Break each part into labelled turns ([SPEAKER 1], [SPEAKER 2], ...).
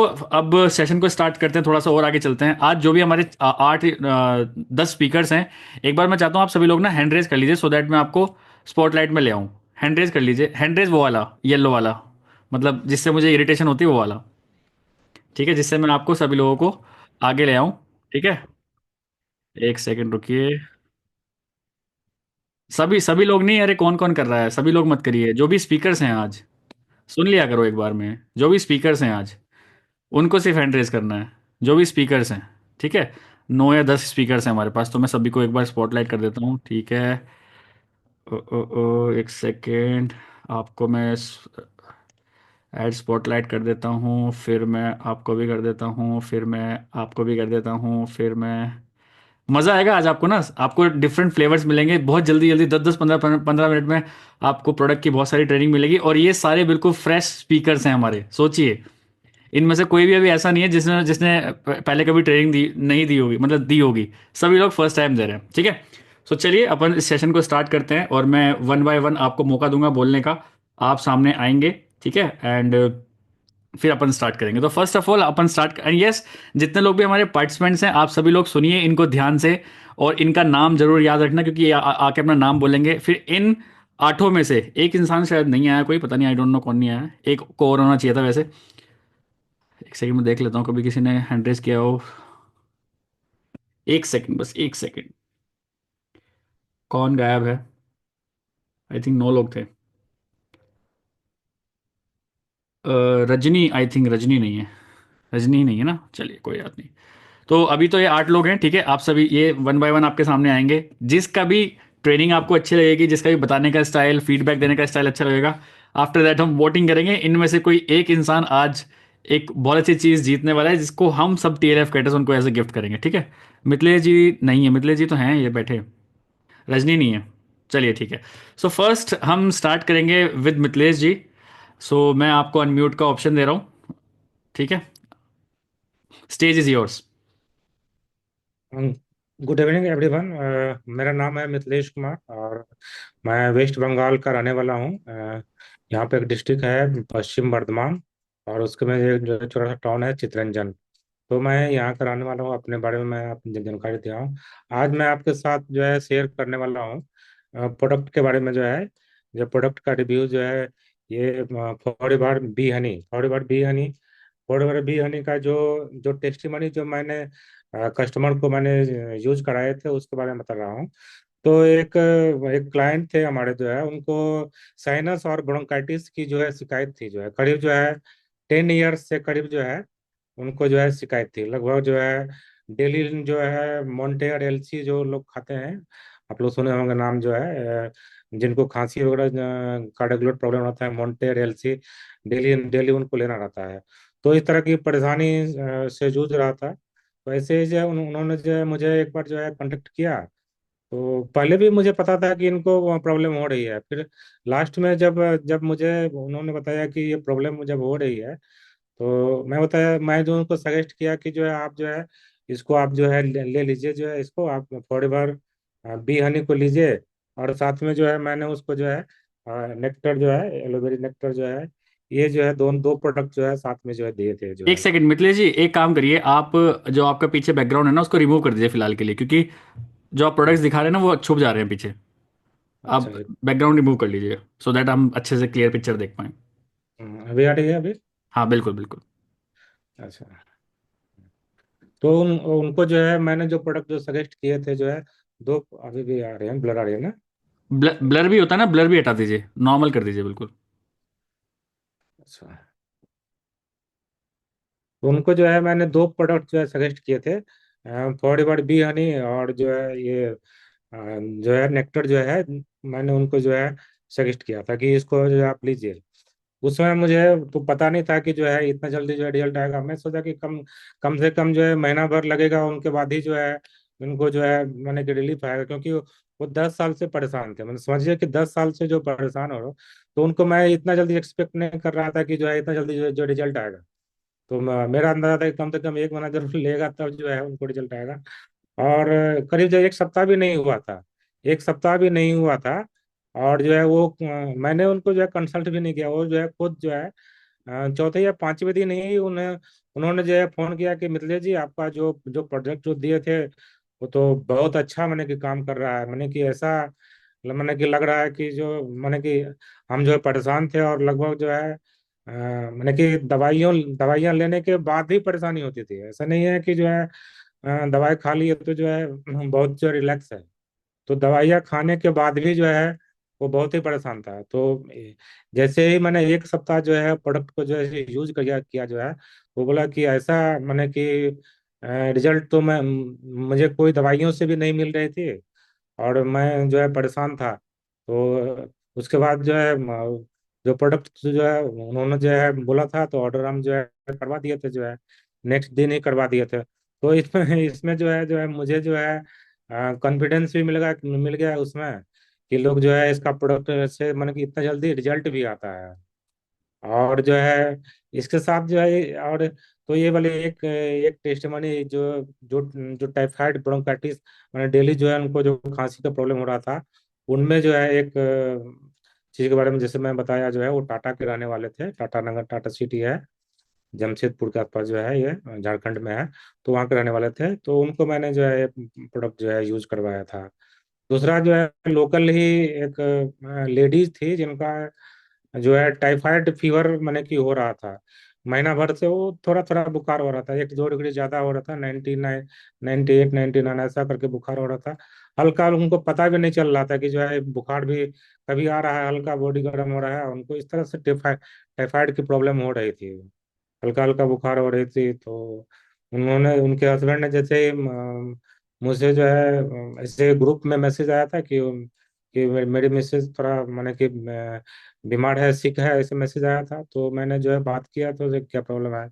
[SPEAKER 1] तो अब सेशन को स्टार्ट करते हैं, थोड़ा सा और आगे चलते हैं। आज जो भी हमारे 10 स्पीकर्स हैं, एक बार मैं चाहता हूँ आप सभी लोग ना हैंड रेज कर लीजिए, सो दैट मैं आपको स्पॉटलाइट में ले आऊँ। हैंड रेज कर लीजिए, हैंड रेज वो वाला, येलो वाला, मतलब जिससे मुझे इरिटेशन होती है वो वाला। ठीक है, जिससे मैं आपको सभी लोगों को आगे ले आऊँ। ठीक है, एक सेकंड रुकिए। सभी सभी लोग नहीं, अरे कौन कौन कर रहा है, सभी लोग मत करिए। जो भी स्पीकर्स हैं आज, सुन लिया करो एक बार में। जो भी स्पीकर्स हैं आज, उनको सिर्फ हैंड रेज करना है। जो भी स्पीकर्स हैं, ठीक है। 9 या 10 स्पीकर्स हैं हमारे पास, तो मैं सभी को एक बार स्पॉटलाइट कर देता हूँ, ठीक है। एक सेकेंड, आपको मैं ऐड स्पॉटलाइट कर देता हूँ, फिर मैं आपको भी कर देता हूँ, फिर मैं आपको भी कर देता हूँ, फिर मैं। मज़ा आएगा आज आपको ना, आपको डिफरेंट फ्लेवर्स मिलेंगे बहुत जल्दी जल्दी, 10 10 15 15 मिनट में आपको प्रोडक्ट की बहुत सारी ट्रेनिंग मिलेगी। और ये सारे बिल्कुल फ्रेश स्पीकर्स हैं हमारे, सोचिए। इनमें से कोई भी अभी ऐसा नहीं है जिसने जिसने पहले कभी ट्रेनिंग दी नहीं, दी होगी, मतलब दी होगी। सभी लोग फर्स्ट टाइम दे रहे हैं, ठीक है। सो चलिए अपन इस सेशन को स्टार्ट करते हैं, और मैं वन बाय वन आपको मौका दूंगा बोलने का। आप सामने आएंगे, ठीक है, एंड फिर अपन स्टार्ट करेंगे। तो first of all upon start, and yes, जितने लोग भी हमारे पार्टिसिपेंट्स हैं, आप सभी लोग सुनिए इनको ध्यान से। और इनका नाम जरूर याद रखना, क्योंकि ये आके अपना नाम बोलेंगे। फिर इन 8 में से एक इंसान शायद नहीं आया, कोई पता नहीं, आई डोंट नो कौन नहीं आया। एक को और होना चाहिए था वैसे। एक सेकंड में देख लेता हूँ, कभी किसी ने हैंड रेस किया हो। एक सेकंड, बस एक सेकंड। कौन गायब है? आई थिंक 9 लोग थे। रजनी, आई थिंक रजनी नहीं है। रजनी नहीं है ना, चलिए कोई बात नहीं। तो अभी तो ये 8 लोग हैं, ठीक है। आप सभी ये वन बाय वन आपके सामने आएंगे। जिसका भी ट्रेनिंग आपको अच्छी लगेगी, जिसका भी बताने का स्टाइल, फीडबैक देने का स्टाइल अच्छा लगेगा, आफ्टर दैट हम वोटिंग करेंगे। इनमें से कोई एक इंसान आज एक बहुत अच्छी चीज़ जीतने वाला है, जिसको हम सब TLF कैटर्स उनको ऐसे गिफ्ट करेंगे, ठीक है। मिथिलेश जी नहीं है, मिथिलेश जी तो हैं ये बैठे। रजनी नहीं है, चलिए ठीक है। सो फर्स्ट हम स्टार्ट करेंगे विद मिथिलेश जी। सो मैं आपको अनम्यूट का ऑप्शन दे रहा हूँ, ठीक है। Stage is yours.
[SPEAKER 2] Good evening everyone. मेरा नाम है मिथिलेश कुमार और मैं वेस्ट बंगाल का रहने वाला हूँ। यहाँ पे एक डिस्ट्रिक्ट है पश्चिम बर्धमान और उसके में एक जो है छोटा सा टाउन है चितरंजन। तो मैं यहाँ का रहने वाला हूँ। अपने बारे में मैं अपनी जानकारी दिया हूँ। आज मैं आपके साथ जो है शेयर करने वाला हूँ प्रोडक्ट के बारे में। जो है जो प्रोडक्ट का रिव्यू जो है ये forever B Honey, forever B Honey, forever B Honey का जो जो टेस्टिमनी जो मैंने कस्टमर को मैंने यूज कराए थे उसके बारे में बता रहा हूँ। तो एक एक क्लाइंट थे हमारे जो है उनको साइनस और ब्रोंकाइटिस की जो है शिकायत थी। जो है करीब जो है 10 ईयर्स से करीब जो है उनको जो है शिकायत थी। लगभग जो है डेली जो है मोन्टेयर एलसी जो लोग खाते हैं, आप लोग सुने होंगे नाम जो है जिनको खांसी वगैरह कार्डियोगुलर प्रॉब्लम होता है, मोन्टेयर एलसी डेली डेली उनको लेना रहता है। तो इस तरह की परेशानी से जूझ रहा था। तो ऐसे ही जो है उन्होंने जो है मुझे एक बार जो है कांटेक्ट किया। तो पहले भी मुझे पता था कि इनको प्रॉब्लम हो रही है। फिर लास्ट में जब जब मुझे उन्होंने बताया कि ये प्रॉब्लम जब हो रही है तो मैं जो उनको सजेस्ट किया कि जो है आप जो है इसको आप जो है ले लीजिए। जो है इसको आप फॉरएवर बी हनी को लीजिए। और साथ में जो है मैंने उसको जो है नेक्टर जो है एलोवेरा नेक्टर जो है ये जो है दो दो प्रोडक्ट जो है साथ में जो है दिए थे जो
[SPEAKER 1] एक
[SPEAKER 2] है।
[SPEAKER 1] सेकंड मिथिलेश जी, एक काम करिए आप, जो आपका पीछे बैकग्राउंड है ना, उसको रिमूव कर दीजिए फिलहाल के लिए, क्योंकि जो आप प्रोडक्ट्स दिखा रहे हैं ना वो छुप जा रहे हैं पीछे।
[SPEAKER 2] अच्छा
[SPEAKER 1] आप
[SPEAKER 2] जी।
[SPEAKER 1] बैकग्राउंड रिमूव कर लीजिए, सो दैट हम अच्छे से क्लियर पिक्चर देख पाएं।
[SPEAKER 2] अभी आ रही है अभी?
[SPEAKER 1] हाँ बिल्कुल बिल्कुल।
[SPEAKER 2] अच्छा। तो उनको जो है मैंने जो प्रोडक्ट जो सजेस्ट किए थे जो है दो, अभी भी आ रहे हैं, ब्लर आ रही है ना?
[SPEAKER 1] ब्लर भी होता है ना, ब्लर भी हटा दीजिए, नॉर्मल कर दीजिए बिल्कुल।
[SPEAKER 2] अच्छा। तो उनको जो है मैंने दो प्रोडक्ट जो है सजेस्ट किए थे, फॉरएवर बी हनी और जो है ये जो है नेक्टर जो है मैंने उनको जो है सजेस्ट किया था कि इसको जो है आप लीजिए। उस समय मुझे तो पता नहीं था कि जो है इतना जल्दी जो है रिजल्ट आएगा। मैं सोचा कि कम कम से कम जो है महीना भर लगेगा, उनके बाद ही जो है उनको जो है मैंने कि रिलीफ आएगा। क्योंकि वो 10 साल से परेशान थे, मतलब समझिए कि 10 साल से जो परेशान हो रहे हो। तो उनको मैं इतना जल्दी एक्सपेक्ट नहीं कर रहा था कि जो है इतना जल्दी जो रिजल्ट आएगा। तो मेरा अंदाजा था कि कम से कम एक महीना जरूर लेगा तब जो है उनको रिजल्ट आएगा। और करीब जो एक सप्ताह भी नहीं हुआ था, एक सप्ताह भी नहीं हुआ था। और जो है वो मैंने उनको जो है कंसल्ट भी नहीं किया, वो जो है खुद जो है चौथे या पांचवें दिन ही उन्हें उन्होंने जो है फोन किया कि मिथिलेश जी, आपका जो जो प्रोजेक्ट जो दिए थे वो तो बहुत अच्छा मैंने कि काम कर रहा है। मैंने कि ऐसा मैंने कि लग रहा है कि जो मैंने कि हम जो है परेशान थे, और लगभग जो है मैंने कि दवाइयाँ लेने के बाद भी परेशानी होती थी। ऐसा नहीं है कि जो है दवाई खा ली है तो जो है बहुत जो रिलैक्स है। तो दवाइयाँ खाने के बाद भी जो है वो बहुत ही परेशान था। तो जैसे ही मैंने एक सप्ताह जो है प्रोडक्ट को जो है यूज किया जो है, वो बोला कि ऐसा मैंने कि रिजल्ट तो मैं मुझे कोई दवाइयों से भी नहीं मिल रही थी, और मैं जो है परेशान था। तो उसके बाद जो है जो प्रोडक्ट जो है उन्होंने जो है बोला था, तो ऑर्डर हम जो है करवा दिए थे, जो है नेक्स्ट दिन ही करवा दिए थे। तो इसमें इसमें जो है मुझे जो है कॉन्फिडेंस भी मिल गया उसमें, कि लोग जो है इसका प्रोडक्ट से मतलब कि इतना जल्दी रिजल्ट भी आता है। और जो है इसके साथ जो है और तो ये वाले एक एक टेस्टमनी जो जो टाइफाइड ब्रोंकाइटिस मैंने डेली जो है उनको जो खांसी का प्रॉब्लम हो रहा था, उनमें जो है एक चीज के बारे में जैसे मैं बताया, जो है वो टाटा के रहने वाले थे। टाटा नगर, टाटा सिटी है, जमशेदपुर के आसपास जो है, ये झारखंड में है। तो वहाँ के रहने वाले थे, तो उनको मैंने जो है प्रोडक्ट जो है यूज करवाया था। दूसरा जो है लोकल ही एक लेडीज थी जिनका जो है टाइफाइड फीवर मैंने की हो रहा था। महीना भर से वो थोड़ा थोड़ा बुखार हो रहा था, 1-2 डिग्री ज्यादा हो रहा था, 99, 98, 99 ऐसा करके बुखार हो रहा था। हल्का, उनको पता भी नहीं चल रहा था कि जो है बुखार भी कभी आ रहा है, हल्का बॉडी गर्म हो रहा है। उनको इस तरह से टाइफाइड टाइफाइड की प्रॉब्लम हो रही थी, हल्का हल्का बुखार हो रही थी। तो उन्होंने, उनके हस्बैंड ने जैसे ही मुझे जो है ऐसे ग्रुप में मैसेज आया था कि मेरी मिसेज थोड़ा माने कि बीमार है, सिक है, ऐसे मैसेज आया था। तो मैंने जो है बात किया, तो जो क्या प्रॉब्लम है,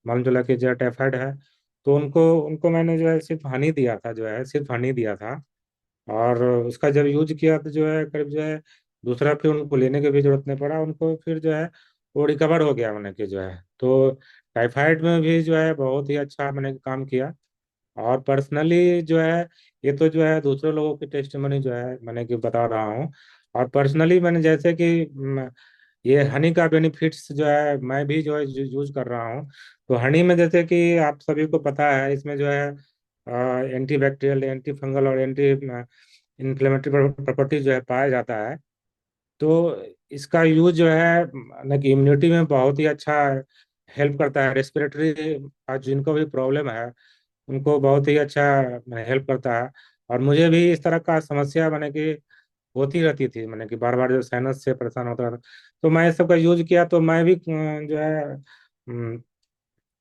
[SPEAKER 2] मालूम चला कि जो है टाइफाइड है। तो उनको उनको मैंने जो है सिर्फ हनी दिया था, जो है सिर्फ हनी दिया था। और उसका जब यूज किया तो जो है करीब जो है दूसरा फिर उनको लेने की भी जरूरत नहीं पड़ा उनको, फिर जो है वो रिकवर हो गया मैंने कि जो है। तो टाइफाइड में भी जो है बहुत ही अच्छा मैंने काम किया। और पर्सनली जो है ये तो जो है दूसरे लोगों की टेस्टिमनी जो है मैंने कि बता रहा हूँ। और पर्सनली मैंने जैसे कि ये हनी का बेनिफिट्स जो है मैं भी जो है यूज कर रहा हूँ। तो हनी में जैसे कि आप सभी को पता है, इसमें जो है एंटी बैक्टीरियल, एंटी फंगल और एंटी इन्फ्लेमेटरी प्रॉपर्टी जो है पाया जाता है। तो इसका यूज जो है मतलब कि इम्यूनिटी में बहुत ही अच्छा हेल्प करता है। रेस्पिरेटरी जिनको भी प्रॉब्लम है उनको बहुत ही अच्छा हेल्प करता है। और मुझे भी इस तरह का समस्या मैंने कि होती रहती थी, मैंने कि बार बार जो साइनस से परेशान होता था। तो मैं इस सब का यूज किया, तो मैं भी जो है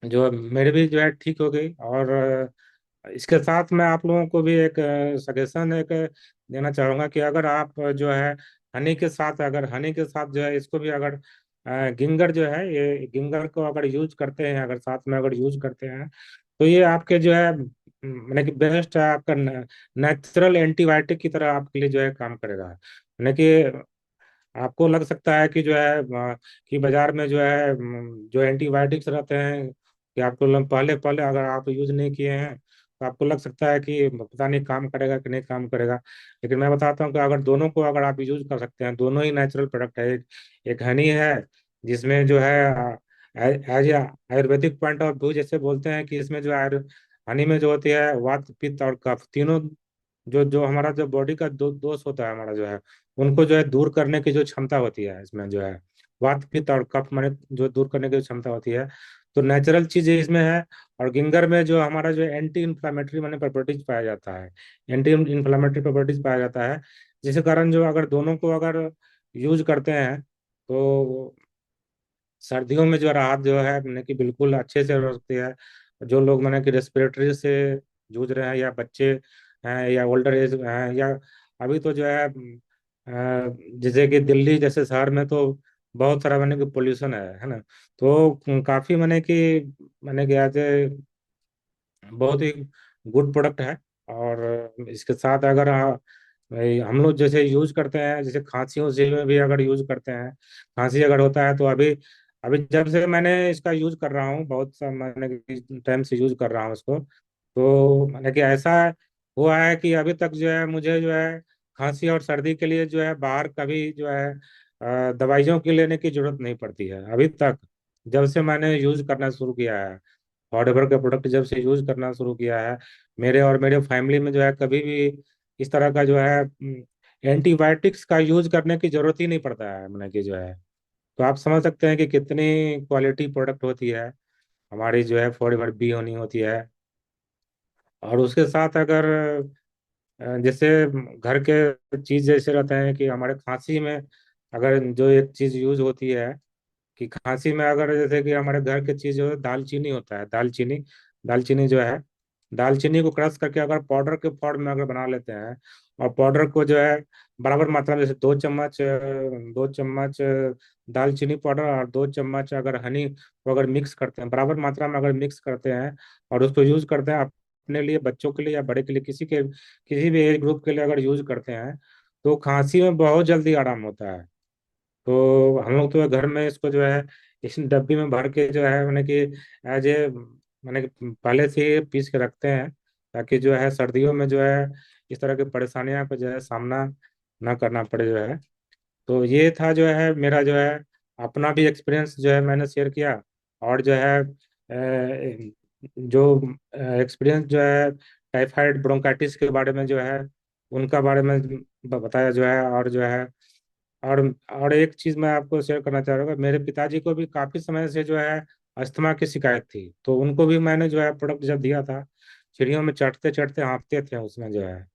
[SPEAKER 2] जो मेरे भी जो है ठीक हो गई। और इसके साथ मैं आप लोगों को भी एक सजेशन एक देना चाहूंगा कि अगर आप जो है हनी के साथ, अगर हनी के साथ जो है इसको भी अगर गिंगर जो है, ये गिंगर को अगर यूज करते हैं, अगर साथ में अगर यूज करते हैं, तो ये आपके जो है मैंने कि बेस्ट है, आपका नेचुरल एंटीबायोटिक की तरह आपके लिए जो है काम करेगा। मैंने कि आपको लग सकता है कि जो है कि बाजार में जो है जो एंटीबायोटिक्स रहते हैं, कि आपको पहले पहले अगर आप यूज नहीं किए हैं तो आपको लग सकता है कि पता नहीं काम करेगा कि नहीं काम करेगा। लेकिन मैं बताता हूँ कि अगर दोनों को अगर आप यूज कर सकते हैं, दोनों ही नेचुरल प्रोडक्ट है। एक हनी है जिसमें जो है as Ayurvedic point of view जैसे बोलते हैं कि इसमें जो हनी में जो होती है वात पित्त और कफ तीनों, जो जो हमारा जो बॉडी का दोष होता है हमारा जो है, उनको जो है दूर करने की जो क्षमता होती है इसमें जो है, वात पित्त और कफ माने जो दूर करने की जो क्षमता होती है, तो नेचुरल चीजें इसमें है। और गिंगर में जो हमारा जो एंटी इन्फ्लामेटरी माने प्रॉपर्टीज पाया जाता है, एंटी इन्फ्लामेटरी प्रॉपर्टीज पाया जाता है, जिसके कारण जो अगर दोनों को अगर यूज करते हैं तो सर्दियों में जो राहत जो है मैंने कि बिल्कुल अच्छे से हो सकती है। जो लोग मैंने कि रेस्पिरेटरी से जूझ रहे हैं, या बच्चे हैं, या ओल्डर एज हैं, या अभी तो जो है जैसे कि दिल्ली जैसे शहर में तो बहुत सारा मैंने कि पोल्यूशन है ना। तो काफी मैंने कि आज बहुत ही गुड प्रोडक्ट है। और इसके साथ अगर भाई हम लोग जैसे यूज करते हैं, जैसे खांसियों से में भी अगर यूज करते हैं, खांसी अगर होता है तो अभी अभी जब से मैंने इसका यूज कर रहा हूँ, बहुत सा मैंने टाइम से यूज कर रहा हूँ इसको, तो मैंने कि ऐसा हुआ है कि अभी तक जो है मुझे जो है खांसी और सर्दी के लिए जो है बाहर कभी जो है दवाइयों की लेने की जरूरत नहीं पड़ती है अभी तक। जब से मैंने यूज करना शुरू किया है, हॉर्डवेयर का प्रोडक्ट जब से यूज करना शुरू किया है, मेरे और मेरे फैमिली में जो है कभी भी इस तरह का जो है एंटीबायोटिक्स का यूज करने की जरूरत ही नहीं पड़ता है, मैंने कि जो है। तो आप समझ सकते हैं कि कितनी क्वालिटी प्रोडक्ट होती है हमारी जो है फॉरएवर बी होनी होती है। और उसके साथ अगर जैसे घर के चीज जैसे रहते हैं कि हमारे खांसी में अगर जो एक चीज यूज होती है कि खांसी में अगर जैसे कि हमारे घर की चीज जो है दालचीनी होता है, दालचीनी, दालचीनी जो है, दालचीनी को क्रश करके अगर पाउडर के फॉर्म में अगर बना लेते हैं, और पाउडर को जो है बराबर मात्रा में, जैसे 2 चम्मच 2 चम्मच दालचीनी पाउडर और 2 चम्मच अगर हनी को अगर मिक्स करते हैं, बराबर मात्रा में अगर मिक्स करते हैं और उसको यूज करते हैं अपने लिए, बच्चों के लिए या बड़े के लिए, किसी भी एज ग्रुप के लिए अगर यूज करते हैं, तो खांसी में बहुत जल्दी आराम होता है। तो हम लोग तो घर में इसको जो है इस डब्बी में भर के जो है मैंने कि एज ए मैंने कि पहले से ही पीस के रखते हैं, ताकि जो है सर्दियों में जो है इस तरह की परेशानियों का जो है सामना ना करना पड़े जो है। तो ये था जो है मेरा जो है अपना भी एक्सपीरियंस जो है मैंने शेयर किया। और जो है जो एक्सपीरियंस जो है टाइफाइड ब्रोंकाइटिस के बारे में जो है उनका बारे में बताया जो है। और जो है और और एक चीज मैं आपको शेयर करना चाह रहा हूँ, मेरे पिताजी को भी काफी समय से जो है अस्थमा की शिकायत थी, तो उनको भी मैंने जो है प्रोडक्ट जब दिया था, चिड़ियों में चढ़ते चढ़ते हाँफते थे उसमें जो है।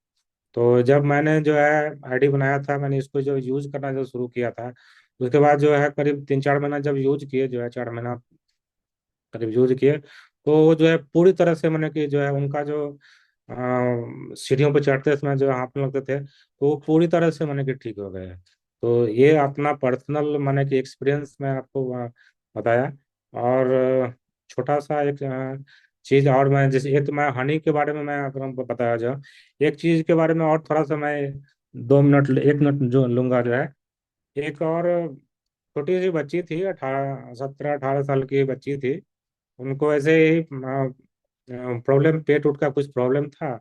[SPEAKER 2] तो जब मैंने जो है आईडी बनाया था, मैंने इसको जो यूज करना जो शुरू किया था, उसके बाद जो है करीब 3-4 महीना जब यूज किए, जो है 4 महीना करीब यूज किए, तो वो जो है पूरी तरह से मैंने कि जो है उनका जो सीढ़ियों पर चढ़ते समय जो हाँफने लगते थे, तो वो पूरी तरह से मैंने कि ठीक हो गए। तो ये अपना पर्सनल मैंने कि एक्सपीरियंस मैं आपको बताया। और छोटा सा एक चीज और, मैं जैसे ये तो मैं हनी के बारे में मैं आपको बताया जो, एक चीज के बारे में और थोड़ा सा मैं 2 मिनट 1 मिनट जो लूंगा जो है। एक और छोटी सी बच्ची थी, 18 17 18 साल की बच्ची थी। उनको ऐसे ही प्रॉब्लम, पेट उठ का कुछ प्रॉब्लम था।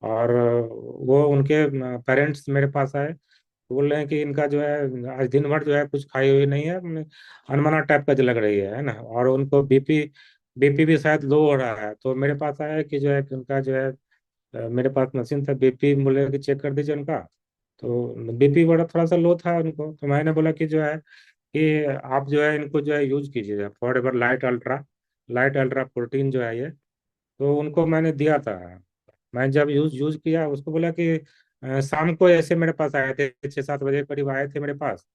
[SPEAKER 2] और वो उनके पेरेंट्स मेरे पास आए, तो बोल रहे हैं कि इनका जो है आज दिन भर जो है कुछ खाई हुई नहीं है, अनमना टाइप का जो लग रही है ना, और उनको बीपी भी शायद लो हो रहा है। तो मेरे पास आया कि जो है कि उनका जो है मेरे पास मशीन था, बीपी बोले कि चेक कर दीजिए उनका। तो बीपी बड़ा थोड़ा सा लो था उनको, तो मैंने बोला कि जो है कि आप जो है इनको जो है यूज कीजिए for ever light ultra protein जो है ये। तो उनको मैंने दिया था। मैं जब यूज यूज किया, उसको बोला कि शाम को ऐसे मेरे पास आए थे, 6-7 बजे करीब आए थे मेरे पास।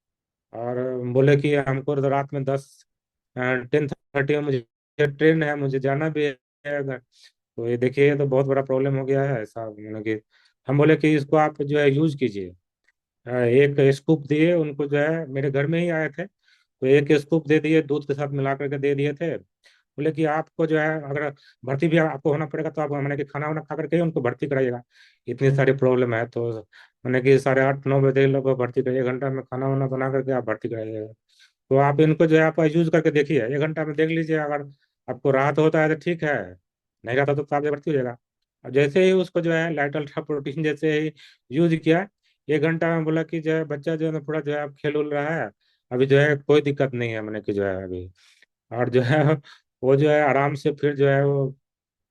[SPEAKER 2] और बोले कि हमको तो रात में 10:30 में मुझे ट्रेन है, मुझे जाना भी है घर। तो ये देखिए, ये तो बहुत बड़ा प्रॉब्लम हो गया है ऐसा, मतलब कि हम बोले कि इसको आप जो है यूज कीजिए। एक स्कूप दिए उनको, जो है मेरे घर में ही आए थे, तो एक स्कूप दे दिए, दूध के साथ मिला करके दे दिए थे। बोले कि आपको जो है अगर भर्ती भी आपको होना पड़ेगा, तो आप मैंने कि खाना वाना खा करके ही उनको भर्ती कराइएगा, इतनी सारी प्रॉब्लम है। तो मैंने कि 8:30 9 बजे लोग को भर्ती करिए, 1 घंटा में खाना वाना बना करके आप भर्ती कराइएगा। तो आप इनको जो है आप यूज करके देखिए, 1 घंटा में देख लीजिए, अगर आपको राहत होता है तो ठीक है, नहीं रहता तो आप भर्ती हो जाएगा। और जैसे ही उसको जो है लाइट अल्ट्रा प्रोटीन जैसे ही यूज किया, 1 घंटा में बोला कि जो है बच्चा जो है ना पूरा जो है अब खेल उल रहा है, अभी जो है कोई दिक्कत नहीं है, मैंने कि जो है अभी। और जो है वो जो है आराम से फिर जो है वो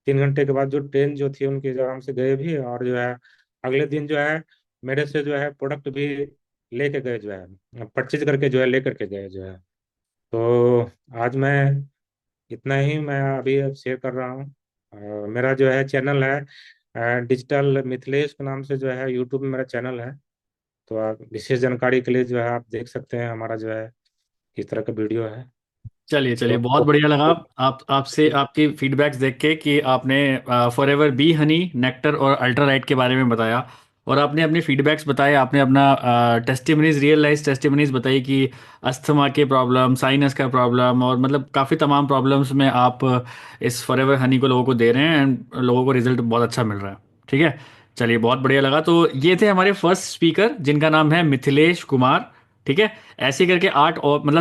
[SPEAKER 2] 3 घंटे के बाद जो ट्रेन जो थी उनकी, जो आराम से गए भी, और जो है अगले दिन जो है मेरे से जो है प्रोडक्ट भी लेके गए, जो है परचेज करके जो है लेकर के गए जो है। तो आज मैं इतना ही मैं अभी अब शेयर कर रहा हूँ। मेरा जो है चैनल है डिजिटल मिथिलेश के नाम से, जो है यूट्यूब में मेरा चैनल है। तो आप विशेष जानकारी के लिए जो है आप देख सकते हैं हमारा जो है किस तरह का वीडियो है।
[SPEAKER 1] चलिए चलिए, बहुत
[SPEAKER 2] तो
[SPEAKER 1] बढ़िया लगा आप आपसे आपकी फीडबैक्स देख के कि आपने फॉरएवर बी हनी नेक्टर और अल्ट्राराइट के बारे में बताया, और आपने अपने फीडबैक्स बताए, आपने अपना टेस्टिमनीज, रियल लाइफ टेस्टिमनीज बताई कि अस्थमा के प्रॉब्लम, साइनस का प्रॉब्लम, और मतलब काफ़ी तमाम प्रॉब्लम्स में आप इस फॉरएवर हनी को लोगों को दे रहे हैं, एंड लोगों को रिजल्ट बहुत अच्छा मिल रहा है। ठीक है, चलिए बहुत बढ़िया लगा। तो ये थे हमारे फर्स्ट स्पीकर, जिनका नाम है मिथिलेश कुमार। ठीक है, ऐसे करके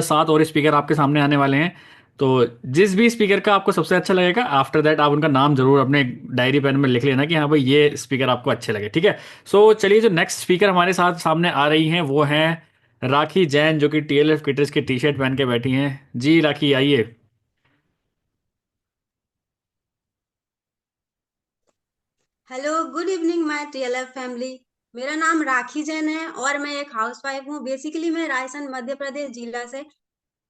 [SPEAKER 1] 7 और स्पीकर आपके सामने आने वाले हैं। तो जिस भी स्पीकर का आपको सबसे अच्छा लगेगा, आफ्टर दैट आप उनका नाम जरूर अपने डायरी पेन में लिख लेना कि हाँ भाई ये स्पीकर आपको अच्छे लगे। ठीक है, सो चलिए, जो नेक्स्ट स्पीकर हमारे साथ सामने आ रही हैं वो हैं राखी जैन, जो कि टीएलएफ क्रिकेटर्स की टी शर्ट पहन के बैठी हैं। जी राखी, आइए।
[SPEAKER 3] Hello, good evening my TLF family. मेरा नाम राखी जैन है और मैं एक हाउसवाइफ हूँ। बेसिकली मैं रायसेन मध्य प्रदेश जिला से,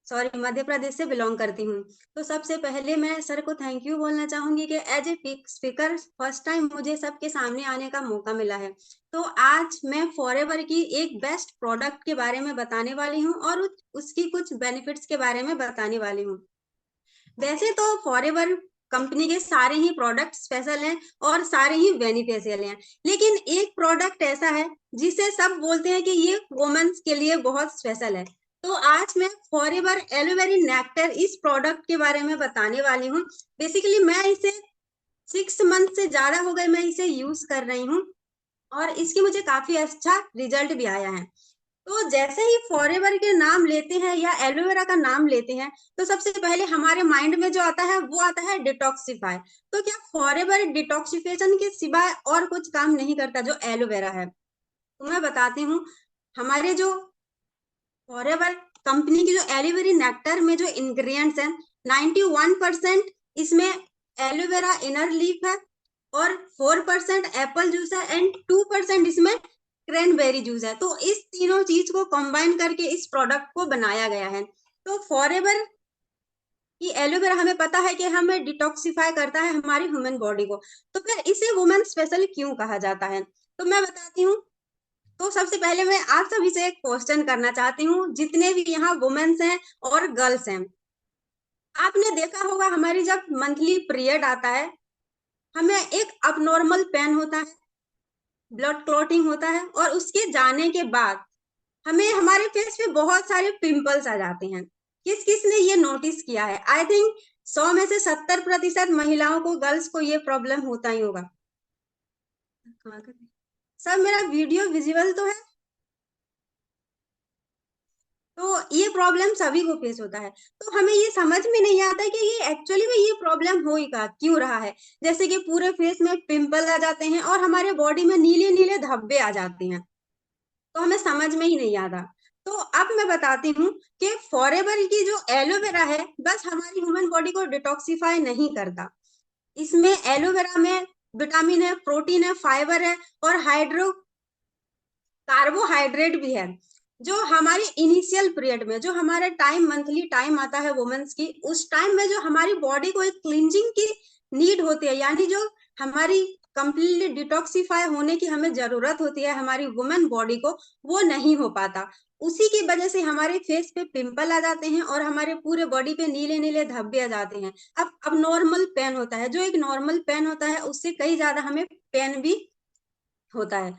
[SPEAKER 3] सॉरी, मध्य प्रदेश से बिलोंग करती हूँ। तो सबसे पहले मैं सर को थैंक यू बोलना चाहूंगी कि as a speaker first time मुझे सबके सामने आने का मौका मिला है। तो आज मैं फॉरएवर की एक बेस्ट प्रोडक्ट के बारे में बताने वाली हूँ और उसकी कुछ बेनिफिट्स के बारे में बताने वाली हूँ। वैसे तो फॉरएवर कंपनी के सारे ही प्रोडक्ट स्पेशल हैं और सारे ही बेनिफिशियल हैं, लेकिन एक प्रोडक्ट ऐसा है जिसे सब बोलते हैं कि ये वुमेन्स के लिए बहुत स्पेशल है। तो आज मैं फॉरएवर एलोवेरी नेक्टर इस प्रोडक्ट के बारे में बताने वाली हूँ। बेसिकली मैं इसे 6 मंथ से ज्यादा हो गए मैं इसे यूज कर रही हूँ और इसकी मुझे काफी अच्छा रिजल्ट भी आया है। तो जैसे ही फॉरएवर के नाम लेते हैं या एलोवेरा का नाम लेते हैं, तो सबसे पहले हमारे माइंड में जो आता है वो आता है डिटॉक्सिफाई। तो क्या फॉरएवर डिटॉक्सिफिकेशन के सिवाय और कुछ काम नहीं करता जो एलोवेरा है? तो मैं बताती हूँ। हमारे जो फॉरएवर कंपनी की जो एलोवेरी नेक्टर में जो इंग्रेडिएंट्स हैं, 91% इसमें एलोवेरा इनर लीफ है और 4% एप्पल जूस है एंड 2% इसमें क्रैनबेरी जूस है। तो इस तीनों चीज को कंबाइन करके इस प्रोडक्ट को बनाया गया है। तो फॉरएवर की एलोवेरा हमें पता है कि हमें डिटॉक्सिफाई करता है हमारी ह्यूमन बॉडी को। तो फिर इसे वुमेन स्पेशल क्यों कहा जाता है? तो मैं बताती हूँ। तो सबसे पहले मैं आप सभी से एक क्वेश्चन करना चाहती हूँ, जितने भी यहाँ वुमेन्स हैं और गर्ल्स हैं। आपने देखा होगा हमारी जब मंथली पीरियड आता है, हमें एक अबनॉर्मल पेन होता है, ब्लड क्लॉटिंग होता है और उसके जाने के बाद हमें हमारे फेस पे बहुत सारे पिंपल्स आ जाते हैं। किस किस ने ये नोटिस किया है? आई थिंक 100 में से 70% महिलाओं को, गर्ल्स को ये प्रॉब्लम होता ही होगा। सब मेरा वीडियो विजिबल तो है? तो ये प्रॉब्लम सभी को फेस होता है। तो हमें ये समझ में नहीं आता है कि ये एक्चुअली में ये प्रॉब्लम हो ही का क्यों रहा है। जैसे कि पूरे फेस में पिंपल आ जाते हैं और हमारे बॉडी में नीले नीले धब्बे आ जाते हैं। तो हमें समझ में ही नहीं आता। तो अब मैं बताती हूँ कि फॉरएवर की जो एलोवेरा है, बस हमारी ह्यूमन बॉडी को डिटॉक्सिफाई नहीं करता। इसमें एलोवेरा में विटामिन है, प्रोटीन है, फाइबर है और हाइड्रो कार्बोहाइड्रेट भी है, जो हमारे इनिशियल पीरियड में, जो हमारा टाइम, मंथली टाइम आता है वुमेन्स की, उस टाइम में जो हमारी बॉडी को एक क्लींजिंग की नीड होती है, यानी जो हमारी कंप्लीटली डिटॉक्सिफाई होने की हमें जरूरत होती है हमारी वुमेन बॉडी को, वो नहीं हो पाता। उसी की वजह से हमारे फेस पे पिंपल आ जाते हैं और हमारे पूरे बॉडी पे नीले नीले धब्बे आ जाते हैं। अब नॉर्मल पेन होता है, जो एक नॉर्मल पेन होता है उससे कई ज्यादा हमें पेन भी होता है।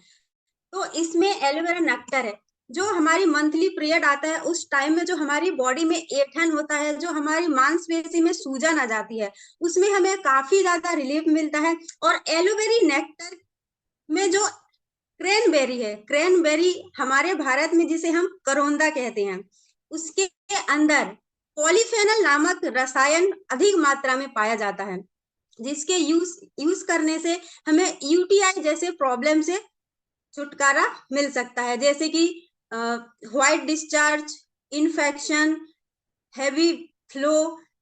[SPEAKER 3] तो इसमें एलोवेरा नेक्टर है, जो हमारी मंथली पीरियड आता है उस टाइम में जो हमारी बॉडी में ऐंठन होता है, जो हमारी मांसपेशी में सूजन आ जाती है, उसमें हमें काफी ज्यादा रिलीफ मिलता है। और एलोवेरी नेक्टर में जो क्रैनबेरी है, क्रैनबेरी हमारे भारत में जिसे हम करोंदा कहते हैं, उसके अंदर पॉलीफेनल नामक रसायन अधिक मात्रा में पाया जाता है, जिसके यूज करने से हमें यूटीआई जैसे प्रॉब्लम से छुटकारा मिल सकता है, जैसे कि white discharge, infection, heavy flow,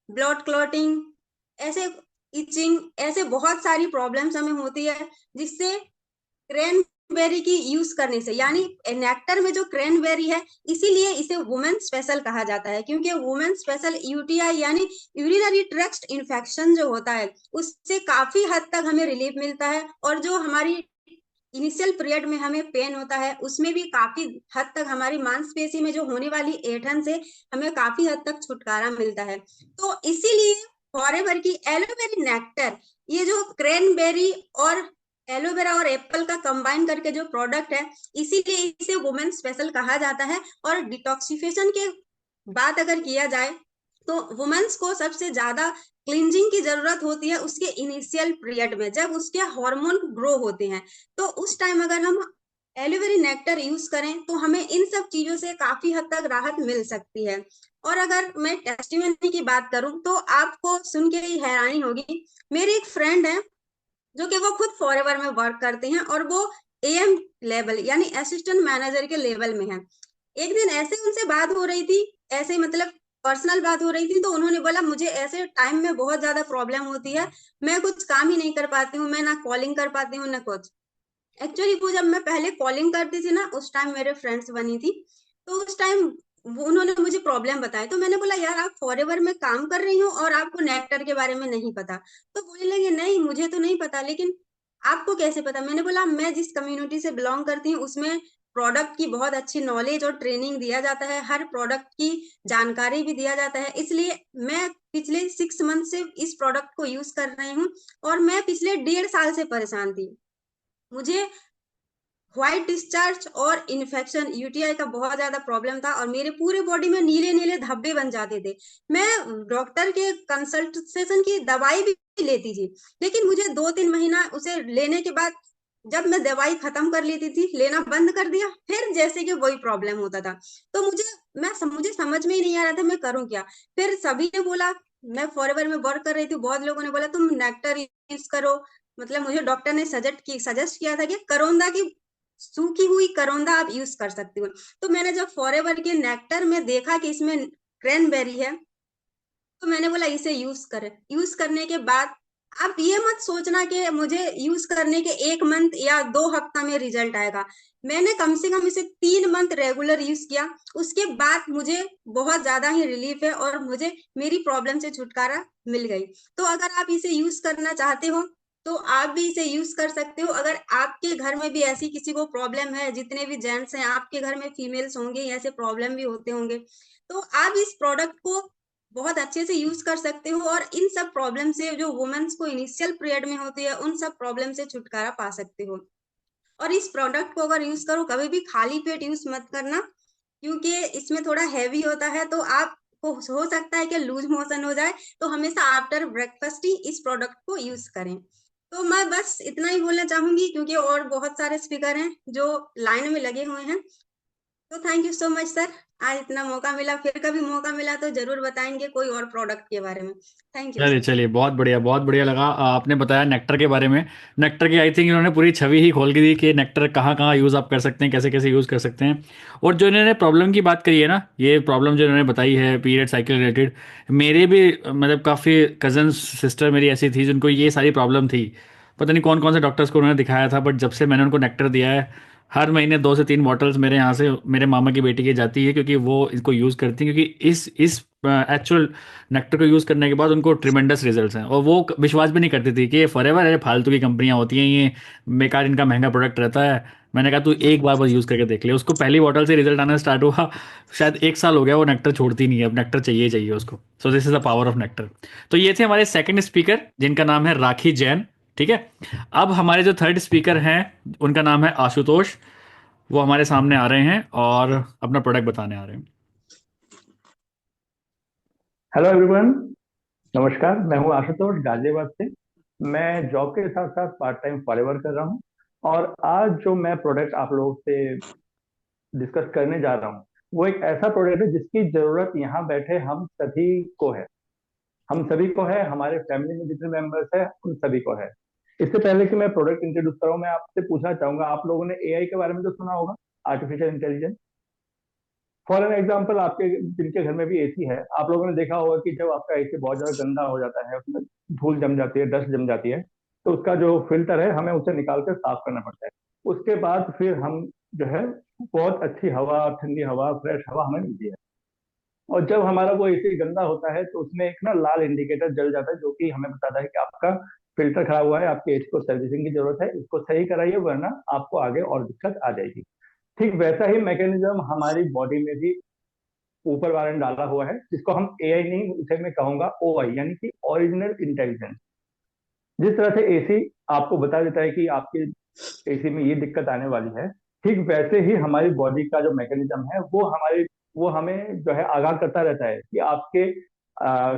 [SPEAKER 3] blood clotting, ऐसे इचिंग, ऐसे बहुत सारी प्रॉब्लम्स हमें होती है, जिससे क्रैनबेरी की यूज करने से, यानी नेक्टर में जो क्रैनबेरी है, इसीलिए इसे वुमेन स्पेशल कहा जाता है, क्योंकि वुमेन स्पेशल यूटीआई यानी यूरिनरी ट्रैक्ट इन्फेक्शन जो होता है, उससे काफी हद तक हमें रिलीफ मिलता है। और जो हमारी इनिशियल पीरियड में हमें पेन होता है, उसमें भी काफी हद तक हमारी मांसपेशी में जो होने वाली ऐंठन से हमें काफी हद तक छुटकारा मिलता है। तो इसीलिए फॉरएवर की एलोवेरी नेक्टर, ये जो क्रैनबेरी और एलोवेरा और एप्पल का कंबाइन करके जो प्रोडक्ट है, इसीलिए इसे वुमेन स्पेशल कहा जाता है। और डिटॉक्सिफिकेशन के बात अगर किया जाए, तो वुमेन्स को सबसे ज्यादा क्लींजिंग की जरूरत होती है उसके इनिशियल पीरियड में, जब उसके हार्मोन ग्रो होते हैं। तो उस टाइम अगर हम एलोवेरी नेक्टर यूज करें तो हमें इन सब चीजों से काफी हद तक राहत मिल सकती है। और अगर मैं टेस्टिमनी की बात करूं तो आपको सुन के ही हैरानी होगी। मेरी एक फ्रेंड है जो कि वो खुद फॉरएवर में वर्क करते हैं और वो एएम लेवल यानी असिस्टेंट मैनेजर के लेवल में है। एक दिन ऐसे उनसे बात हो रही थी, ऐसे मतलब पर्सनल बात हो रही थी, तो उन्होंने बोला मुझे ऐसे टाइम में बहुत ज्यादा प्रॉब्लम होती है, मैं कुछ काम ही नहीं कर पाती हूँ, मैं ना कॉलिंग कर पाती हूँ ना कुछ। एक्चुअली वो जब मैं पहले कॉलिंग करती थी ना, उस टाइम मेरे फ्रेंड्स बनी थी, तो उस टाइम वो उन्होंने मुझे प्रॉब्लम बताया, तो मैंने बोला यार आप फॉरएवर में काम कर रही हो और आपको नेक्टर के बारे में नहीं पता। तो बोलने लगे नहीं मुझे तो नहीं पता, लेकिन आपको कैसे पता? मैंने बोला मैं जिस कम्युनिटी से बिलोंग करती हूँ उसमें प्रोडक्ट की बहुत अच्छी नॉलेज और ट्रेनिंग दिया जाता है, हर प्रोडक्ट की जानकारी भी दिया जाता है, इसलिए मैं पिछले 6 मंथ से इस प्रोडक्ट को यूज कर रही हूँ। और मैं पिछले 1.5 साल से परेशान थी, मुझे व्हाइट डिस्चार्ज और इन्फेक्शन यूटीआई का बहुत ज्यादा प्रॉब्लम था और मेरे पूरे बॉडी में नीले नीले धब्बे बन जाते थे। मैं डॉक्टर के कंसल्टेशन की दवाई भी लेती थी, लेकिन मुझे 2-3 महीना उसे लेने के बाद जब मैं दवाई खत्म कर लेती थी, लेना बंद कर दिया, फिर जैसे कि वही प्रॉब्लम होता था। तो मुझे समझ में ही नहीं आ रहा था मैं करूं क्या। फिर सभी ने बोला, मैं फॉरएवर में वर्क कर रही थी, बहुत लोगों ने बोला तुम नेक्टर यूज करो, मतलब मुझे डॉक्टर ने सजेस्ट किया था कि करोंदा की सूखी हुई करौंदा आप यूज कर सकती हो। तो मैंने जब फॉरएवर के नेक्टर में देखा कि इसमें क्रैनबेरी है, तो मैंने बोला इसे यूज करें। यूज करने के बाद आप ये मत सोचना कि मुझे यूज करने के 1 मंथ या 2 हफ्ता में रिजल्ट आएगा। मैंने कम से कम इसे 3 मंथ रेगुलर यूज किया, उसके बाद मुझे बहुत ज्यादा ही रिलीफ है और मुझे मेरी प्रॉब्लम से छुटकारा मिल गई। तो अगर आप इसे यूज करना चाहते हो तो आप भी इसे यूज कर सकते हो। अगर आपके घर में भी ऐसी किसी को प्रॉब्लम है, जितने भी जेंट्स हैं आपके घर में फीमेल्स होंगे, ऐसे प्रॉब्लम भी होते होंगे, तो आप इस प्रोडक्ट को बहुत अच्छे से यूज कर सकते हो और इन सब प्रॉब्लम से जो वुमेन्स को इनिशियल पीरियड में होती है उन सब प्रॉब्लम से छुटकारा पा सकते हो। और इस प्रोडक्ट को अगर यूज करो, कभी भी खाली पेट यूज मत करना, क्योंकि इसमें थोड़ा हैवी होता है, तो आपको हो सकता है कि लूज मोशन हो जाए। तो हमेशा आफ्टर ब्रेकफास्ट ही इस प्रोडक्ट को यूज करें। तो मैं बस इतना ही बोलना चाहूंगी, क्योंकि और बहुत सारे स्पीकर हैं जो लाइन में लगे हुए हैं। तो thank you so much sir, आज इतना मौका मिला, फिर कभी मौका मिला तो जरूर बताएंगे कोई और प्रोडक्ट के बारे में। थैंक यू
[SPEAKER 1] चलिए
[SPEAKER 3] सर।
[SPEAKER 1] चलिए, बहुत बढ़िया लगा। आपने बताया नेक्टर के बारे में। नेक्टर की आई थिंक इन्होंने पूरी छवि ही खोल के दी कि नेक्टर कहाँ कहाँ यूज़ आप कर सकते हैं, कैसे कैसे यूज़ कर सकते हैं। और जो इन्होंने प्रॉब्लम की बात करी है ना, ये प्रॉब्लम जो इन्होंने बताई है पीरियड साइकिल रिलेटेड, मेरे भी मतलब काफ़ी कजन सिस्टर मेरी ऐसी थी जिनको ये सारी प्रॉब्लम थी। पता नहीं कौन कौन से डॉक्टर्स को उन्होंने दिखाया था, बट जब से मैंने उनको नेक्टर दिया है, हर महीने 2 से 3 बॉटल्स मेरे यहाँ से मेरे मामा की बेटी की जाती है, क्योंकि वो इसको यूज़ करती हैं, क्योंकि इस एक्चुअल नेक्टर को यूज़ करने के बाद उनको ट्रिमेंडस रिजल्ट्स हैं। और वो विश्वास भी नहीं करती थी कि ये फॉरएवर है, फालतू की कंपनियां होती हैं, ये बेकार इनका महंगा प्रोडक्ट रहता है। मैंने कहा तू एक बार बस यूज़ करके देख ले। उसको पहली बॉटल से रिजल्ट आना स्टार्ट हुआ, शायद 1 साल हो गया, वो नेक्टर छोड़ती नहीं है, अब नेक्टर चाहिए चाहिए उसको। So this is the power of nectar. तो ये थे हमारे सेकंड स्पीकर जिनका नाम है राखी जैन। ठीक है, अब हमारे जो थर्ड स्पीकर हैं उनका नाम है आशुतोष। वो हमारे सामने आ रहे हैं और अपना प्रोडक्ट बताने आ रहे हैं।
[SPEAKER 4] हेलो एवरीवन, नमस्कार। मैं हूं आशुतोष गाजियाबाद से। मैं जॉब के साथ साथ पार्ट टाइम फॉरएवर कर रहा हूं। और आज जो मैं प्रोडक्ट आप लोगों से डिस्कस करने जा रहा हूं, वो एक ऐसा प्रोडक्ट है जिसकी जरूरत यहाँ बैठे हम सभी को है। हम सभी को है, हमारे फैमिली में जितने मेंबर्स हैं उन सभी को है। इससे पहले कि मैं प्रोडक्ट इंट्रोड्यूस करूं, मैं आपसे पूछना चाहूंगा, आप लोगों ने एआई के बारे में तो सुना होगा, artificial intelligence. For an example, आपके जिनके घर में भी एसी है, आप लोगों ने देखा होगा कि जब आपका एसी बहुत ज्यादा गंदा हो जाता है, उसमें धूल जम जाती है, डस्ट जम जाती है, तो उसका जो फिल्टर है हमें उसे निकाल कर साफ करना पड़ता है। उसके बाद फिर हम जो है बहुत अच्छी हवा, ठंडी हवा, फ्रेश हवा हमें मिलती है। और जब हमारा वो एसी गंदा होता है तो उसमें एक ना लाल इंडिकेटर जल जाता है, जो कि हमें बताता है कि आपका फिल्टर खराब हुआ है, आपके एसी को सर्विसिंग की जरूरत है, इसको सही कराइए वरना आपको आगे और दिक्कत आ जाएगी। ठीक वैसा ही मैकेनिज्म हमारी बॉडी में भी ऊपर वाले ने डाला हुआ है, जिसको हम एआई नहीं, उसे मैं कहूंगा ओआई, यानी कि ओरिजिनल इंटेलिजेंस। जिस तरह से एसी आपको बता देता है कि आपके एसी में ये दिक्कत आने वाली है, ठीक वैसे ही हमारी बॉडी का जो मैकेनिज्म है वो हमें जो है आगाह करता रहता है कि आपके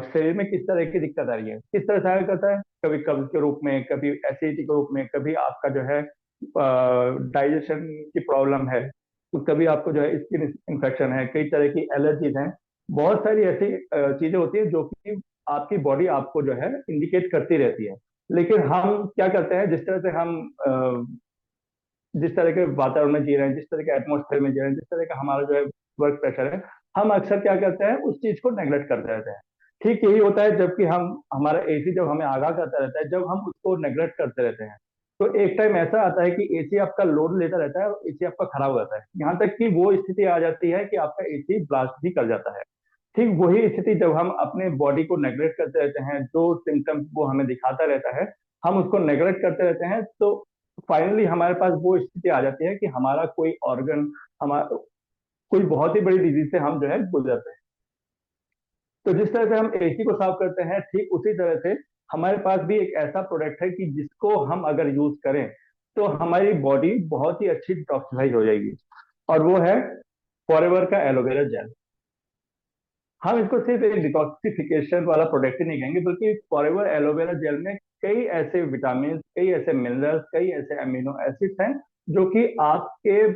[SPEAKER 4] शरीर में किस तरह की दिक्कत आ रही है। किस तरह से आगाह करता है, कभी कब्ज के रूप में, कभी एसिडिटी के रूप में, कभी आपका जो है डाइजेशन की प्रॉब्लम है, तो कभी आपको जो है स्किन इन्फेक्शन है, कई तरह की एलर्जीज हैं। बहुत सारी ऐसी चीजें होती है जो कि आपकी बॉडी आपको जो है इंडिकेट करती रहती है। लेकिन हम क्या करते हैं, जिस तरह से हम जिस तरह के वातावरण में जी रहे हैं, जिस तरह के एटमोसफेयर में जी रहे हैं, जिस तरह का हमारा जो है वर्क प्रेशर है, हम अक्सर क्या करते हैं, उस चीज को नेग्लेक्ट करते रहते हैं। ठीक यही होता है जबकि हम हमारा एसी जब हमें आगाह करता रहता है, जब हम उसको नेग्लेक्ट करते रहते हैं, तो एक टाइम ऐसा आता है कि एसी आपका लोड लेता रहता है और एसी आपका खराब हो जाता है, यहाँ तक कि वो स्थिति आ जाती है कि आपका एसी ब्लास्ट भी कर जाता है। ठीक वही स्थिति जब हम अपने बॉडी को नेग्लेक्ट करते रहते हैं, जो सिम्टम्स वो हमें दिखाता रहता है, हम उसको नेग्लेक्ट करते रहते हैं, तो फाइनली हमारे पास वो स्थिति आ जाती है कि हमारा कोई ऑर्गन, हमारा कोई बहुत ही बड़ी डिजीज से हम जो है गुजरते हैं। तो जिस तरह से हम एसी को साफ करते हैं, ठीक उसी तरह से हमारे पास भी एक ऐसा प्रोडक्ट है कि जिसको हम अगर यूज करें तो हमारी बॉडी बहुत ही अच्छी डिटॉक्सिफाई हो जाएगी, और वो है फॉरएवर का एलोवेरा जेल। हम इसको सिर्फ एक डिटॉक्सिफिकेशन वाला प्रोडक्ट ही नहीं कहेंगे, बल्कि फॉरएवर एलोवेरा जेल में कई ऐसे विटामिन, कई ऐसे मिनरल्स, कई ऐसे अमीनो एसिड्स हैं जो कि आपके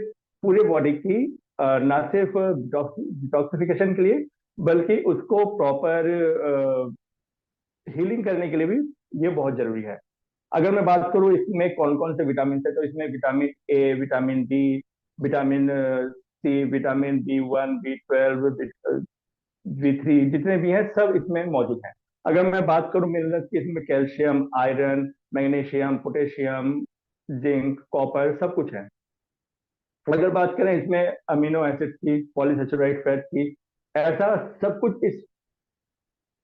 [SPEAKER 4] पूरे बॉडी की ना सिर्फ डिटॉक्सिफिकेशन के लिए, बल्कि उसको प्रॉपर हीलिंग करने के लिए भी ये बहुत जरूरी है। अगर मैं बात करूँ इसमें कौन कौन से विटामिन है, तो इसमें vitamin A, vitamin D, vitamin C, vitamin B1, B12, B3, जितने भी हैं सब इसमें मौजूद हैं। अगर मैं बात करूं मिनरल्स की, इसमें calcium, iron, magnesium, potassium, zinc, copper सब कुछ है। अगर बात करें इसमें अमीनो एसिड की, पॉलीसेचुराइड फैट की, ऐसा सब कुछ इस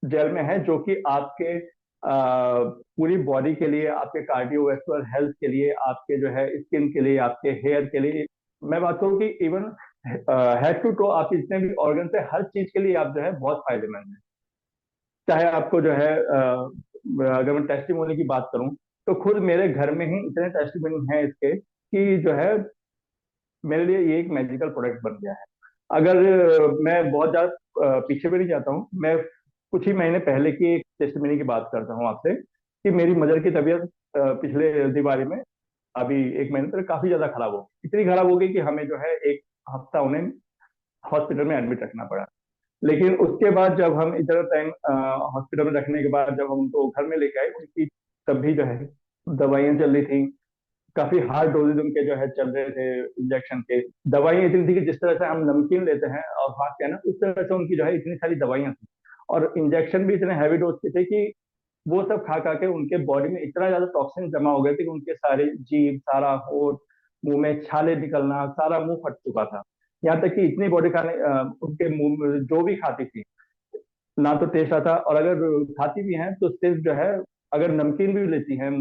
[SPEAKER 4] जेल में है जो कि आपके पूरी बॉडी के लिए, आपके कार्डियोवैस्कुलर हेल्थ के लिए, आपके जो है स्किन के लिए, आपके हेयर के लिए, मैं बात करूं कि इवन हेड टू टो आपके जितने भी ऑर्गन है, हर चीज के लिए आप जो है बहुत फायदेमंद है। चाहे आपको जो है अगर मैं टेस्टिमोनी की बात करूं, तो खुद मेरे घर में ही इतने टेस्टिमोनी हैं इसके कि जो है मेरे लिए ये एक मैजिकल प्रोडक्ट बन गया है। अगर मैं बहुत ज्यादा पीछे भी नहीं जाता हूँ, मैं कुछ ही महीने पहले की एक टेस्टिमोनी की बात करता हूँ आपसे, कि मेरी मदर की तबीयत पिछले दिवाली में, अभी एक महीने तक काफी ज्यादा खराब हो गई, इतनी खराब हो गई कि हमें जो है एक हफ्ता उन्हें हॉस्पिटल में एडमिट रखना पड़ा। लेकिन उसके बाद जब हम इतना टाइम हॉस्पिटल में रखने के बाद जब हम उनको घर में लेके आए, उनकी तब भी जो है दवाइयाँ चल रही थी, काफी हार्ड डोजेज उनके जो है चल रहे थे इंजेक्शन के। दवाइयाँ इतनी थी कि जिस तरह से हम नमकीन लेते हैं और हाथ के ना, उस तरह से उनकी जो है इतनी सारी दवाइयाँ थी, और इंजेक्शन भी इतने हैवी डोज के थे कि वो सब खा खा के उनके बॉडी में इतना ज्यादा टॉक्सिन जमा हो गए थे कि उनके सारे जीभ, सारा होठ, मुंह में छाले निकलना, सारा मुंह फट चुका था। यहाँ तक कि इतनी बॉडी खाने उनके मुंह में जो भी खाती थी ना तो टेस्ट आता, और अगर खाती भी हैं तो सिर्फ जो है, अगर नमकीन भी लेती हैं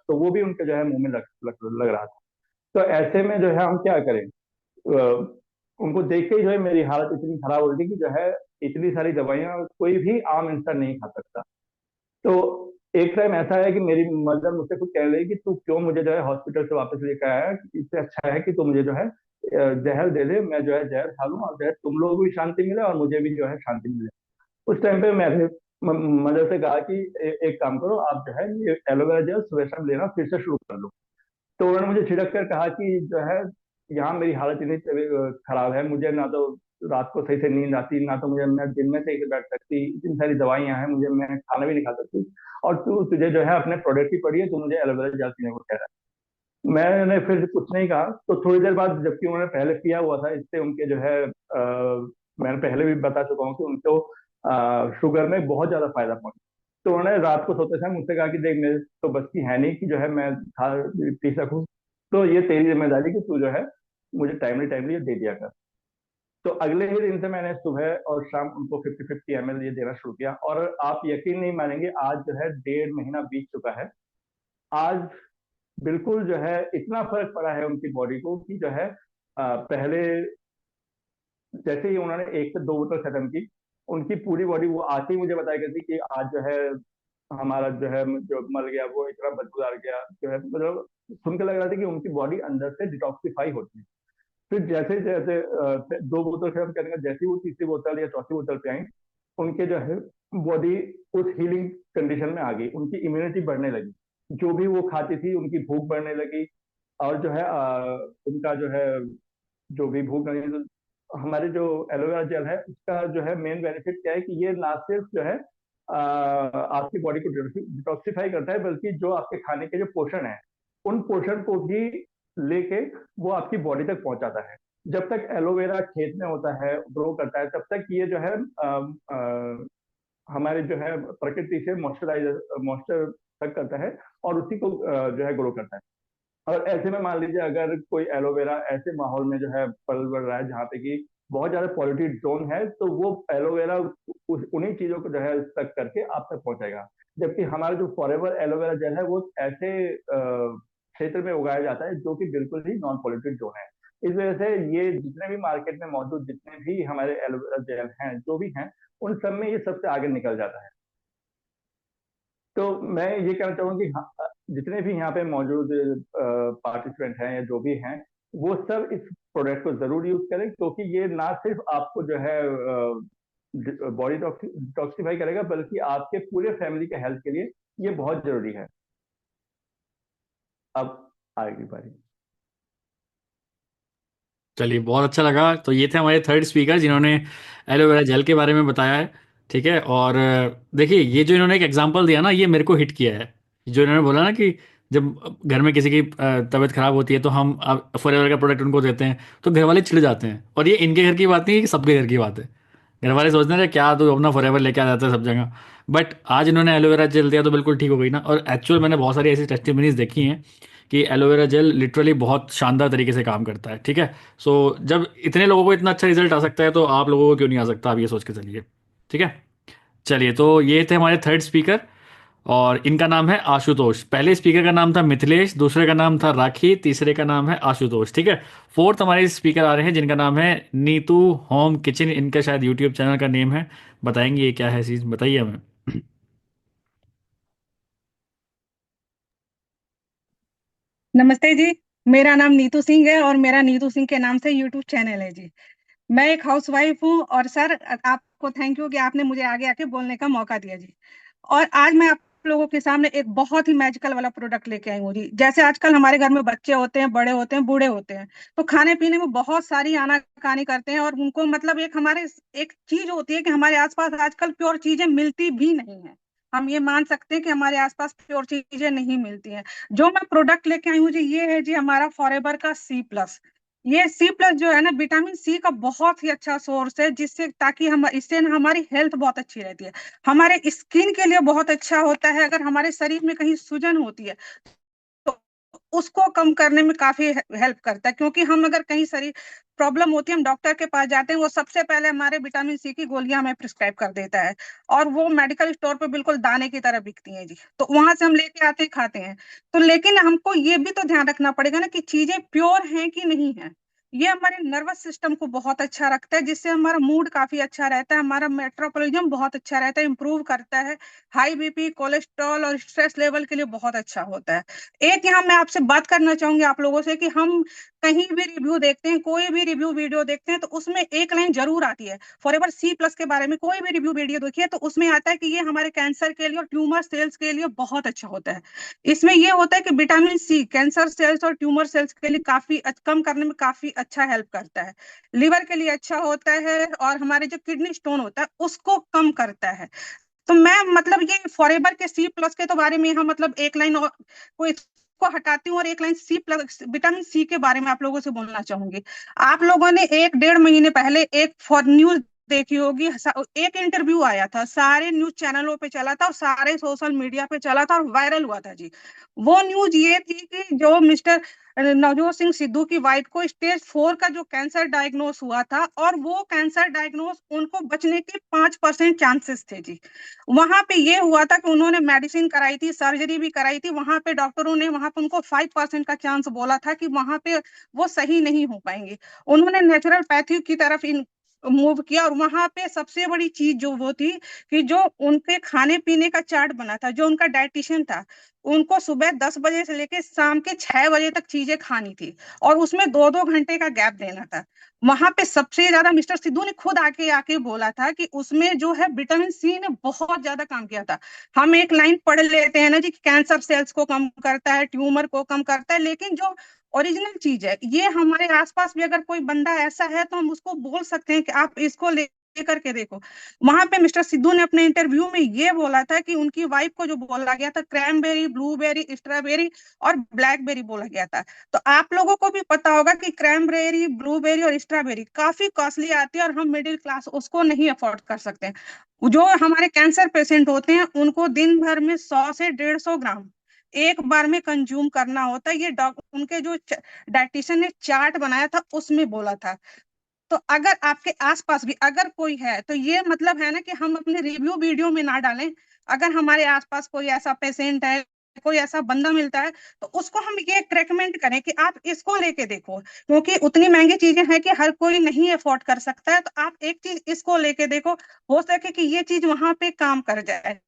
[SPEAKER 4] तो वो भी उनके जो है मुंह में लग रहा था। तो ऐसे में जो है हम क्या करें, उनको देख के ही जो है मेरी हालत इतनी खराब हो रही थी कि जो है इतनी सारी दवाइयाँ कोई भी आम इंसान नहीं खा सकता। तो एक टाइम ऐसा है कि मेरी मदर मुझसे कुछ कह रही कि तू क्यों मुझे जो है हॉस्पिटल से वापस लेकर आया, इससे अच्छा है कि तू मुझे जो है जहर दे दे, मैं जो है जहर खा लूं और जो है तुम लोगों को भी शांति मिले और मुझे भी जो है शांति मिले। उस टाइम पे मैंने मदर से कहा कि एक काम करो, आप जो है ये एलोवेरा जेल सुबह शाम लेना फिर से शुरू कर लो। तो उन्होंने मुझे छिड़क कर कहा कि जो है यहाँ मेरी हालत इतनी खराब है, मुझे ना तो रात को सही से नींद आती, ना तो मुझे, मैं दिन में सही से बैठ सकती, इतनी सारी दवाइयाँ हैं मुझे, मैं खाना भी नहीं खा सकती, और तू तुझे जो है अपने प्रोडक्ट की पड़ी है, तू मुझे एलोवेरा जेल पीने को कह रहा है। मैंने फिर कुछ नहीं कहा, तो थोड़ी देर बाद, जबकि उन्होंने पहले पिया हुआ था, इससे उनके जो है मैंने पहले भी बता चुका हूँ कि उनको शुगर में बहुत ज्यादा फायदा पहुंचा। तो उन्होंने रात को सोते समय मुझसे कहा कि देख, मेरे तो बस की है नहीं कि जो है मैं खा पी सकूं, तो ये तेरी जिम्मेदारी कि तू जो है मुझे टाइमली टाइमली ये दे दिया कर। तो अगले ही दिन से मैंने सुबह और शाम उनको 50-50 ml ये देना शुरू किया, और आप यकीन नहीं मानेंगे, आज जो है 1.5 महीना बीत चुका है। आज बिल्कुल जो है इतना फर्क पड़ा है उनकी बॉडी को कि जो है पहले जैसे ही उन्होंने 1 से 2 बोतल खत्म की, उनकी पूरी बॉडी, वो आके ही मुझे बताया करती कि आज जो है हमारा जो है जो मर गया वो इतना बदबूदार गया, जो है मतलब सुन के लग रहा था कि उनकी बॉडी अंदर से डिटॉक्सिफाई होती है। फिर जैसे जैसे 2 बोतल खत्म करने का, जैसे ही वो तीसरी बोतल या चौथी बोतल पे आई, उनके जो है बॉडी उस हीलिंग कंडीशन में आ गई, उनकी इम्यूनिटी बढ़ने लगी, जो भी वो खाती थी उनकी भूख बढ़ने लगी, और जो है उनका जो है जो भी भूख लगी, तो हमारे जो एलोवेरा जेल है उसका जो है मेन बेनिफिट क्या है कि ये ना सिर्फ जो है आपकी बॉडी को डिटॉक्सिफाई करता है, बल्कि जो आपके खाने के जो पोषण है, उन पोषण को भी लेके वो आपकी बॉडी तक पहुंचाता है। जब तक एलोवेरा खेत में होता है, ग्रो करता है, तब तक ये जो है हमारे जो है प्रकृति से मॉइस्चर तक करता है और उसी को जो है ग्रो करता है। और ऐसे में मान लीजिए अगर कोई एलोवेरा ऐसे माहौल में जो है पल बढ़ रहा है जहाँ पे कि बहुत ज्यादा पॉल्यूटेड जोन है, तो वो एलोवेरा उन्हीं चीजों को जो है तक करके आप तक पहुंचाएगा। जबकि हमारा जो फॉरेवर एलोवेरा जेल है वो ऐसे क्षेत्र में उगाया जाता है जो कि बिल्कुल ही नॉन पॉल्यूटेड जोन है। इस वजह से ये जितने भी मार्केट में मौजूद जितने भी हमारे एलोवेरा जेल हैं जो भी हैं, उन सब में ये सबसे आगे निकल जाता है। तो मैं ये कहना चाहूंगा कि हाँ, जितने भी यहाँ पे मौजूद पार्टिसिपेंट हैं या जो भी हैं, वो सब इस प्रोडक्ट को जरूर यूज करें, क्योंकि ये ना सिर्फ आपको जो है बॉडी डिटॉक्सिफाई करेगा, बल्कि आपके पूरे फैमिली के हेल्थ के लिए ये बहुत जरूरी है। अब आगे बारी।
[SPEAKER 1] चलिए, बहुत अच्छा लगा। तो ये थे हमारे थर्ड स्पीकर जिन्होंने एलोवेरा जेल के बारे में बताया है। ठीक है। और देखिए, ये जो इन्होंने एक एग्जांपल दिया ना, ये मेरे को हिट किया है। जो इन्होंने बोला ना कि जब घर में किसी की तबीयत खराब होती है तो हम फॉरएवर का प्रोडक्ट उनको देते हैं तो घर वाले चिढ़ जाते हैं। और ये इनके घर की बात नहीं है, सबके घर की बात है। घर वाले सोचते हैं क्या तो अपना फॉरएवर लेके आ जाता है सब जगह। बट आज इन्होंने एलोवेरा जेल दिया तो बिल्कुल ठीक हो गई ना। और एक्चुअल मैंने बहुत सारी ऐसी टेस्टिमनीज देखी हैं कि एलोवेरा जेल लिटरली बहुत शानदार तरीके से काम करता है। ठीक है। सो जब इतने लोगों को इतना अच्छा रिजल्ट आ सकता है तो आप लोगों को क्यों नहीं आ सकता, आप ये सोच के चलिए। ठीक है। चलिए, तो ये थे हमारे थर्ड स्पीकर और इनका नाम है आशुतोष। पहले स्पीकर का नाम था मिथिलेश, दूसरे का नाम था राखी, तीसरे का नाम है आशुतोष। ठीक है। फोर्थ हमारे स्पीकर आ रहे हैं जिनका नाम है नीतू होम किचन। इनका शायद यूट्यूब चैनल का नेम है। बताएंगे ये क्या है चीज़, बताइए हमें।
[SPEAKER 5] नमस्ते जी। मेरा नाम नीतू सिंह है और मेरा नीतू सिंह के नाम से यूट्यूब चैनल है जी। मैं एक हाउसवाइफ हूँ और सर आपको थैंक यू कि आपने मुझे आगे आके बोलने का मौका दिया जी। और आज मैं आप लोगों के सामने एक बहुत ही मैजिकल वाला प्रोडक्ट लेके आई हूँ जी। जैसे आजकल हमारे घर में बच्चे होते हैं, बड़े होते हैं, बूढ़े होते हैं, तो खाने पीने में बहुत सारी आनाकानी करते हैं और उनको मतलब एक हमारे एक चीज होती है कि हमारे आसपास आजकल प्योर चीजें मिलती भी नहीं है। हम ये मान सकते हैं कि हमारे आसपास प्योर चीजें नहीं मिलती हैं। जो मैं प्रोडक्ट लेके आई हूँ जी, ये है जी हमारा फॉरएवर का C+। ये C+ जो है ना, विटामिन सी का बहुत ही अच्छा सोर्स है, जिससे ताकि हम इससे ना हमारी हेल्थ बहुत अच्छी रहती है। हमारे स्किन के लिए बहुत अच्छा होता है। अगर हमारे शरीर में कहीं सूजन होती है तो उसको कम करने में काफी हेल्प करता है, क्योंकि हम अगर कहीं शरीर प्रॉब्लम होती है, हम डॉक्टर के पास जाते हैं, वो सबसे पहले हमारे विटामिन सी की गोलियां हमें प्रिस्क्राइब कर देता है। और वो मेडिकल स्टोर पे बिल्कुल दाने की तरह बिकती हैं जी, तो वहां से हम लेके आते हैं, खाते हैं। तो लेकिन हमको ये भी तो ध्यान रखना पड़ेगा ना कि चीजें प्योर हैं कि नहीं है। ये हमारे नर्वस सिस्टम को बहुत अच्छा रखता है, जिससे हमारा मूड काफी अच्छा रहता है, हमारा मेट्रोपॉलिज्म बहुत अच्छा रहता है, इंप्रूव करता है। हाई बीपी, कोलेस्ट्रॉल और स्ट्रेस लेवल के लिए बहुत अच्छा होता है। एक यहाँ मैं आपसे बात करना चाहूंगी आप लोगों से कि हम कहीं भी रिव्यू देखते हैं, कोई भी रिव्यू वीडियो देखते हैं, तो उसमें एक लाइन जरूर आती है फॉरएवर C+ के बारे में। कोई भी रिव्यू वीडियो देखिए तो उसमें आता है कि ये हमारे कैंसर के लिए और ट्यूमर सेल्स के लिए बहुत अच्छा होता है। इसमें ये होता है कि विटामिन सी कैंसर सेल्स और ट्यूमर सेल्स के लिए काफी कम करने में काफी अच्छा हेल्प करता है। लिवर के लिए अच्छा होता है और हमारे जो किडनी स्टोन होता है उसको कम करता है। तो मैं मतलब ये फॉरएवर के C+ के तो बारे में हम मतलब एक लाइन और को इसको हटाती हूँ और एक लाइन C+ विटामिन सी के बारे में आप लोगों से बोलना चाहूंगी। आप लोगों ने 1 डेढ़ महीने पहले एक फॉर न्यूज देखी होगी। एक इंटरव्यू आया था, सारे न्यूज चैनलों पे चला था और सारे सोशल मीडिया पे चला था और वायरल हुआ था जी। वो न्यूज ये थी कि जो मिस्टर नवजोत सिंह सिद्धू की वाइफ को स्टेज 4 का जो कैंसर डायग्नोस हुआ था, और वो कैंसर डायग्नोस उनको बचने के 5% चांसेस थे जी। वहां पे ये हुआ था कि उन्होंने मेडिसिन कराई थी, सर्जरी भी कराई थी, वहां पे डॉक्टरों ने वहां पे उनको 5% का चांस बोला था कि वहां पे वो सही नहीं हो पाएंगे। उन्होंने नेचुरल पैथी की तरफ मूव किया और वहां पे सबसे बड़ी चीज जो वो थी कि जो उनके खाने पीने का चार्ट बना था, जो उनका डाइटिशियन था, उनको सुबह 10 बजे से लेके शाम के 6 बजे तक चीजें खानी थी और उसमें 2-2 घंटे का गैप देना था। वहां पे सबसे ज्यादा मिस्टर सिद्धू ने खुद आके आके बोला था कि उसमें जो है विटामिन सी ने बहुत ज्यादा काम किया था। हम एक लाइन पढ़ लेते हैं ना जी, कैंसर सेल्स को कम करता है, ट्यूमर को कम करता है, लेकिन जो ओरिजिनल चीज है ये हमारे आसपास भी अगर कोई बंदा ऐसा है तो हम उसको बोल सकते हैं कि आप इसको ले करके देखो। वहां पे मिस्टर सिद्धू ने अपने इंटरव्यू में ये बोला था कि उनकी वाइफ को जो बोला गया था क्रैनबेरी, ब्लूबेरी, स्ट्रॉबेरी और ब्लैकबेरी बोला गया था। तो आप लोगों को भी पता होगा कि क्रैनबेरी, ब्लूबेरी और स्ट्रॉबेरी काफी कॉस्टली आती है और हम मिडिल क्लास उसको नहीं अफोर्ड कर सकते। जो हमारे कैंसर पेशेंट होते हैं उनको दिन भर में 100 से 150 ग्राम एक बार में कंज्यूम करना होता है। ये डॉक्टर उनके जो डाइटिशियन ने चार्ट बनाया था उसमें बोला था। तो अगर आपके आसपास भी अगर कोई है तो ये मतलब है ना कि हम अपने रिव्यू वीडियो में ना डालें। अगर हमारे आसपास कोई ऐसा पेशेंट है, कोई ऐसा बंदा मिलता है, तो उसको हम ये रेकमेंड करें कि आप इसको लेके देखो, क्योंकि उतनी महंगी चीजें हैं कि हर कोई नहीं अफोर्ड कर सकता है। तो आप एक चीज इसको लेके देखो, हो सके कि ये चीज वहां पे काम कर जाए।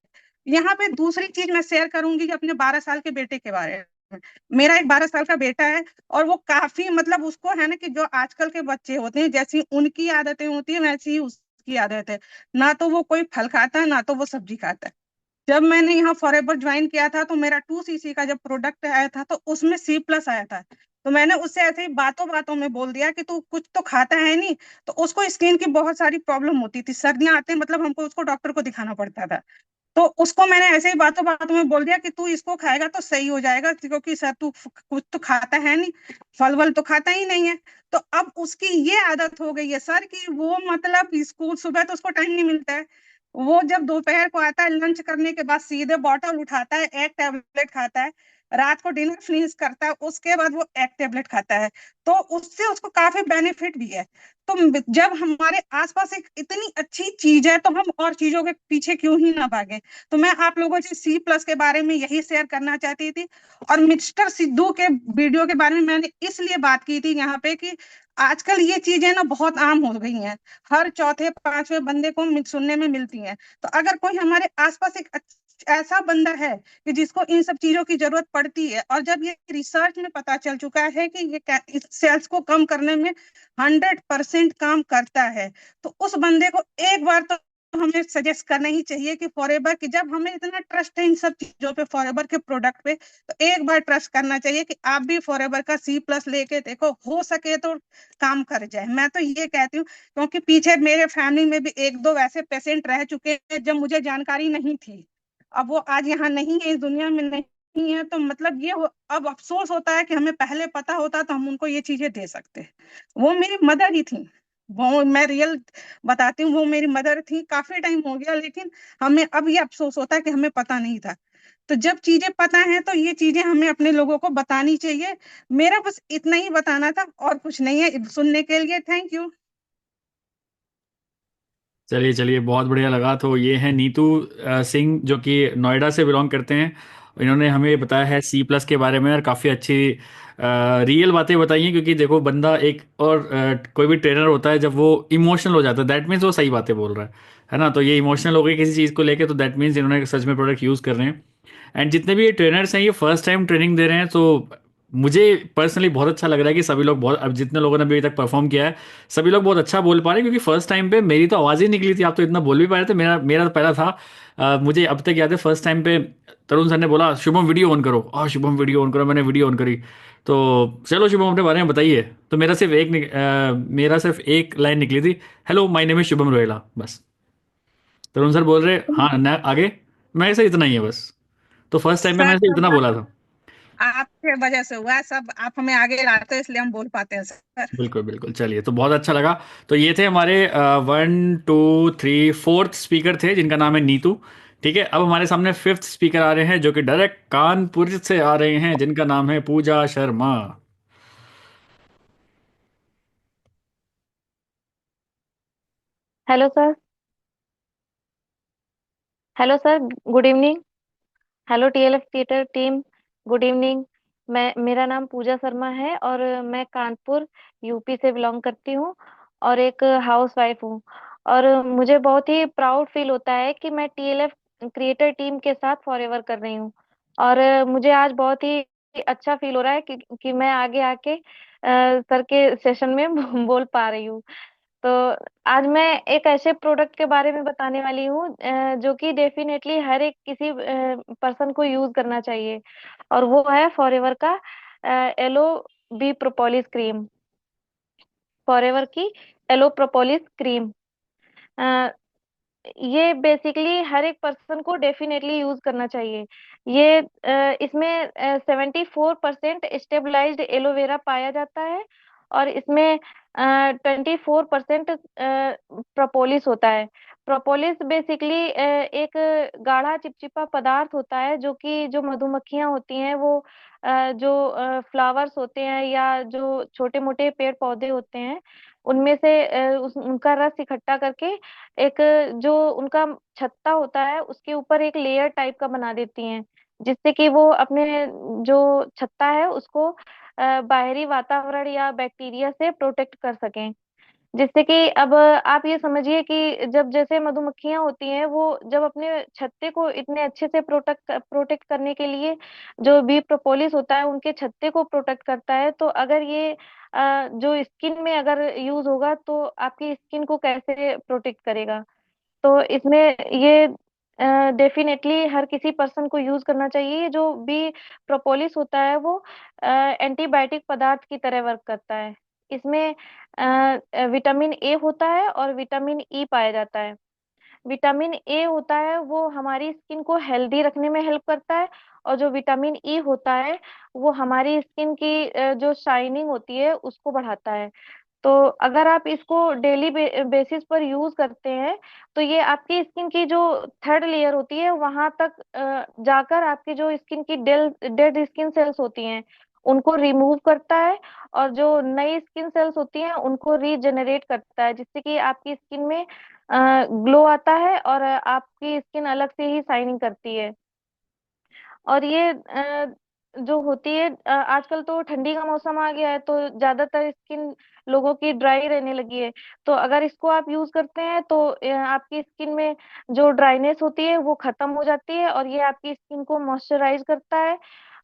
[SPEAKER 5] यहाँ पे दूसरी चीज मैं शेयर करूंगी अपने 12 साल के बेटे के बारे में। मेरा एक 12 साल का बेटा है और वो काफी मतलब उसको है ना कि जो आजकल के बच्चे होते हैं जैसी उनकी आदतें होती है वैसी ही उसकी आदत है। ना तो वो कोई फल खाता है ना तो वो सब्जी खाता है। जब मैंने यहाँ फॉरएवर ज्वाइन किया था तो मेरा 2cc का जब प्रोडक्ट आया था तो उसमें C+ आया था। तो मैंने उससे ऐसे ही बातों बातों में बोल दिया कि तू कुछ तो खाता है नहीं। तो उसको स्किन की बहुत सारी प्रॉब्लम होती थी, सर्दियां आते मतलब हमको उसको डॉक्टर को दिखाना पड़ता था। तो उसको मैंने ऐसे ही बातों बातों में बोल दिया कि तू इसको खाएगा तो सही हो जाएगा, क्योंकि सर तू कुछ तो खाता है नहीं, फल वल तो खाता ही नहीं है। तो अब उसकी ये आदत हो गई है सर कि वो मतलब स्कूल सुबह तो उसको टाइम नहीं मिलता है। वो जब दोपहर को आता है लंच करने के बाद सीधे बॉटल उठाता है, एक टेबलेट खाता है, रात को डिनर फिनिश करता है, उसके बाद वो एक टेबलेट खाता है। तो उससे उसको काफी बेनिफिट भी है। तो जब हमारे आसपास एक इतनी अच्छी चीज है तो हम और चीजों के पीछे क्यों ही ना भागे। तो मैं आप लोगों से C+ के बारे में यही शेयर करना चाहती थी। और मिस्टर सिद्धू के वीडियो के बारे में मैंने इसलिए बात की थी यहाँ पे कि आजकल ये चीजें ना बहुत आम हो गई हैं। हर चौथे पांचवें बंदे को सुनने में मिलती हैं। तो अगर कोई हमारे आसपास एक ऐसा बंदा है कि जिसको इन सब चीजों की जरूरत पड़ती है और जब ये रिसर्च में पता चल चुका है कि ये इस सेल्स को कम करने में 100% काम करता है, तो उस बंदे को एक बार तो हमें सजेस्ट करना ही चाहिए कि फॉरएवर की, जब हमें इतना ट्रस्ट है इन सब चीजों पे, फॉरएवर के प्रोडक्ट पे, तो एक बार ट्रस्ट करना चाहिए कि आप भी फॉरएवर का C+ लेके देखो, हो सके तो काम कर जाए। मैं तो ये कहती हूँ, क्योंकि पीछे मेरे फैमिली में भी एक दो वैसे पेशेंट रह चुके हैं जब मुझे जानकारी नहीं थी। अब वो आज यहाँ नहीं है, इस दुनिया में नहीं है, तो मतलब अब अफसोस होता है कि हमें पहले पता होता तो हम उनको ये चीजें दे सकते। वो मेरी मदर ही थी। वो मैं रियल बताती हूँ, वो मेरी मदर थी, काफी टाइम हो गया, लेकिन हमें अब ये अफसोस होता है कि हमें पता नहीं था। तो जब चीजें पता है तो ये चीजें हमें अपने लोगों को बतानी चाहिए। मेरा बस इतना ही बताना था और कुछ नहीं है। सुनने के लिए थैंक यू।
[SPEAKER 1] चलिए चलिए, बहुत बढ़िया लगा। तो ये है नीतू सिंह, जो कि नोएडा से बिलोंग करते हैं। इन्होंने हमें बताया है C+ के बारे में, और काफ़ी अच्छी रियल बातें बताई हैं। क्योंकि देखो, बंदा एक और कोई भी ट्रेनर होता है, जब वो इमोशनल हो जाता है दैट मीन्स वो सही बातें बोल रहा है ना। तो ये इमोशनल हो गई किसी चीज़ को लेके, तो दैट मीन्स इन्होंने सच में प्रोडक्ट यूज़ कर रहे हैं। एंड जितने भी ये ट्रेनर्स हैं, ये फर्स्ट टाइम ट्रेनिंग दे रहे हैं। तो मुझे पर्सनली बहुत अच्छा लग रहा है कि सभी लोग बहुत, अब जितने लोगों ने अभी तक परफॉर्म किया है, सभी लोग बहुत अच्छा बोल पा रहे हैं। क्योंकि फर्स्ट टाइम पे मेरी तो आवाज़ ही निकली थी, आप तो इतना बोल भी पा रहे थे। मेरा मेरा तो पहला था। मुझे अब तक याद है, फर्स्ट टाइम पे तरुण सर ने बोला शुभम वीडियो ऑन करो, और शुभम वीडियो ऑन करो, मैंने वीडियो ऑन करी। तो चलो शुभम, अपने बारे में बताइए। तो मेरा सिर्फ एक लाइन निकली थी, hello my name is Shubham Rohela, बस। तरुण सर बोल रहे हाँ ना आगे, मैं ऐसे इतना ही है बस। तो फर्स्ट टाइम पे
[SPEAKER 5] सर
[SPEAKER 1] मैंने सिर्फ
[SPEAKER 5] सब
[SPEAKER 1] इतना बोला था।
[SPEAKER 5] आपके वजह से हुआ है, सब आप हमें आगे लाते हैं इसलिए हम बोल पाते हैं सर।
[SPEAKER 1] बिल्कुल बिल्कुल, चलिए, तो बहुत अच्छा लगा। तो ये थे हमारे 1 2 3 4th स्पीकर थे, जिनका नाम है नीतू। ठीक है, अब हमारे सामने 5th स्पीकर आ रहे हैं, जो कि डायरेक्ट कानपुर से आ रहे हैं, जिनका नाम है Pooja Sharma.
[SPEAKER 6] Hello sir. Hello sir. Good evening. Hello TLF theatre team. Good evening. मेरा नाम पूजा शर्मा है और मैं कानपुर यूपी से बिलोंग करती हूँ और एक हाउस वाइफ हूँ। और मुझे बहुत ही प्राउड फील होता है कि मैं TLF क्रिएटर टीम के साथ फॉरएवर कर रही हूँ। और मुझे आज बहुत ही अच्छा फील हो रहा है कि मैं आगे आके सर के सेशन में बोल पा रही हूँ। तो आज मैं एक ऐसे प्रोडक्ट के बारे में बताने वाली हूँ जो कि डेफिनेटली हर एक किसी पर्सन को यूज करना चाहिए। और वो है फॉरएवर का aloe bee propolis cream. Forever की एलो प्रोपोलिस क्रीम। ये बेसिकली हर एक पर्सन को डेफिनेटली यूज करना चाहिए। ये इसमें 74% स्टेबलाइज्ड एलोवेरा पाया जाता है, और इसमें 24% प्रोपोलिस होता है। प्रोपोलिस बेसिकली एक गाढ़ा चिपचिपा पदार्थ होता है, जो कि जो मधुमक्खियां होती हैं वो जो फ्लावर्स होते हैं या जो छोटे मोटे पेड़ पौधे होते हैं, उनमें से उनका रस इकट्ठा करके एक जो उनका छत्ता होता है उसके ऊपर एक लेयर टाइप का बना देती हैं, जिससे कि वो अपने जो छत्ता है उसको बाहरी वातावरण या बैक्टीरिया से प्रोटेक्ट कर सकें। जिससे कि अब आप ये समझिए कि जब जैसे मधुमक्खियां होती हैं वो जब अपने छत्ते को इतने अच्छे से प्रोटेक्ट प्रोटेक्ट करने के लिए जो बी प्रोपोलिस होता है उनके छत्ते को प्रोटेक्ट करता है, तो अगर ये जो स्किन में अगर यूज होगा तो आपकी स्किन को कैसे प्रोटेक्ट करेगा। तो इसमें ये डेफिनेटली हर किसी पर्सन को यूज करना चाहिए। ये जो भी प्रोपोलिस होता है वो एंटीबायोटिक पदार्थ की तरह वर्क करता है। इसमें विटामिन ए होता है और विटामिन ई पाया जाता है। विटामिन ए होता है वो हमारी स्किन को हेल्दी रखने में हेल्प करता है, और जो विटामिन ई होता है वो हमारी स्किन की जो शाइनिंग होती है उसको बढ़ाता है। तो अगर आप इसको डेली बेसिस पर यूज करते हैं तो ये आपकी स्किन की जो थर्ड लेयर होती है वहां तक जाकर आपकी जो स्किन की डेड स्किन सेल्स होती हैं उनको रिमूव करता है, और जो नई स्किन सेल्स होती हैं उनको रीजेनरेट करता है, जिससे कि आपकी स्किन में ग्लो आता है और आपकी स्किन अलग से ही शाइनिंग करती है। और ये जो होती है आजकल तो ठंडी का मौसम आ गया है तो ज्यादातर स्किन लोगों की ड्राई रहने लगी है। तो अगर इसको आप यूज करते हैं तो आपकी स्किन में जो ड्राइनेस होती है वो खत्म हो जाती है, और ये आपकी स्किन को मॉइस्चराइज करता है।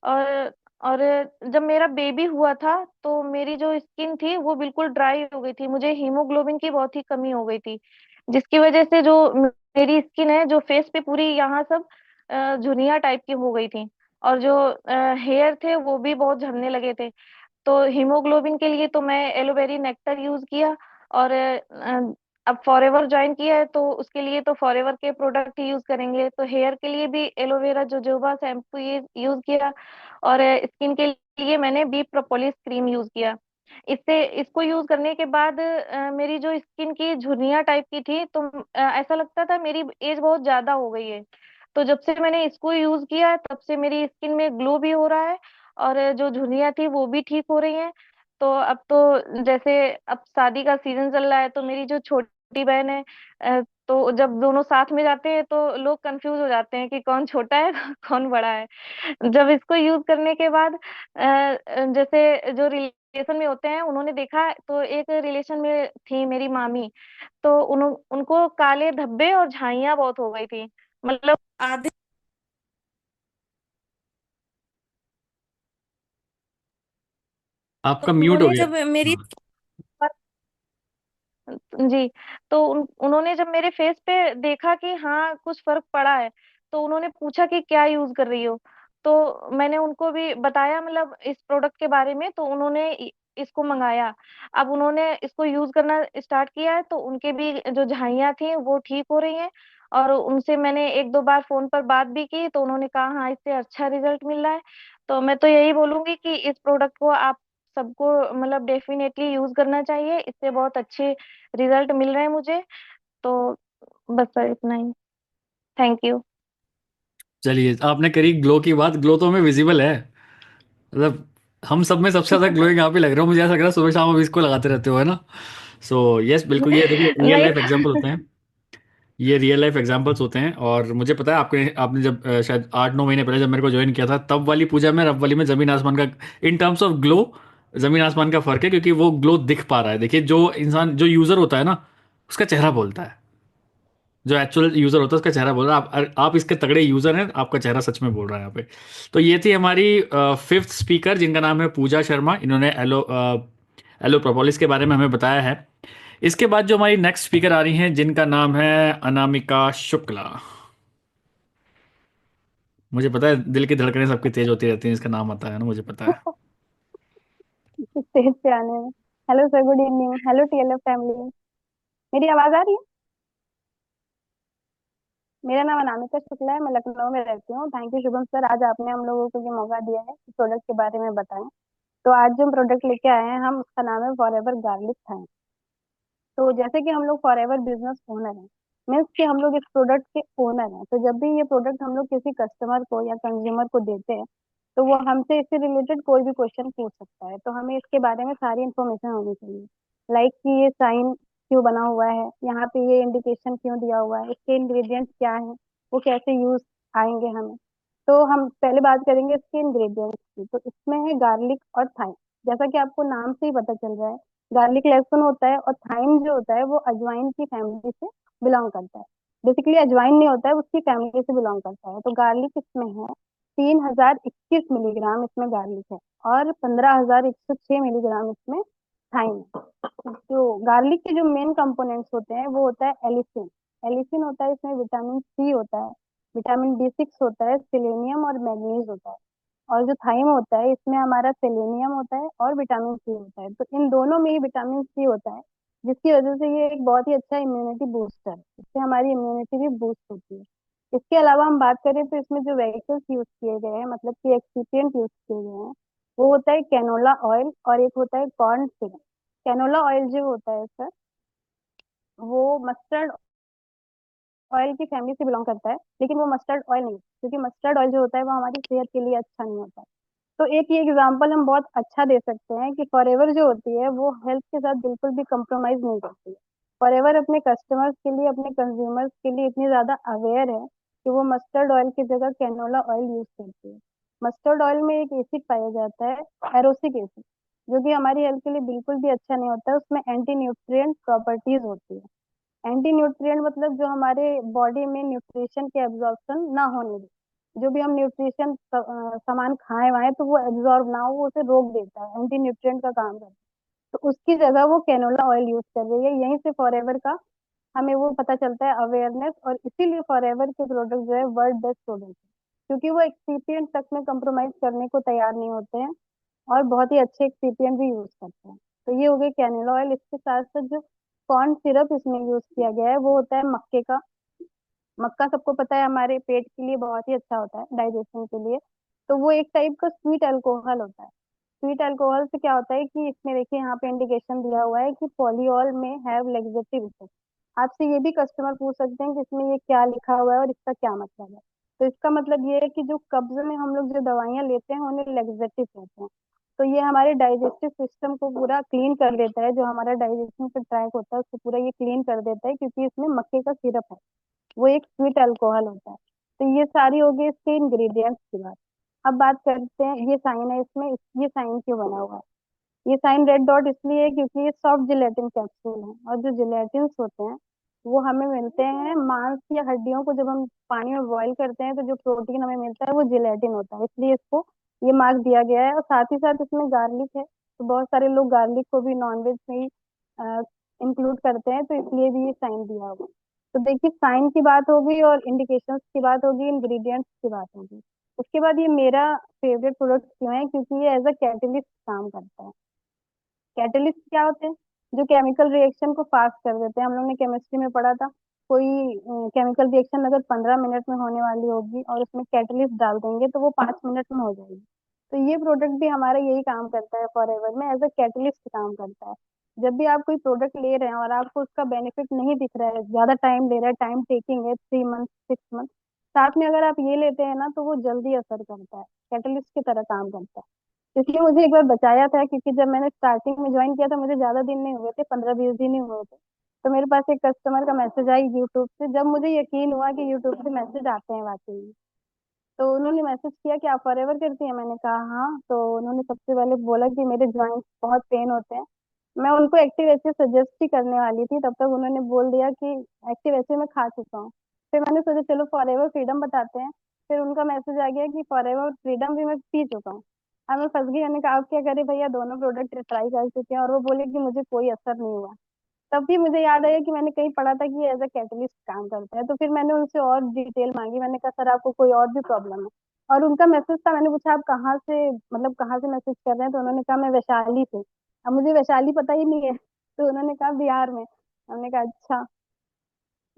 [SPEAKER 6] और और जब मेरा बेबी हुआ था तो मेरी जो स्किन थी वो बिल्कुल ड्राई हो गई थी, मुझे हीमोग्लोबिन की बहुत ही कमी हो गई थी, जिसकी वजह से जो मेरी स्किन है जो फेस पे पूरी यहाँ सब झुर्रियाँ टाइप की हो गई थी, और जो हेयर थे वो भी बहुत झड़ने लगे थे। तो हीमोग्लोबिन के लिए तो मैं एलोवेरी नेक्टर यूज किया, और अब फॉरएवर ज्वाइन किया है तो उसके लिए तो फॉरएवर के प्रोडक्ट ही यूज करेंगे। तो हेयर के लिए भी एलोवेरा जोजोबा शैम्पू ये यूज किया, और स्किन के लिए मैंने बी प्रोपोलिस क्रीम यूज किया। इससे इसको यूज करने के बाद मेरी जो स्किन की झुर्रियाँ टाइप की थी तो ऐसा लगता था मेरी एज बहुत ज्यादा हो गई है। तो जब से मैंने इसको यूज किया तब से मेरी स्किन में ग्लो भी हो रहा है, और जो झुर्रियाँ थी वो भी ठीक हो रही हैं। तो अब तो जैसे अब शादी का सीजन चल रहा है तो मेरी जो छोटी बहन है तो जब दोनों साथ में जाते हैं तो लोग कंफ्यूज हो जाते हैं कि कौन छोटा है कौन बड़ा है। जब इसको यूज करने के बाद जैसे जो रिलेशन में होते हैं उन्होंने देखा, तो एक रिलेशन में थी मेरी मामी, तो उनको काले धब्बे और झाइयां बहुत हो गई थी, मतलब आधे। तो
[SPEAKER 1] आपका म्यूट हो
[SPEAKER 6] उन्होंने
[SPEAKER 1] गया।
[SPEAKER 6] जब मेरी
[SPEAKER 1] हाँ।
[SPEAKER 6] जी, तो उन्होंने जब मेरे फेस पे देखा कि हाँ कुछ फर्क पड़ा है, तो उन्होंने पूछा कि क्या यूज कर रही हो। तो मैंने उनको भी बताया मतलब इस प्रोडक्ट के बारे में, तो उन्होंने इसको मंगाया। अब उन्होंने इसको यूज करना स्टार्ट किया है तो उनके भी जो झाइयाँ थी वो ठीक हो रही हैं। और उनसे मैंने एक दो बार फोन पर बात भी की तो उन्होंने कहा हाँ इससे अच्छा रिजल्ट मिल रहा है। तो मैं तो यही बोलूंगी कि इस प्रोडक्ट को आप सबको मतलब डेफिनेटली यूज करना चाहिए, इससे बहुत अच्छे रिजल्ट मिल रहे हैं मुझे। तो बस सर इतना ही। Thank you.
[SPEAKER 1] चलिए, आपने करी ग्लो की बात। ग्लो तो हमें विजिबल है, मतलब हम सब में सबसे ज्यादा ग्लोइंग आप ही लग रहे हो। मुझे ऐसा लग रहा है सुबह शाम आप इसको लगाते रहते हो, है ना? सो यस, बिल्कुल, ये देखिए रियल
[SPEAKER 6] नहीं।
[SPEAKER 1] लाइफ एग्जांपल होते हैं। ये रियल लाइफ एग्जांपल्स होते हैं। और मुझे पता है आपके आपने जब शायद 8-9 महीने पहले जब मेरे को ज्वाइन किया था, तब वाली पूजा में और अब वाली में जमीन आसमान का, इन टर्म्स ऑफ ग्लो, जमीन आसमान का फर्क है। क्योंकि वो ग्लो दिख पा रहा है। देखिए, जो इंसान जो यूजर होता है ना, उसका चेहरा बोलता है। जो एक्चुअल यूजर होता है उसका चेहरा बोल रहा है। आप इसके तगड़े यूजर हैं, आपका चेहरा सच में बोल रहा है यहाँ पे। तो ये थी हमारी फिफ्थ स्पीकर, जिनका नाम है पूजा शर्मा। इन्होंने एलो एलो प्रोपोलिस के बारे में हमें बताया है। इसके बाद जो हमारी नेक्स्ट स्पीकर आ रही हैं, जिनका नाम है अनामिका शुक्ला। मुझे पता है दिल की धड़कनें सबकी तेज होती रहती हैं, इसका नाम आता है ना, मुझे पता है।
[SPEAKER 7] स्टेज पे आने में। Hello sir, good evening. Hello TLF family. मेरी आवाज आ रही है? मेरा नाम अनामिका शुक्ला है, मैं लखनऊ में रहती हूँ। थैंक यू शुभम सर, आज आपने हम लोगों को ये मौका दिया है कि प्रोडक्ट के बारे में बताएं। तो आज जो हम प्रोडक्ट लेके आए हैं, हम उसका नाम है फॉरएवर गार्लिक थाई। तो जैसे कि हम लोग फॉरएवर बिजनेस ओनर हैं, मीन्स कि हम लोग इस प्रोडक्ट के ओनर हैं, तो जब भी ये प्रोडक्ट हम लोग किसी कस्टमर को या कंज्यूमर को देते हैं, तो वो हमसे इससे रिलेटेड कोई भी क्वेश्चन पूछ सकता है। तो हमें इसके बारे में सारी इन्फॉर्मेशन होनी चाहिए, लाइक कि ये साइन क्यों बना हुआ है, यहाँ पे ये इंडिकेशन क्यों दिया हुआ है, इसके इंग्रेडिएंट्स क्या है, वो कैसे यूज आएंगे हमें। तो हम पहले बात करेंगे इसके इंग्रेडिएंट्स की। तो इसमें है गार्लिक और थाइम। जैसा कि आपको नाम से ही पता चल रहा है, गार्लिक लहसुन होता है और थाइम जो होता है वो अजवाइन की फैमिली से बिलोंग करता है। बेसिकली अजवाइन नहीं होता है, उसकी फैमिली से बिलोंग करता है। तो गार्लिक इसमें है 3021 मिलीग्राम इसमें गार्लिक है, और 15,106 मिलीग्राम इसमें थाइम है। जो गार्लिक के जो मेन कंपोनेंट्स होते हैं वो होता है एलिसिन। एलिसिन होता है, इसमें विटामिन सी होता है, विटामिन B6 होता है, सेलेनियम और मैग्नीज होता है। और जो थाइम होता है, इसमें हमारा सेलेनियम होता है और विटामिन सी होता है। तो इन दोनों में ही विटामिन सी होता है, जिसकी वजह से ये एक बहुत ही अच्छा इम्यूनिटी बूस्टर है। इससे हमारी इम्यूनिटी भी बूस्ट होती है। इसके अलावा हम बात करें तो इसमें जो वेहिकल्स यूज किए गए हैं, मतलब कि एक्सीपिएंट यूज किए गए हैं, वो होता है कैनोला ऑयल और एक होता है कॉर्न सिरप। कैनोला ऑयल जो होता है सर, वो मस्टर्ड ऑयल की फैमिली से बिलोंग करता है, लेकिन वो मस्टर्ड ऑयल नहीं है, क्योंकि मस्टर्ड ऑयल जो होता है वो हमारी सेहत के लिए अच्छा नहीं होता है। तो एक ये एग्जांपल हम बहुत अच्छा दे सकते हैं कि फॉरएवर जो होती है वो हेल्थ के साथ बिल्कुल भी कम्प्रोमाइज नहीं करती है। फॉरएवर अपने कस्टमर्स के लिए, अपने कंज्यूमर्स के लिए इतनी ज्यादा अवेयर है कि वो मस्टर्ड ऑयल की जगह कैनोला ऑयल यूज करती है। मस्टर्ड ऑयल में एक एसिड पाया जाता है, एरोसिक एसिड, जो कि हमारी हेल्थ के लिए बिल्कुल भी अच्छा नहीं होता है। उसमें एंटी न्यूट्रिएंट प्रॉपर्टीज होती है। एंटी न्यूट्रिएंट मतलब जो हमारे बॉडी में न्यूट्रिशन के एब्जॉर्प्शन ना होने दे। जो भी हम न्यूट्रिशन सामान खाएं वाएं तो वो एब्जॉर्ब ना हो, वो उसे रोक देता है, एंटी न्यूट्रिएंट का काम करता है। तो उसकी जगह वो कैनोला ऑयल यूज कर रही है। यहीं से फॉरएवर का हमें वो पता चलता है अवेयरनेस, और इसीलिए फॉरएवर के प्रोडक्ट जो है वर्ल्ड बेस्ट प्रोडक्ट है, क्योंकि वो एक्सीपिएंट तक में कम्प्रोमाइज करने को तैयार नहीं होते हैं, और बहुत ही अच्छे एक्सीपिएंट भी यूज करते हैं। तो ये हो गई कैनोला ऑयल। इसके साथ साथ जो कॉर्न सिरप इसमें यूज किया गया है वो होता है मक्के का। मक्का सबको पता है हमारे पेट के लिए बहुत ही अच्छा होता है, डाइजेशन के लिए। तो वो एक टाइप का स्वीट अल्कोहल होता है। स्वीट अल्कोहल से क्या होता है कि इसमें देखिए यहाँ पे इंडिकेशन दिया हुआ है कि पॉलीऑल में हैव लेक्सेटिव इफेक्ट। आपसे ये भी कस्टमर पूछ सकते हैं कि इसमें ये क्या लिखा हुआ है और इसका क्या मतलब है। तो इसका मतलब ये है कि जो कब्ज में हम लोग जो दवाइयाँ लेते हैं उन्हें लेक्सेटिव कहते हैं। तो ये हमारे डाइजेस्टिव सिस्टम को पूरा क्लीन कर देता है, जो हमारा डाइजेशन का ट्रैक होता है उसको पूरा ये क्लीन कर देता है, क्योंकि इसमें मक्के का सिरप है, वो एक स्वीट अल्कोहल होता है। तो ये सारी हो गई इसके इंग्रेडिएंट्स की बात। अब बात करते हैं, ये साइन है इसमें, ये साइन क्यों बना हुआ है। ये साइन रेड डॉट इसलिए है क्योंकि ये सॉफ्ट जिलेटिन कैप्सूल है, और जो जिलेटिन्स होते हैं वो हमें मिलते हैं मांस या हड्डियों को जब हम पानी में बॉईल करते हैं, तो जो प्रोटीन हमें मिलता है वो जिलेटिन होता है, इसलिए इसको ये मार्क दिया गया है। और साथ ही साथ इसमें गार्लिक है, तो बहुत सारे लोग गार्लिक को भी नॉनवेज में ही इंक्लूड करते हैं, तो इसलिए भी ये साइन दिया हुआ है। तो देखिए, साइन की बात होगी और इंडिकेशंस की बात होगी, इंग्रेडिएंट्स की बात होगी। उसके बाद ये मेरा फेवरेट प्रोडक्ट क्यों है, क्योंकि ये एज अ कैटलिस्ट काम करता है। कैटलिस्ट क्या होते हैं, जो केमिकल रिएक्शन को फास्ट कर देते हैं। हम लोग ने केमिस्ट्री में पढ़ा था, कोई केमिकल रिएक्शन अगर 15 मिनट में होने वाली होगी और उसमें कैटलिस्ट डाल देंगे तो वो 5 मिनट में हो जाएगी। तो ये प्रोडक्ट भी हमारा यही काम करता है, फॉरएवर में एज अ कैटलिस्ट काम करता है। जब भी आप कोई प्रोडक्ट ले रहे हैं और आपको उसका बेनिफिट नहीं दिख रहा है, ज्यादा टाइम ले रहा है, टाइम टेकिंग है, 3 मंथ 6 मंथ, साथ में अगर आप ये लेते हैं ना तो वो जल्दी असर करता है, कैटलिस्ट की तरह काम करता है। इसलिए मुझे एक बार बचाया था, क्योंकि जब मैंने स्टार्टिंग में ज्वाइन किया था मुझे ज्यादा दिन नहीं हुए थे, 15-20 दिन ही हुए थे। तो मेरे पास एक कस्टमर का मैसेज आई यूट्यूब से, जब मुझे यकीन हुआ कि यूट्यूब से मैसेज आते हैं वाकई। तो उन्होंने मैसेज किया कि आप फॉरएवर करती हैं, मैंने कहा हाँ। तो उन्होंने सबसे पहले बोला कि मेरे जॉइंट्स बहुत पेन होते हैं। मैं उनको एक्टिव एसिड सजेस्ट ही करने वाली थी, तब तक उन्होंने बोल दिया कि एक्टिव एसिड मैं खा चुका हूँ। फिर मैंने सोचा चलो फॉरएवर फ्रीडम बताते हैं। फिर उनका मैसेज आ गया कि फॉरएवर फ्रीडम भी मैं पी चुका हूँ। अब मैं फंस गई, मैंने कहा आप क्या करें भैया, दोनों प्रोडक्ट ट्राई कर चुके हैं और वो बोले कि मुझे कोई असर नहीं हुआ। तब भी मुझे याद आया कि मैंने कहीं पढ़ा था कि एज अ कैटलिस्ट काम करता है। तो फिर मैंने उनसे और डिटेल मांगी, मैंने कहा सर आपको कोई और भी प्रॉब्लम है। और उनका मैसेज था, मैंने पूछा आप कहाँ से, मतलब कहाँ से मैसेज कर रहे हैं, तो उन्होंने कहा मैं वैशाली से। अब मुझे वैशाली पता ही नहीं है, तो उन्होंने कहा बिहार में। हमने कहा अच्छा।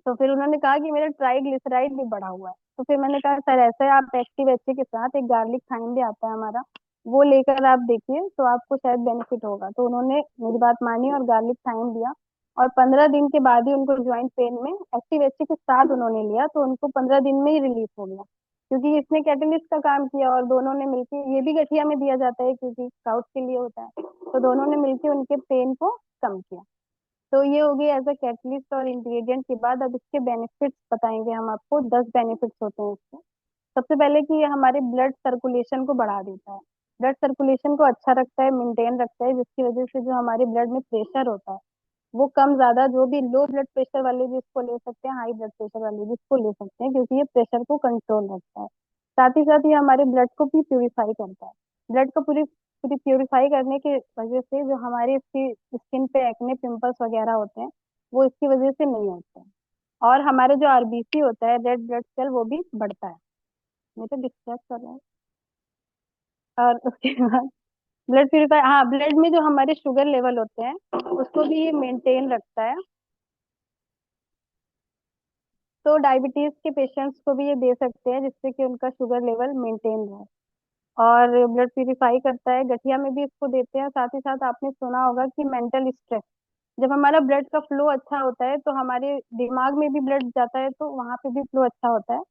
[SPEAKER 7] तो फिर उन्होंने कहा कि मेरा ट्राइग्लिसराइड भी बढ़ा हुआ है। तो फिर मैंने कहा सर ऐसा है, आप एक्टिव एचए के साथ एक गार्लिक थाइम भी आता है हमारा, वो लेकर आप देखिए तो आपको शायद बेनिफिट होगा। तो उन्होंने मेरी बात मानी और गार्लिक थाइम लिया, और 15 दिन के बाद ही उनको ज्वाइंट पेन में एक्टिव एचए के साथ उन्होंने लिया, तो उनको 15 दिन में ही रिलीफ हो गया, क्योंकि इसने कैटलिस्ट का काम किया और दोनों ने मिलकर, ये भी गठिया में दिया जाता है क्योंकि स्काउट के लिए होता है, तो दोनों ने मिलकर उनके पेन को कम किया। तो ये हो गई एज अ कैटलिस्ट और इंग्रेडिएंट के बाद। अब इसके बेनिफिट्स बताएंगे हम आपको, 10 बेनिफिट्स होते हैं इसके। सबसे पहले कि ये हमारे ब्लड सर्कुलेशन को बढ़ा देता है, ब्लड सर्कुलेशन को अच्छा रखता है, मेंटेन रखता है, जिसकी वजह से जो हमारे ब्लड में प्रेशर होता है वो कम ज्यादा, जो भी लो ब्लड प्रेशर वाले भी इसको ले सकते हैं, हाई ब्लड प्रेशर वाले भी इसको ले सकते हैं, क्योंकि ये प्रेशर को कंट्रोल रखता है। साथ ही साथ ये हमारे ब्लड को भी प्यूरिफाई करता है। ब्लड को पूरी पूरी प्यूरिफाई करने की वजह से जो हमारे इसकी स्किन पे एक्ने पिंपल्स वगैरह होते हैं वो इसकी वजह से नहीं होते हैं। और हमारे जो आरबीसी होता है, रेड ब्लड सेल, वो भी बढ़ता है। मैं तो डिस्कस कर रहा हूँ। और उसके बाद ब्लड प्यूरिफाई, हाँ, ब्लड में जो हमारे शुगर लेवल होते हैं उसको भी ये मेंटेन रखता है। तो डायबिटीज के पेशेंट्स को भी ये दे सकते हैं, जिससे कि उनका शुगर लेवल मेंटेन रहे। और ब्लड प्यूरिफाई करता है, गठिया में भी इसको देते हैं। साथ ही साथ आपने सुना होगा कि मेंटल स्ट्रेस, जब हमारा ब्लड का फ्लो अच्छा होता है तो हमारे दिमाग में भी ब्लड जाता है, तो वहां पे भी फ्लो अच्छा होता है।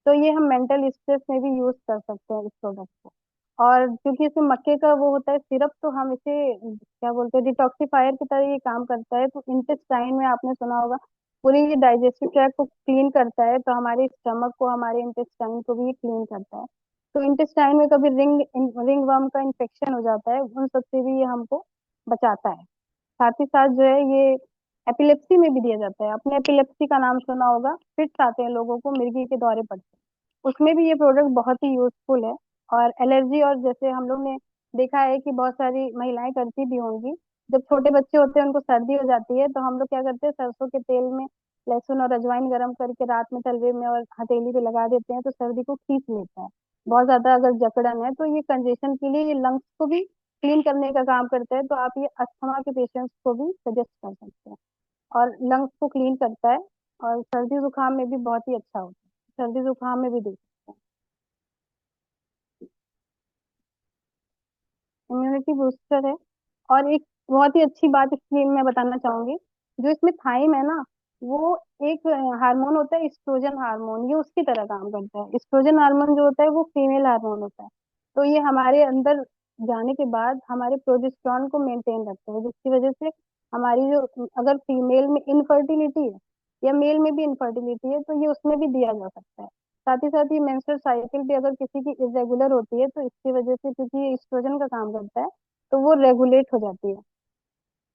[SPEAKER 7] तो ये हम मेंटल स्ट्रेस में भी यूज कर सकते हैं इस प्रोडक्ट को। और क्योंकि इसमें मक्के का वो होता है सिरप, तो हम इसे क्या बोलते हैं, डिटॉक्सिफायर की तरह ये काम करता है। तो इंटेस्टाइन में आपने सुना होगा, पूरी ये डाइजेस्टिव ट्रैक को क्लीन करता है, तो हमारे स्टमक को, हमारे इंटेस्टाइन को भी ये क्लीन करता है। तो इंटेस्टाइन में कभी रिंग वर्म का इन्फेक्शन हो जाता है, उन सब से भी ये हमको बचाता है। साथ ही साथ जो है ये एपिलेप्सी में भी दिया जाता है। आपने एपिलेप्सी का नाम सुना होगा, फिट्स आते हैं लोगों को, मिर्गी के दौरे पड़ते हैं, उसमें भी ये प्रोडक्ट बहुत ही यूजफुल है। और एलर्जी, और जैसे हम लोग ने देखा है कि बहुत सारी महिलाएं करती भी होंगी, जब छोटे बच्चे होते हैं उनको सर्दी हो जाती है, तो हम लोग क्या करते हैं, सरसों के तेल में लहसुन और अजवाइन गरम करके रात में तलवे में और हथेली पे लगा देते हैं, तो सर्दी को खींच लेता है। बहुत ज्यादा अगर जकड़न है तो ये कंजेशन के लिए, ये लंग्स को भी क्लीन करने का काम करता है। तो आप ये अस्थमा के पेशेंट्स को भी सजेस्ट कर सकते हैं। और लंग्स को क्लीन करता है, और सर्दी जुकाम में भी बहुत ही अच्छा होता है, सर्दी जुकाम में भी दे सकते हैं। इम्यूनिटी बूस्टर है। और एक बहुत ही अच्छी बात इसकी मैं बताना चाहूंगी, जो इसमें थाइम है ना, वो एक हार्मोन होता है, एस्ट्रोजन हार्मोन, ये उसकी तरह काम करता है। एस्ट्रोजन हार्मोन जो होता है वो फीमेल हार्मोन होता है। तो ये हमारे अंदर जाने के बाद हमारे प्रोजेस्टेरॉन को मेंटेन रखता है, जिसकी वजह से हमारी जो, अगर फीमेल में इनफर्टिलिटी है या मेल में भी इनफर्टिलिटी है, तो ये उसमें भी दिया जा सकता है। साथ ही साथ ये मेंस्ट्रुअल साइकिल भी अगर किसी की इरेगुलर होती है, तो इसकी वजह से, क्योंकि ये एस्ट्रोजन का काम करता है, तो वो रेगुलेट हो जाती है।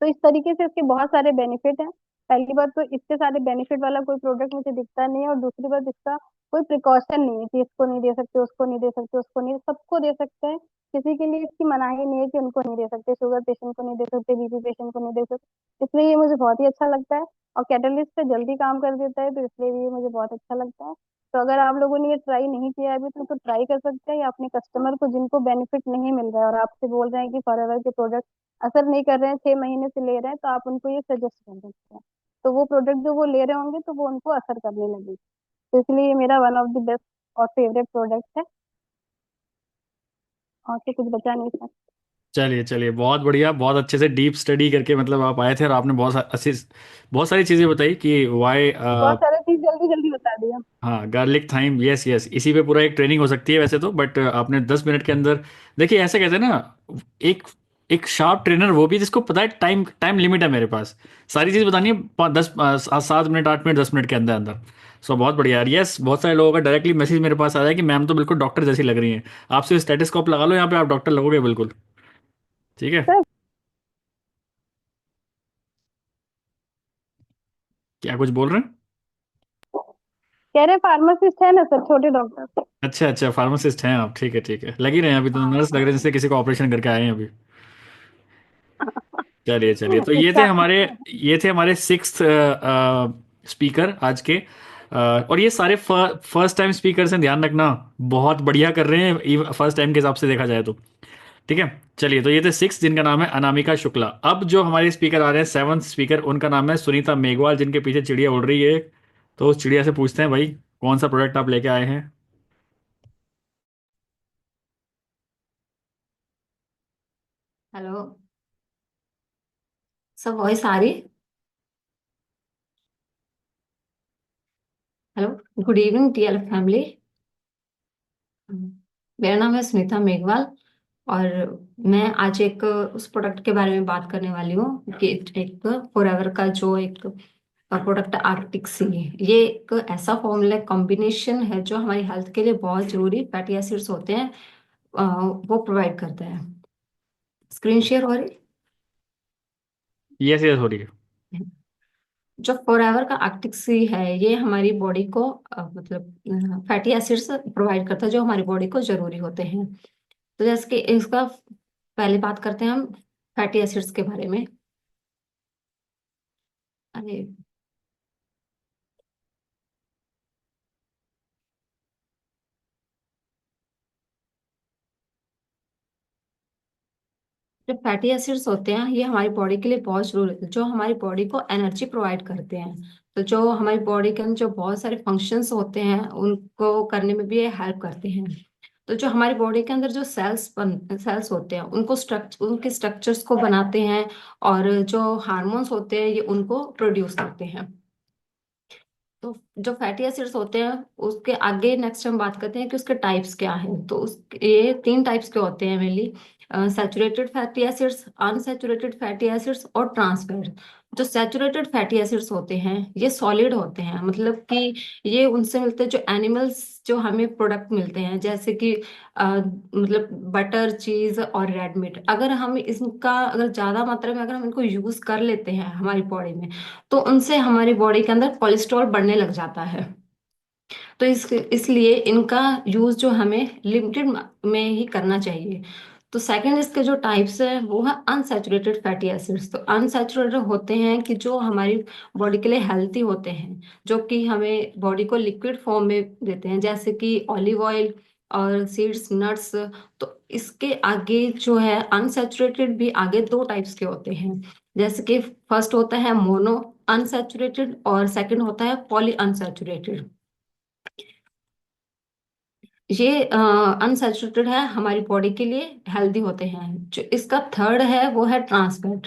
[SPEAKER 7] तो इस तरीके से इसके बहुत सारे बेनिफिट हैं। पहली बात तो इतने सारे बेनिफिट वाला कोई प्रोडक्ट मुझे दिखता नहीं है, और दूसरी बात इसका कोई प्रिकॉशन नहीं है कि इसको नहीं दे सकते, उसको नहीं दे सकते, उसको नहीं, सबको दे सकते हैं। किसी के लिए इसकी मनाही नहीं है कि उनको नहीं दे सकते, शुगर पेशेंट को नहीं दे सकते, बीपी पेशेंट को नहीं दे सकते, इसलिए ये मुझे बहुत ही अच्छा लगता है। और कैटलिस्ट पे जल्दी काम कर देता है, तो इसलिए भी ये मुझे बहुत अच्छा लगता है। तो अगर आप लोगों ने ये ट्राई नहीं किया है अभी तो ट्राई कर सकते हैं, या अपने कस्टमर को जिनको बेनिफिट नहीं मिल रहा है और आपसे बोल रहे हैं कि फॉरएवर के प्रोडक्ट असर नहीं कर रहे हैं, 6 महीने से ले रहे हैं, तो आप उनको ये सजेस्ट कर सकते हैं। तो वो प्रोडक्ट जो वो ले रहे होंगे तो वो उनको असर करने लगेगी। तो इसलिए ये मेरा वन ऑफ द बेस्ट और फेवरेट प्रोडक्ट है। और तो कुछ बचा नहीं था।
[SPEAKER 1] चलिए चलिए, बहुत बढ़िया, बहुत अच्छे से डीप स्टडी करके मतलब आप आए थे और आपने बहुत सारी चीज़ें बताई कि वाई।
[SPEAKER 7] बहुत सारे चीज जल्दी जल्दी बता दिया।
[SPEAKER 1] हाँ, गार्लिक थाइम, यस यस, इसी पे पूरा एक ट्रेनिंग हो सकती है वैसे तो, बट आपने 10 मिनट के अंदर, देखिए ऐसे कहते हैं ना, एक एक शार्प ट्रेनर वो भी जिसको पता है टाइम टाइम लिमिट है मेरे पास, सारी चीज़ बतानी है 7 मिनट 8 मिनट 10 मिनट के अंदर अंदर। सो बहुत बढ़िया यार, यस, बहुत सारे लोगों का डायरेक्टली मैसेज मेरे पास आया है कि मैम तो बिल्कुल डॉक्टर जैसी लग रही हैं, आपसे स्टेटोस्कोप लगा लो यहाँ पे, आप डॉक्टर लगोगे बिल्कुल। ठीक है।
[SPEAKER 7] सर
[SPEAKER 1] क्या कुछ बोल रहे हैं?
[SPEAKER 7] कह रहे फार्मासिस्ट है ना सर, छोटे डॉक्टर।
[SPEAKER 1] अच्छा अच्छा, फार्मासिस्ट हैं आप, ठीक है ठीक है, लग ही रहे हैं अभी तो, नर्स लग रहे हैं जैसे किसी को ऑपरेशन करके आए हैं अभी। चलिए चलिए, तो
[SPEAKER 7] इसका
[SPEAKER 1] ये थे हमारे सिक्स्थ स्पीकर आज के। और ये सारे फर्स्ट टाइम स्पीकर हैं, ध्यान रखना, बहुत बढ़िया कर रहे हैं फर्स्ट टाइम के हिसाब से देखा जाए तो। ठीक है। चलिए, तो ये थे सिक्स, जिनका नाम है अनामिका शुक्ला। अब जो हमारे स्पीकर आ रहे हैं सेवंथ स्पीकर, उनका नाम है सुनीता मेघवाल, जिनके पीछे चिड़िया उड़ रही है। तो उस चिड़िया से पूछते हैं, भाई कौन सा प्रोडक्ट आप लेके आए हैं।
[SPEAKER 8] हेलो। सब वॉइस आ रही? Hello. Good evening TL family. मेरा नाम है सुनीता मेघवाल और मैं आज एक उस प्रोडक्ट के बारे में बात करने वाली हूँ कि एक फॉरएवर का जो एक प्रोडक्ट आर्टिक सी है। ये एक ऐसा फॉर्मूला कॉम्बिनेशन है जो हमारी हेल्थ के लिए बहुत जरूरी फैटी एसिड्स होते हैं, वो प्रोवाइड करता है। स्क्रीन शेयर हो रही
[SPEAKER 1] यस यस, हो रही है।
[SPEAKER 8] है? जो फॉरएवर का आर्टिक सी है ये हमारी बॉडी को मतलब फैटी एसिड्स प्रोवाइड करता है जो हमारी बॉडी को जरूरी होते हैं। तो जैसे कि इसका पहले बात करते हैं हम फैटी एसिड्स के बारे में। अरे, जो फैटी एसिड्स होते हैं ये हमारी बॉडी के लिए बहुत जरूरी होते हैं, जो हमारी बॉडी को एनर्जी प्रोवाइड करते हैं। तो जो हमारी बॉडी के अंदर जो बहुत सारे फंक्शंस होते हैं उनको करने में भी ये हेल्प करते हैं। तो जो हमारी बॉडी के अंदर जो सेल्स होते हैं उनको उनके स्ट्रक्चर्स को बनाते हैं, और जो हार्मोन्स होते हैं ये उनको प्रोड्यूस करते हैं। तो जो फैटी एसिड्स होते हैं उसके आगे नेक्स्ट हम बात करते हैं कि उसके टाइप्स क्या हैं। तो उस ये 3 टाइप्स के होते हैं mainly: saturated fatty acids, unsaturated fatty acids और ट्रांस फैट। जो सैचुरेटेड फैटी एसिड्स होते हैं ये सॉलिड होते हैं, मतलब कि ये उनसे मिलते हैं जो एनिमल्स जो हमें प्रोडक्ट मिलते हैं, जैसे कि मतलब बटर, चीज और रेड मीट। अगर हम इसका अगर ज्यादा मात्रा में अगर हम इनको यूज कर लेते हैं हमारी बॉडी में, तो उनसे हमारी बॉडी के अंदर कोलेस्ट्रॉल बढ़ने लग जाता है। तो इसलिए इनका यूज जो हमें लिमिटेड में ही करना चाहिए। तो सेकंड इसके जो टाइप्स है वो है अनसैचुरेटेड फैटी एसिड्स। तो अनसैचुरेटेड होते हैं कि जो हमारी बॉडी के लिए हेल्थी होते हैं, जो कि हमें बॉडी को लिक्विड फॉर्म में देते हैं, जैसे कि ऑलिव ऑयल और सीड्स, नट्स। तो इसके आगे जो है अनसैचुरेटेड भी आगे 2 टाइप्स के होते हैं। जैसे कि फर्स्ट होता है मोनो अनसैचुरेटेड और सेकंड होता है पॉली अनसैचुरेटेड। ये अनसैचुरेटेड है, हमारी बॉडी के लिए हेल्दी होते हैं। जो इसका थर्ड है वो है ट्रांसफैट।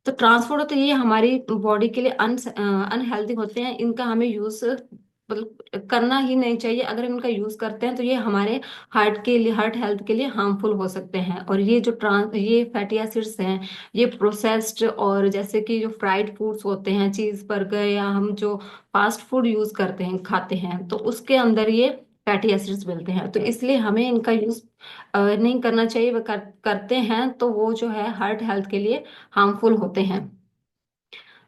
[SPEAKER 8] तो ट्रांसफैट होते हैं ये हमारी बॉडी के लिए अनहेल्दी होते हैं, इनका हमें यूज मतलब करना ही नहीं चाहिए। अगर हम इनका यूज करते हैं तो ये हमारे हार्ट हेल्थ के लिए हार्मफुल हो सकते हैं। और ये फैटी एसिड्स हैं, ये प्रोसेस्ड और जैसे कि जो फ्राइड फूड्स होते हैं, चीज, बर्गर, या हम जो फास्ट फूड यूज करते हैं, खाते हैं, तो उसके अंदर ये फैटी एसिड्स मिलते हैं। तो इसलिए हमें इनका यूज नहीं करना चाहिए। वो करते हैं तो वो जो है हार्ट हेल्थ के लिए हार्मफुल होते हैं।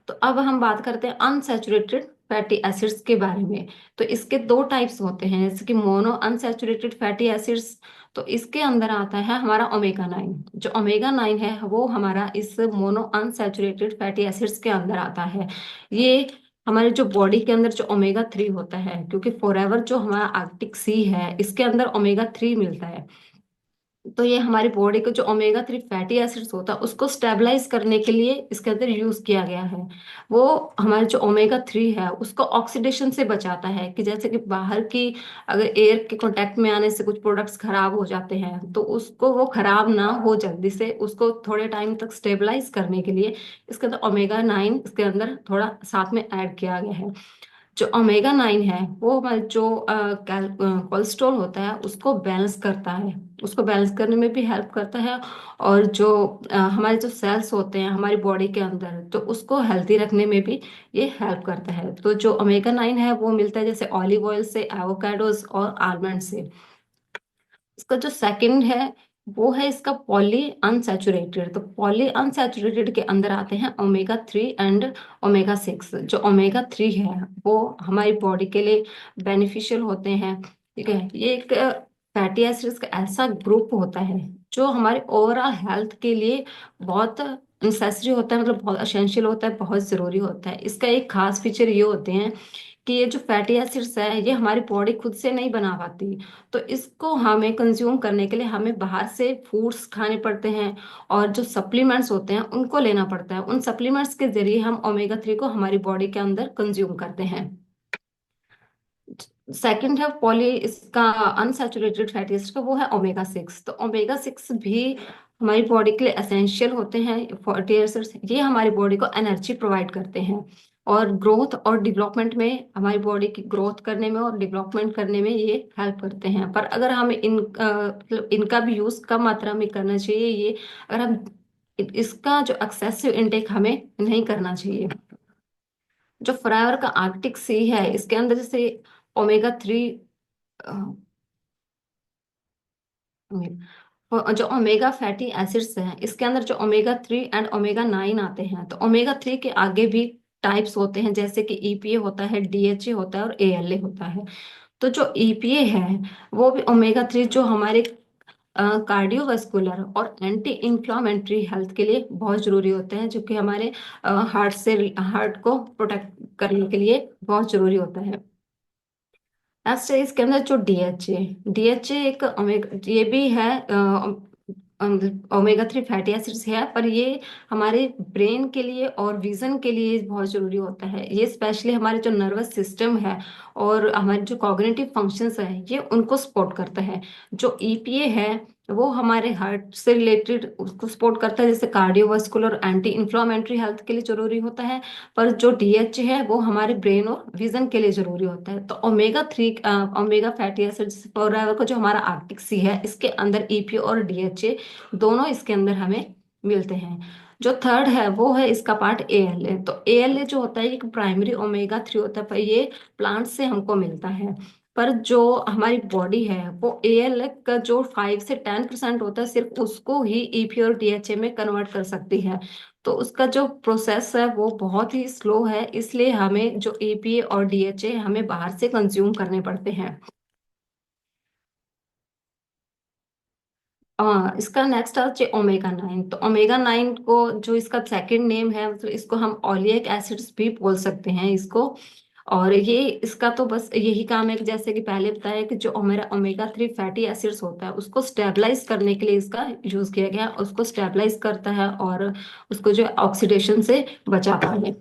[SPEAKER 8] तो अब हम बात करते हैं अनसैचुरेटेड फैटी एसिड्स के बारे में। तो इसके 2 टाइप्स होते हैं, जैसे कि मोनो अनसैचुरेटेड फैटी एसिड्स। तो इसके अंदर आता है हमारा ओमेगा 9। जो ओमेगा 9 है वो हमारा इस मोनो अनसैचुरेटेड फैटी एसिड्स के अंदर आता है। ये हमारे जो बॉडी के अंदर जो ओमेगा 3 होता है, क्योंकि फॉरएवर जो हमारा आर्टिक सी है इसके अंदर ओमेगा 3 मिलता है। तो ये हमारी बॉडी को जो ओमेगा 3 फैटी एसिड्स होता है उसको स्टेबलाइज करने के लिए इसके अंदर यूज किया गया है। वो हमारे जो ओमेगा 3 है उसको ऑक्सीडेशन से बचाता है, कि जैसे कि बाहर की अगर एयर के कांटेक्ट में आने से कुछ प्रोडक्ट्स खराब हो जाते हैं तो उसको वो खराब ना हो जल्दी से, उसको थोड़े टाइम तक स्टेबलाइज करने के लिए इसके अंदर ओमेगा 9 इसके अंदर थोड़ा साथ में ऐड किया गया है। जो ओमेगा 9 है वो हमारे जो कोलेस्ट्रॉल होता है उसको बैलेंस करता है, उसको बैलेंस करने में भी हेल्प करता है। और जो हमारे जो सेल्स होते हैं हमारी बॉडी के अंदर, तो उसको हेल्थी रखने में भी ये हेल्प करता है। तो जो ओमेगा 9 है वो मिलता है जैसे ऑलिव ऑयल से, एवोकाडोस और आलमंड से। इसका जो सेकंड है वो है इसका पॉली अनसैचुरेटेड। तो पॉली अनसैचुरेटेड के अंदर आते हैं ओमेगा 3 एंड ओमेगा 6। जो ओमेगा 3 है वो हमारी बॉडी के लिए बेनिफिशियल होते हैं। ठीक है, ये एक फैटी एसिड्स का ऐसा ग्रुप होता है जो हमारे ओवरऑल हेल्थ के लिए बहुत नेसेसरी होता है, मतलब बहुत असेंशियल होता है, बहुत जरूरी होता है। इसका एक खास फीचर ये होते हैं कि ये जो फैटी एसिड्स है ये हमारी बॉडी खुद से नहीं बना पाती। तो इसको हमें कंज्यूम करने के लिए हमें बाहर से फूड्स खाने पड़ते हैं, और जो सप्लीमेंट्स होते हैं उनको लेना पड़ता है। उन सप्लीमेंट्स के जरिए हम ओमेगा 3 को हमारी बॉडी के अंदर कंज्यूम करते हैं। सेकंड है पॉली, इसका अनसैचुरेटेड फैटी एसिड का, वो है ओमेगा 6। तो ओमेगा 6 भी हमारी बॉडी के लिए एसेंशियल होते हैं फैटी एसिड्स। ये हमारी बॉडी को एनर्जी प्रोवाइड करते हैं और ग्रोथ और डेवलपमेंट में, हमारी बॉडी की ग्रोथ करने में और डेवलपमेंट करने में ये हेल्प करते हैं। पर अगर हमें मतलब इनका भी यूज कम मात्रा में करना चाहिए। ये अगर हम इसका जो एक्सेसिव इनटेक हमें नहीं करना चाहिए। जो फ्राइवर का आर्कटिक सी है, इसके अंदर जैसे ओमेगा 3, जो ओमेगा फैटी एसिड्स हैं, इसके अंदर जो ओमेगा 3 एंड ओमेगा 9 आते हैं। तो ओमेगा 3 के आगे भी टाइप्स होते हैं, जैसे कि ईपीए होता है, डीएचए होता है और एएलए होता है। तो जो ईपीए है वो भी ओमेगा 3, जो हमारे कार्डियोवास्कुलर और एंटी इंफ्लामेटरी हेल्थ के लिए बहुत जरूरी होते हैं, जो कि हमारे हार्ट को प्रोटेक्ट करने के लिए बहुत जरूरी होता है। नेक्स्ट है इसके अंदर जो डीएचए। डीएचए एक ओमेगा, ये भी है ओमेगा 3 फैटी एसिड्स है, पर ये हमारे ब्रेन के लिए और विजन के लिए बहुत जरूरी होता है। ये स्पेशली हमारे जो नर्वस सिस्टम है और हमारे जो कॉग्निटिव फंक्शंस है, ये उनको सपोर्ट करता है। जो ईपीए है वो हमारे हार्ट से रिलेटेड उसको सपोर्ट करता है, जैसे कार्डियोवास्कुलर एंटी इंफ्लामेटरी हेल्थ के लिए जरूरी होता है। पर जो डीएचए है वो हमारे ब्रेन और विजन के लिए जरूरी होता है। तो omega 3, omega fatty acids forever का जो हमारा आर्टिक सी है, इसके अंदर ईपीए और डीएचए दोनों इसके अंदर हमें मिलते हैं। जो थर्ड है वो है इसका पार्ट एएलए। तो एएलए जो होता है एक प्राइमरी ओमेगा 3 होता है, पर ये प्लांट से हमको मिलता है। पर जो हमारी बॉडी है वो एएलए का जो 5 से 10% होता है, सिर्फ उसको ही ईपीए और डीएचए में कन्वर्ट कर सकती है। तो उसका जो प्रोसेस है वो बहुत ही स्लो है, इसलिए हमें जो एपीए और डीएचए हमें बाहर से कंज्यूम करने पड़ते हैं। इसका नेक्स्ट है ओमेगा 9। तो ओमेगा 9 को, जो इसका सेकंड नेम है, मतलब इसको हम ओलियक एसिड्स भी बोल सकते हैं इसको। और ये इसका तो बस यही काम है कि जैसे कि पहले बताया कि जो हमारा ओमेगा 3 फैटी एसिड्स होता है उसको स्टेबलाइज करने के लिए इसका यूज किया गया है। उसको स्टेबलाइज करता है और उसको जो ऑक्सीडेशन से बचाता है।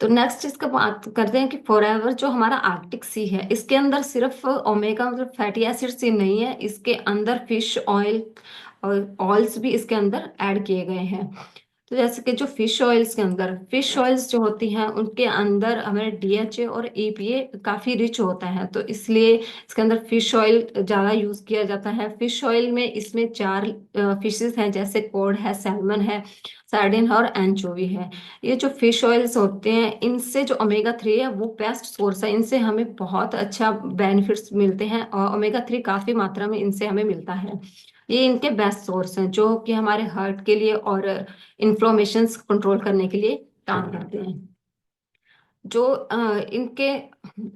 [SPEAKER 8] तो नेक्स्ट इसका बात करते हैं कि फॉरएवर जो हमारा आर्कटिक सी है, इसके अंदर सिर्फ ओमेगा मतलब फैटी एसिड्स ही नहीं है, इसके अंदर फिश ऑयल और ऑयल्स भी इसके अंदर ऐड किए गए हैं। तो जैसे कि जो फिश ऑयल्स के अंदर, फिश ऑयल्स जो होती हैं उनके अंदर हमारे डीएचए और ईपीए काफी रिच होता है, तो इसलिए इसके अंदर फिश ऑयल ज्यादा यूज किया जाता है। फिश ऑयल में इसमें 4 फिशेस हैं, जैसे कॉड है, सैल्मन है, सार्डिन है और एंचोवी है। ये जो फिश ऑयल्स होते हैं, इनसे जो ओमेगा 3 है वो बेस्ट सोर्स है, इनसे हमें बहुत अच्छा बेनिफिट्स मिलते हैं और ओमेगा 3 काफी मात्रा में इनसे हमें मिलता है। ये इनके बेस्ट सोर्स हैं, जो कि हमारे हार्ट के लिए और इन्फ्लोमेशंस कंट्रोल करने के लिए काम करते हैं। जो इनके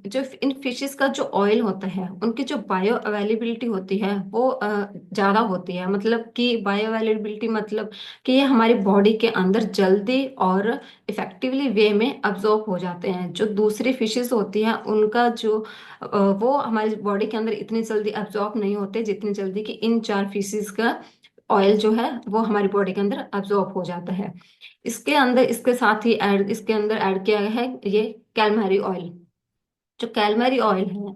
[SPEAKER 8] जो इन फिशेस का जो ऑयल होता है, उनकी जो बायो अवेलेबिलिटी होती है वो ज्यादा होती है। मतलब कि बायो अवेलेबिलिटी मतलब कि ये हमारी बॉडी के अंदर जल्दी और इफेक्टिवली वे में अब्जॉर्ब हो जाते हैं। जो दूसरी फिशेस होती हैं उनका जो वो हमारी बॉडी के अंदर इतनी जल्दी अब्जॉर्ब नहीं होते, जितनी जल्दी कि इन 4 फिशेस का ऑयल जो है वो हमारी बॉडी के अंदर अब्जॉर्ब हो जाता है। इसके अंदर इसके साथ ही ऐड इसके अंदर ऐड किया गया है ये कैलमरी ऑयल। जो कैलमरी ऑयल है,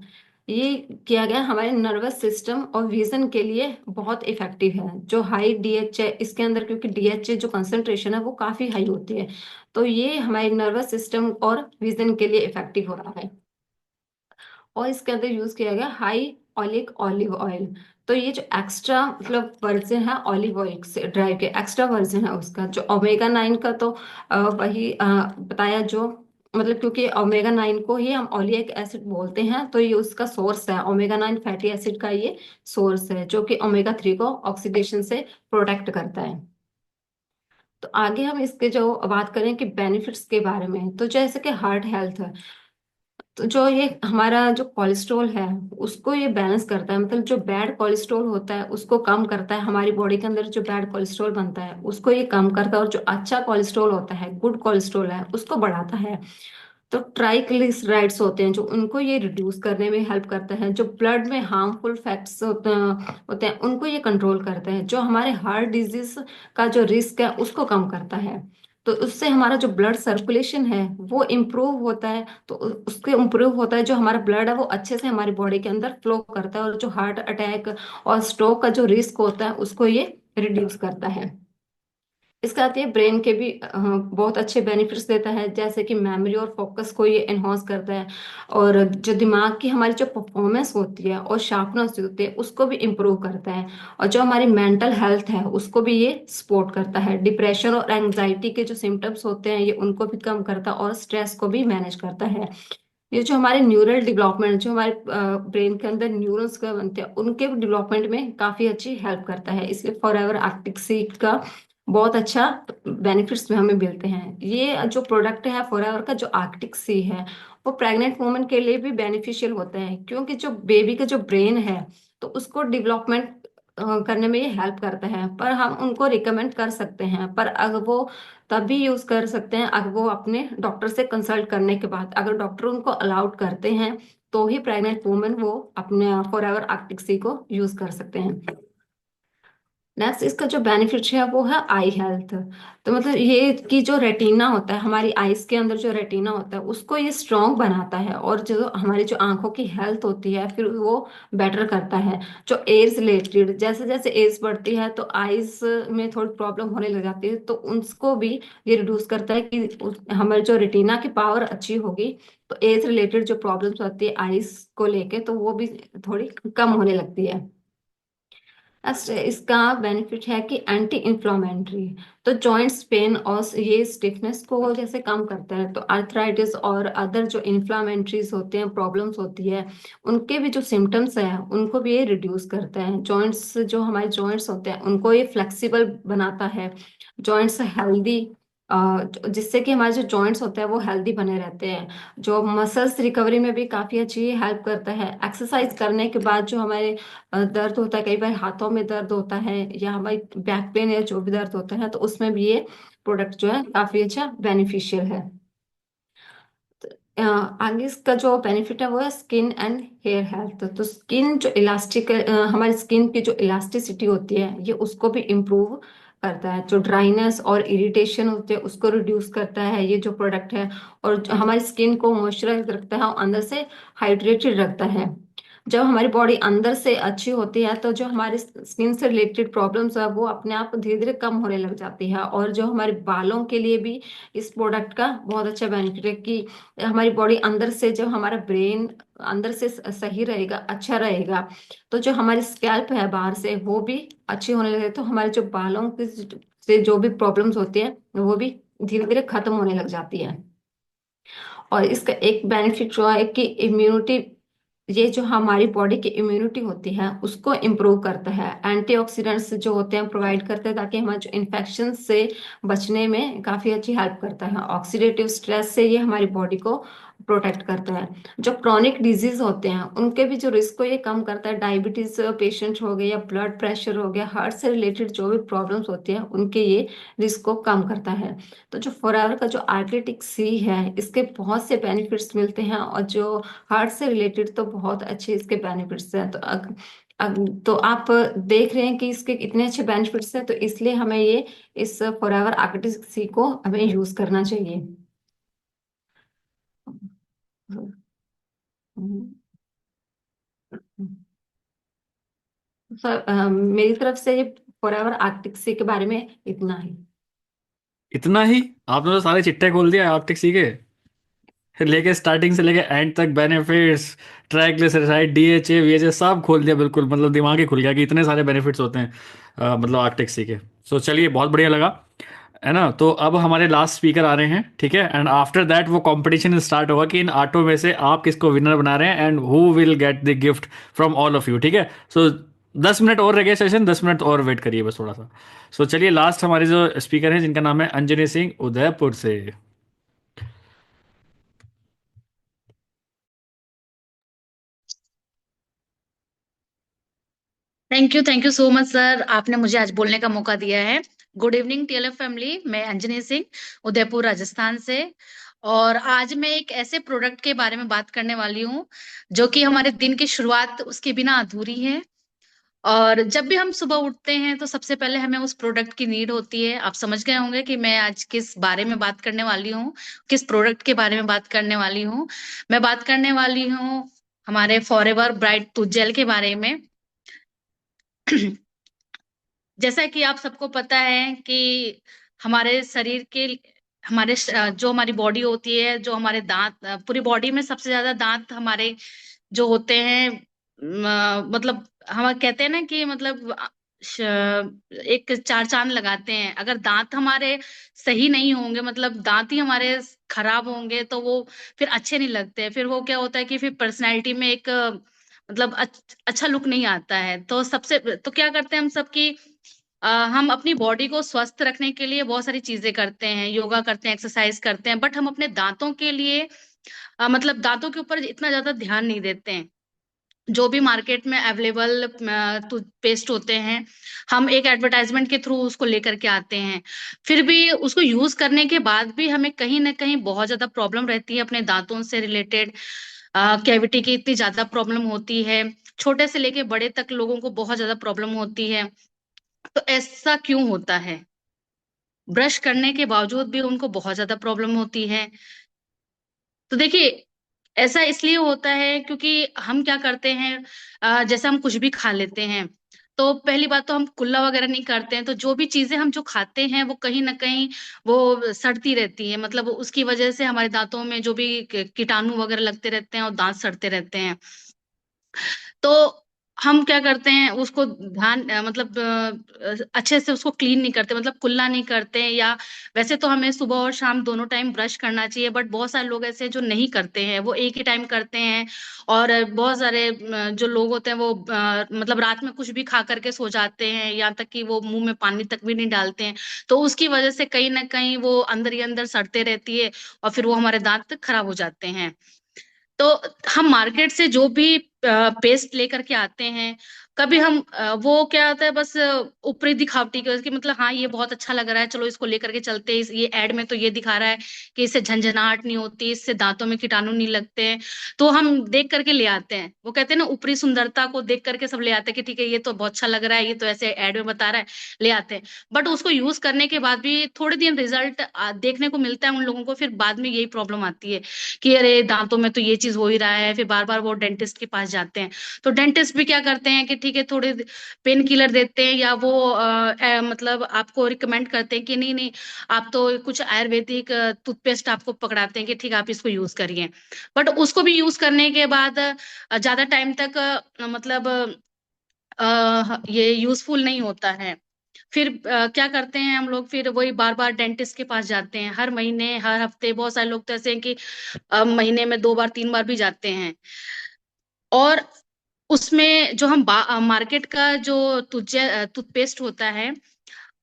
[SPEAKER 8] ये किया गया हमारे नर्वस सिस्टम और विजन के लिए बहुत इफेक्टिव है। जो हाई डीएचए इसके अंदर, क्योंकि डीएचए जो कंसंट्रेशन है वो काफी हाई होती है, तो ये हमारे नर्वस सिस्टम और विजन के लिए इफेक्टिव होता है। और इसके अंदर यूज किया गया हाई ऑलिक ऑलिव ऑयल। तो ये जो एक्स्ट्रा मतलब वर्जन है ऑलिव ऑयल से ड्राइव के, एक्स्ट्रा वर्जन है उसका। जो ओमेगा 9 का तो वही बताया, जो मतलब क्योंकि ओमेगा 9 को ही हम ओलिक एसिड बोलते हैं, तो ये उसका सोर्स है। ओमेगा 9 फैटी एसिड का ये सोर्स है, जो कि ओमेगा 3 को ऑक्सीडेशन से प्रोटेक्ट करता है। तो आगे हम इसके जो बात करें कि बेनिफिट्स के बारे में, तो जैसे कि हार्ट हेल्थ है, तो जो ये हमारा जो कोलेस्ट्रॉल है उसको ये बैलेंस करता है। मतलब जो बैड कोलेस्ट्रॉल होता है उसको कम करता है, हमारी बॉडी के अंदर जो बैड कोलेस्ट्रॉल बनता है उसको ये कम करता है। और जो अच्छा कोलेस्ट्रॉल होता है, गुड कोलेस्ट्रॉल है, उसको बढ़ाता है। तो ट्राइग्लिसराइड्स होते हैं जो, उनको ये रिड्यूस करने में हेल्प करता है। जो ब्लड में हार्मफुल फैट्स होते हैं उनको ये कंट्रोल करता है। जो हमारे हार्ट डिजीज का जो रिस्क है उसको कम करता है। तो उससे हमारा जो ब्लड सर्कुलेशन है वो इम्प्रूव होता है। तो उसके इम्प्रूव होता है, जो हमारा ब्लड है वो अच्छे से हमारी बॉडी के अंदर फ्लो करता है, और जो हार्ट अटैक और स्ट्रोक का जो रिस्क होता है उसको ये रिड्यूस करता है। इसके साथ ये ब्रेन के भी बहुत अच्छे बेनिफिट्स देता है, जैसे कि मेमोरी और फोकस को ये एनहांस करता है, और जो दिमाग की हमारी जो परफॉर्मेंस होती है और शार्पनेस होती है उसको भी इम्प्रूव करता है, और जो हमारी मेंटल हेल्थ है उसको भी ये सपोर्ट करता है। डिप्रेशन और एंजाइटी के जो सिम्टम्स होते हैं ये उनको भी कम करता है, और स्ट्रेस को भी मैनेज करता है। ये जो हमारे न्यूरल डेवलपमेंट, जो हमारे ब्रेन के अंदर न्यूरॉन्स का बनते हैं, उनके डेवलपमेंट में काफी अच्छी हेल्प करता है। इसलिए फॉरएवर आर्टिक सीड का बहुत अच्छा बेनिफिट्स में हमें मिलते हैं। ये जो प्रोडक्ट है फॉरएवर का, जो आर्कटिक सी है, वो प्रेग्नेंट वुमेन के लिए भी बेनिफिशियल होता है, क्योंकि जो बेबी का जो ब्रेन है तो उसको डेवलपमेंट करने में ये हेल्प करता है। पर हम उनको रिकमेंड कर सकते हैं, पर अगर वो तभी यूज कर सकते हैं अगर वो अपने डॉक्टर से कंसल्ट करने के बाद, अगर डॉक्टर उनको अलाउड करते हैं तो ही प्रेग्नेंट वुमेन वो अपने फॉरएवर आर्कटिक सी को यूज कर सकते हैं। नेक्स्ट इसका जो बेनिफिट है वो है आई हेल्थ। तो मतलब ये कि जो रेटिना होता है, हमारी आईज के अंदर जो रेटिना होता है उसको ये स्ट्रांग बनाता है, और जो हमारी जो आंखों की हेल्थ होती है फिर वो बेटर करता है। जो एज रिलेटेड, जैसे जैसे एज बढ़ती है तो आईज में थोड़ी प्रॉब्लम होने लग जाती है, तो उनको भी ये रिड्यूस करता है कि हमारी जो रेटिना की पावर अच्छी होगी, तो एज रिलेटेड जो प्रॉब्लम्स होती है आईज को लेके तो वो भी थोड़ी कम होने लगती है। इसका बेनिफिट है कि एंटी इंफ्लामेटरी, तो जॉइंट्स पेन और ये स्टिफनेस को जैसे कम करता है। तो आर्थराइटिस और अदर जो इंफ्लामेटरीज होते हैं, प्रॉब्लम्स होती है, उनके भी जो सिम्टम्स है उनको भी ये रिड्यूस करता है। जॉइंट्स, जो हमारे जॉइंट्स होते हैं उनको ये फ्लेक्सिबल बनाता है, जॉइंट्स हेल्दी, जिससे कि हमारे जो जॉइंट्स होते हैं वो हेल्दी बने रहते हैं। जो मसल्स रिकवरी में भी काफी अच्छी हेल्प करता है। एक्सरसाइज करने के बाद जो हमारे दर्द होता है, कई बार हाथों में दर्द होता है या हमारी बैक पेन या जो भी दर्द होता है, तो उसमें भी ये प्रोडक्ट जो है काफी अच्छा बेनिफिशियल है। आगे इसका जो बेनिफिट है वो है स्किन एंड हेयर हेल्थ। तो स्किन जो इलास्टिक, हमारी स्किन की जो इलास्टिसिटी होती है ये उसको भी इम्प्रूव करता है। जो ड्राइनेस और इरिटेशन होते हैं उसको रिड्यूस करता है ये जो प्रोडक्ट है, और जो हमारी स्किन को मॉइस्चराइज रखता है और अंदर से हाइड्रेटेड रखता है। जब हमारी बॉडी अंदर से अच्छी होती है तो जो हमारी स्किन से रिलेटेड प्रॉब्लम्स है वो अपने आप धीरे धीरे कम होने लग जाती है। और जो हमारे बालों के लिए भी इस प्रोडक्ट का बहुत अच्छा बेनिफिट है कि हमारी बॉडी अंदर से, जब हमारा ब्रेन अंदर से सही रहेगा, अच्छा रहेगा, तो जो हमारी स्कैल्प है बाहर से वो भी अच्छी होने लगे, तो हमारे जो बालों के से जो भी प्रॉब्लम्स होती है वो भी धीरे धीरे खत्म होने लग जाती है। और इसका एक बेनिफिट जो है कि इम्यूनिटी, ये जो हमारी बॉडी की इम्यूनिटी होती है उसको इम्प्रूव करता है। एंटीऑक्सीडेंट्स जो होते हैं प्रोवाइड करते हैं, ताकि हमारे जो इन्फेक्शन से बचने में काफी अच्छी हेल्प करता है। ऑक्सीडेटिव स्ट्रेस से ये हमारी बॉडी को प्रोटेक्ट करता है। जो क्रॉनिक डिजीज होते हैं उनके भी जो रिस्क को ये कम करता है। डायबिटीज पेशेंट हो गए या ब्लड प्रेशर हो गया, हार्ट से रिलेटेड जो भी प्रॉब्लम्स होती हैं उनके ये रिस्क को कम करता है। तो जो फॉरएवर का जो आर्किटिक सी है इसके बहुत से बेनिफिट्स मिलते हैं, और जो हार्ट से रिलेटेड तो बहुत अच्छे इसके बेनिफिट्स हैं। तो तो आप देख रहे हैं कि इसके इतने अच्छे बेनिफिट्स हैं, तो इसलिए हमें ये इस फॉरएवर आर्किटिक सी को हमें यूज करना चाहिए। सर, मेरी तरफ से ये फॉरएवर आर्किटिक सी के बारे में इतना ही।
[SPEAKER 1] इतना ही? आपने तो सारे चिट्टे खोल दिया आर्टिक सी के, लेके स्टार्टिंग से लेके एंड तक बेनिफिट्स, ट्राइग्लिसराइड, डीएचए, वीएचए सब खोल दिया बिल्कुल। मतलब दिमाग ही खुल गया कि इतने सारे बेनिफिट्स होते हैं मतलब आर्टिक सी के। सो चलिए, बहुत बढ़िया लगा, है ना। तो अब हमारे लास्ट स्पीकर आ रहे हैं, ठीक है। एंड आफ्टर दैट वो कंपटीशन स्टार्ट होगा कि इन आठों में से आप किसको विनर बना रहे हैं and who will get the gift from all of you, ठीक है। सो 10 मिनट और रह गए सेशन, 10 मिनट और वेट करिए बस थोड़ा सा। सो चलिए, लास्ट हमारे जो स्पीकर हैं जिनका नाम है अंजनी सिंह उदयपुर से।
[SPEAKER 9] Thank you so much sir, आपने मुझे आज बोलने का मौका दिया है। गुड इवनिंग टीएलएफ फैमिली, मैं अंजनी सिंह उदयपुर राजस्थान से। और आज मैं एक ऐसे प्रोडक्ट के बारे में बात करने वाली हूँ जो कि हमारे दिन की शुरुआत उसके बिना अधूरी है। और जब भी हम सुबह उठते हैं तो सबसे पहले हमें उस प्रोडक्ट की नीड होती है। आप समझ गए होंगे कि मैं आज किस बारे में बात करने वाली हूँ, किस प्रोडक्ट के बारे में बात करने वाली हूँ। मैं बात करने वाली हूँ हमारे फॉरएवर ब्राइट टूथ जेल के बारे में। जैसा कि आप सबको पता है कि हमारे शरीर के जो हमारी बॉडी होती है, जो हमारे दांत, पूरी बॉडी में सबसे ज्यादा दांत हमारे जो होते हैं, मतलब हम कहते हैं ना कि मतलब एक चार चांद लगाते हैं। अगर दांत हमारे सही नहीं होंगे, मतलब दांत ही हमारे खराब होंगे, तो वो फिर अच्छे नहीं लगते। फिर वो क्या होता है कि फिर पर्सनैलिटी में एक मतलब अच्छा लुक नहीं आता है। तो सबसे तो क्या करते हैं हम सब की, हम अपनी बॉडी को स्वस्थ रखने के लिए बहुत सारी चीजें करते हैं, योगा करते हैं, एक्सरसाइज करते हैं, बट हम अपने दांतों के लिए मतलब दांतों के ऊपर इतना ज्यादा ध्यान नहीं देते हैं। जो भी मार्केट में अवेलेबल टूथपेस्ट होते हैं, हम एक एडवर्टाइजमेंट के थ्रू उसको लेकर के आते हैं। फिर भी उसको यूज करने के बाद भी हमें कहीं ना कहीं बहुत ज्यादा प्रॉब्लम रहती है अपने दांतों से रिलेटेड। कैविटी की इतनी ज्यादा प्रॉब्लम होती है, छोटे से लेके बड़े तक लोगों को बहुत ज्यादा प्रॉब्लम होती है। तो ऐसा क्यों होता है? ब्रश करने के बावजूद भी उनको बहुत ज्यादा प्रॉब्लम होती है। तो देखिए, ऐसा इसलिए होता है क्योंकि हम क्या करते हैं, जैसे हम कुछ भी खा लेते हैं, तो पहली बात तो हम कुल्ला वगैरह नहीं करते हैं। तो जो भी चीजें हम जो खाते हैं वो कहीं ना कहीं वो सड़ती रहती है, मतलब उसकी वजह से हमारे दांतों में जो भी कीटाणु वगैरह लगते रहते हैं और दांत सड़ते रहते हैं। तो हम क्या करते हैं, उसको मतलब अच्छे से उसको क्लीन नहीं करते, मतलब कुल्ला नहीं करते हैं। या वैसे तो हमें सुबह और शाम दोनों टाइम ब्रश करना चाहिए, बट बहुत सारे लोग ऐसे हैं जो नहीं करते हैं, वो एक ही टाइम करते हैं। और बहुत सारे जो लोग होते हैं वो मतलब रात में कुछ भी खा करके सो जाते हैं, यहाँ तक कि वो मुंह में पानी तक भी नहीं डालते हैं। तो उसकी वजह से कहीं ना कहीं वो अंदर ही अंदर सड़ते रहती है, और फिर वो हमारे दांत खराब हो जाते हैं। तो हम मार्केट से जो भी पेस्ट लेकर के आते हैं, कभी हम वो क्या होता है, बस ऊपरी दिखावटी के कि मतलब हाँ ये बहुत अच्छा लग रहा है, चलो इसको लेकर के चलते हैं। ये एड में तो ये दिखा रहा है कि इससे झंझनाहट नहीं होती, इससे दांतों में कीटाणु नहीं लगते हैं, तो हम देख करके ले आते हैं। वो कहते हैं ना, ऊपरी सुंदरता को देख करके सब ले आते हैं कि ठीक है ये तो बहुत अच्छा लग रहा है, ये तो ऐसे एड में बता रहा है, ले आते हैं। बट उसको यूज करने के बाद भी थोड़े दिन रिजल्ट देखने को मिलता है उन लोगों को, फिर बाद में यही प्रॉब्लम आती है कि अरे दांतों में तो ये चीज हो ही रहा है। फिर बार बार वो डेंटिस्ट के पास जाते हैं। तो डेंटिस्ट भी क्या करते हैं कि ठीक है थोड़े पेन किलर देते हैं, या वो मतलब आपको रिकमेंड करते हैं कि नहीं नहीं, आप तो कुछ आयुर्वेदिक टूथपेस्ट आपको पकड़ाते हैं कि ठीक है आप इसको यूज करिए। बट उसको भी यूज करने के बाद ज्यादा टाइम तक मतलब ये यूजफुल नहीं होता है। फिर क्या करते हैं हम लोग, फिर वही बार बार डेंटिस्ट के पास जाते हैं, हर महीने हर हफ्ते। बहुत सारे लोग तो ऐसे हैं कि महीने में 2 बार 3 बार भी जाते हैं। और उसमें जो हम मार्केट का जो टूथपेस्ट होता है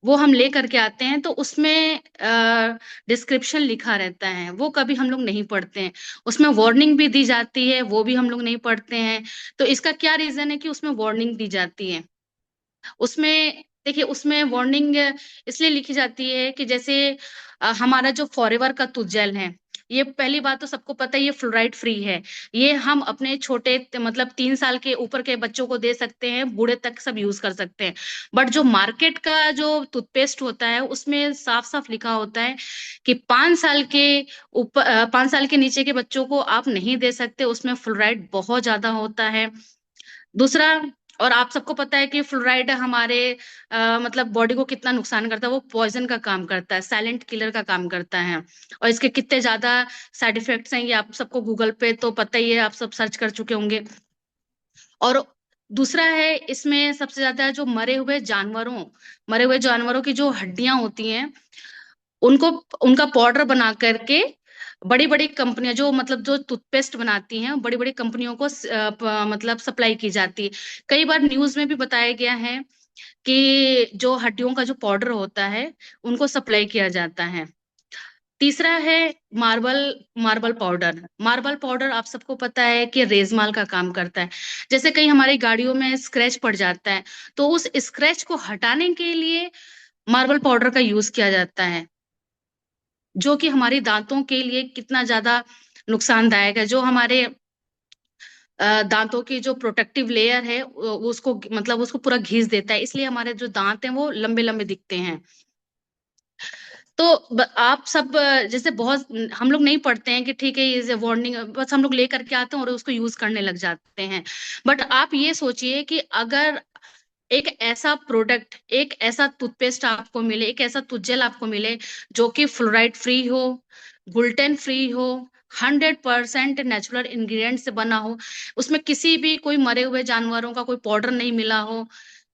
[SPEAKER 9] वो हम ले करके आते हैं, तो उसमें डिस्क्रिप्शन लिखा रहता है, वो कभी हम लोग नहीं पढ़ते हैं। उसमें वार्निंग भी दी जाती है, वो भी हम लोग नहीं पढ़ते हैं। तो इसका क्या रीजन है कि उसमें वार्निंग दी जाती है? उसमें देखिए, उसमें वार्निंग इसलिए लिखी जाती है कि जैसे हमारा जो फॉरएवर का टूथ जेल है, ये पहली बात तो सबको पता है ये फ्लोराइड फ्री है। ये हम अपने छोटे मतलब 3 साल के ऊपर के बच्चों को दे सकते हैं, बूढ़े तक सब यूज कर सकते हैं। बट जो मार्केट का जो टूथपेस्ट होता है उसमें साफ साफ लिखा होता है कि 5 साल के ऊपर 5 साल के नीचे के बच्चों को आप नहीं दे सकते, उसमें फ्लोराइड बहुत ज्यादा होता है। दूसरा, और आप सबको पता है कि फ्लोराइड हमारे मतलब बॉडी को कितना नुकसान करता है। वो पॉइजन का काम करता है, साइलेंट किलर का काम करता है। और इसके कितने ज्यादा साइड इफेक्ट्स हैं ये आप सबको गूगल पे तो पता ही है, आप सब सर्च कर चुके होंगे। और दूसरा है, इसमें सबसे ज्यादा जो मरे हुए जानवरों की जो हड्डियां होती हैं, उनको उनका पाउडर बना करके बड़ी बड़ी कंपनियां जो मतलब जो टूथपेस्ट बनाती हैं, बड़ी बड़ी कंपनियों को मतलब सप्लाई की जाती है। कई बार न्यूज में भी बताया गया है कि जो हड्डियों का जो पाउडर होता है उनको सप्लाई किया जाता है। तीसरा है मार्बल मार्बल पाउडर आप सबको पता है कि रेजमाल का काम करता है। जैसे कहीं हमारी गाड़ियों में स्क्रैच पड़ जाता है, तो उस स्क्रैच को हटाने के लिए मार्बल पाउडर का यूज किया जाता है, जो कि हमारे दांतों के लिए कितना ज्यादा नुकसानदायक है। जो हमारे दांतों की जो प्रोटेक्टिव लेयर है उसको मतलब उसको पूरा घिस देता है, इसलिए हमारे जो दांत हैं वो लंबे लंबे दिखते हैं। तो आप सब जैसे बहुत हम लोग नहीं पढ़ते हैं कि ठीक है ये वार्निंग, बस हम लोग ले करके आते हैं और उसको यूज करने लग जाते हैं। बट आप ये सोचिए कि अगर एक ऐसा प्रोडक्ट, एक ऐसा टूथपेस्ट आपको मिले, एक ऐसा टूथजेल आपको मिले जो कि फ्लोराइड फ्री हो, ग्लूटेन फ्री हो, 100% नेचुरल इंग्रेडिएंट से बना हो, उसमें किसी भी कोई मरे हुए जानवरों का कोई पाउडर नहीं मिला हो,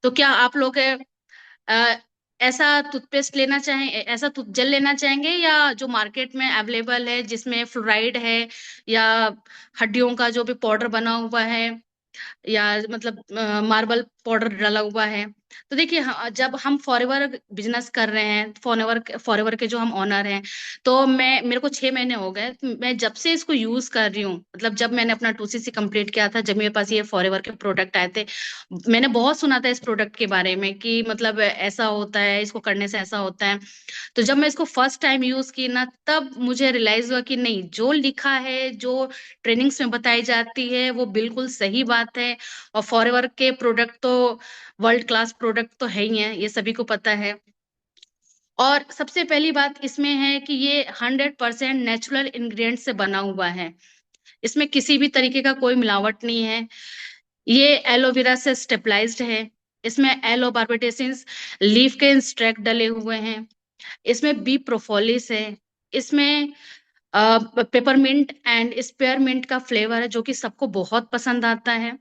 [SPEAKER 9] तो क्या आप लोग अ, ऐसा टूथपेस्ट लेना चाहें, ऐसा टूथजेल लेना चाहेंगे, या जो मार्केट में अवेलेबल है जिसमें फ्लोराइड है या हड्डियों का जो भी पाउडर बना हुआ है या मतलब मार्बल पाउडर डाला हुआ है? तो देखिए जब हम फॉरएवर बिजनेस कर रहे हैं, फॉरएवर फॉरएवर के जो हम ऑनर हैं, तो मैं मेरे को 6 महीने हो गए, तो मैं जब से इसको यूज कर रही हूँ, मतलब जब मैंने अपना 2CC कंप्लीट किया था, जब मेरे पास ये फॉरएवर के प्रोडक्ट आए थे, मैंने बहुत सुना था इस प्रोडक्ट के बारे में कि मतलब ऐसा होता है, इसको करने से ऐसा होता है। तो जब मैं इसको फर्स्ट टाइम यूज की ना, तब मुझे रियलाइज हुआ कि नहीं, जो लिखा है, जो ट्रेनिंग्स में बताई जाती है, वो बिल्कुल सही बात है। और फॉरएवर के प्रोडक्ट तो वर्ल्ड क्लास प्रोडक्ट तो है ही है, ये सभी को पता है। और सबसे पहली बात इसमें है कि ये 100% नेचुरल इंग्रेडिएंट से बना हुआ है, इसमें किसी भी तरीके का कोई मिलावट नहीं है। ये एलोवेरा से स्टेबलाइज्ड है, इसमें एलो बार्बेटेसिन्स लीफ के एक्सट्रैक्ट डले हुए हैं, इसमें बी प्रोफोलिस है, इसमें पेपरमिंट एंड स्पेयरमिंट का फ्लेवर है जो कि सबको बहुत पसंद आता है।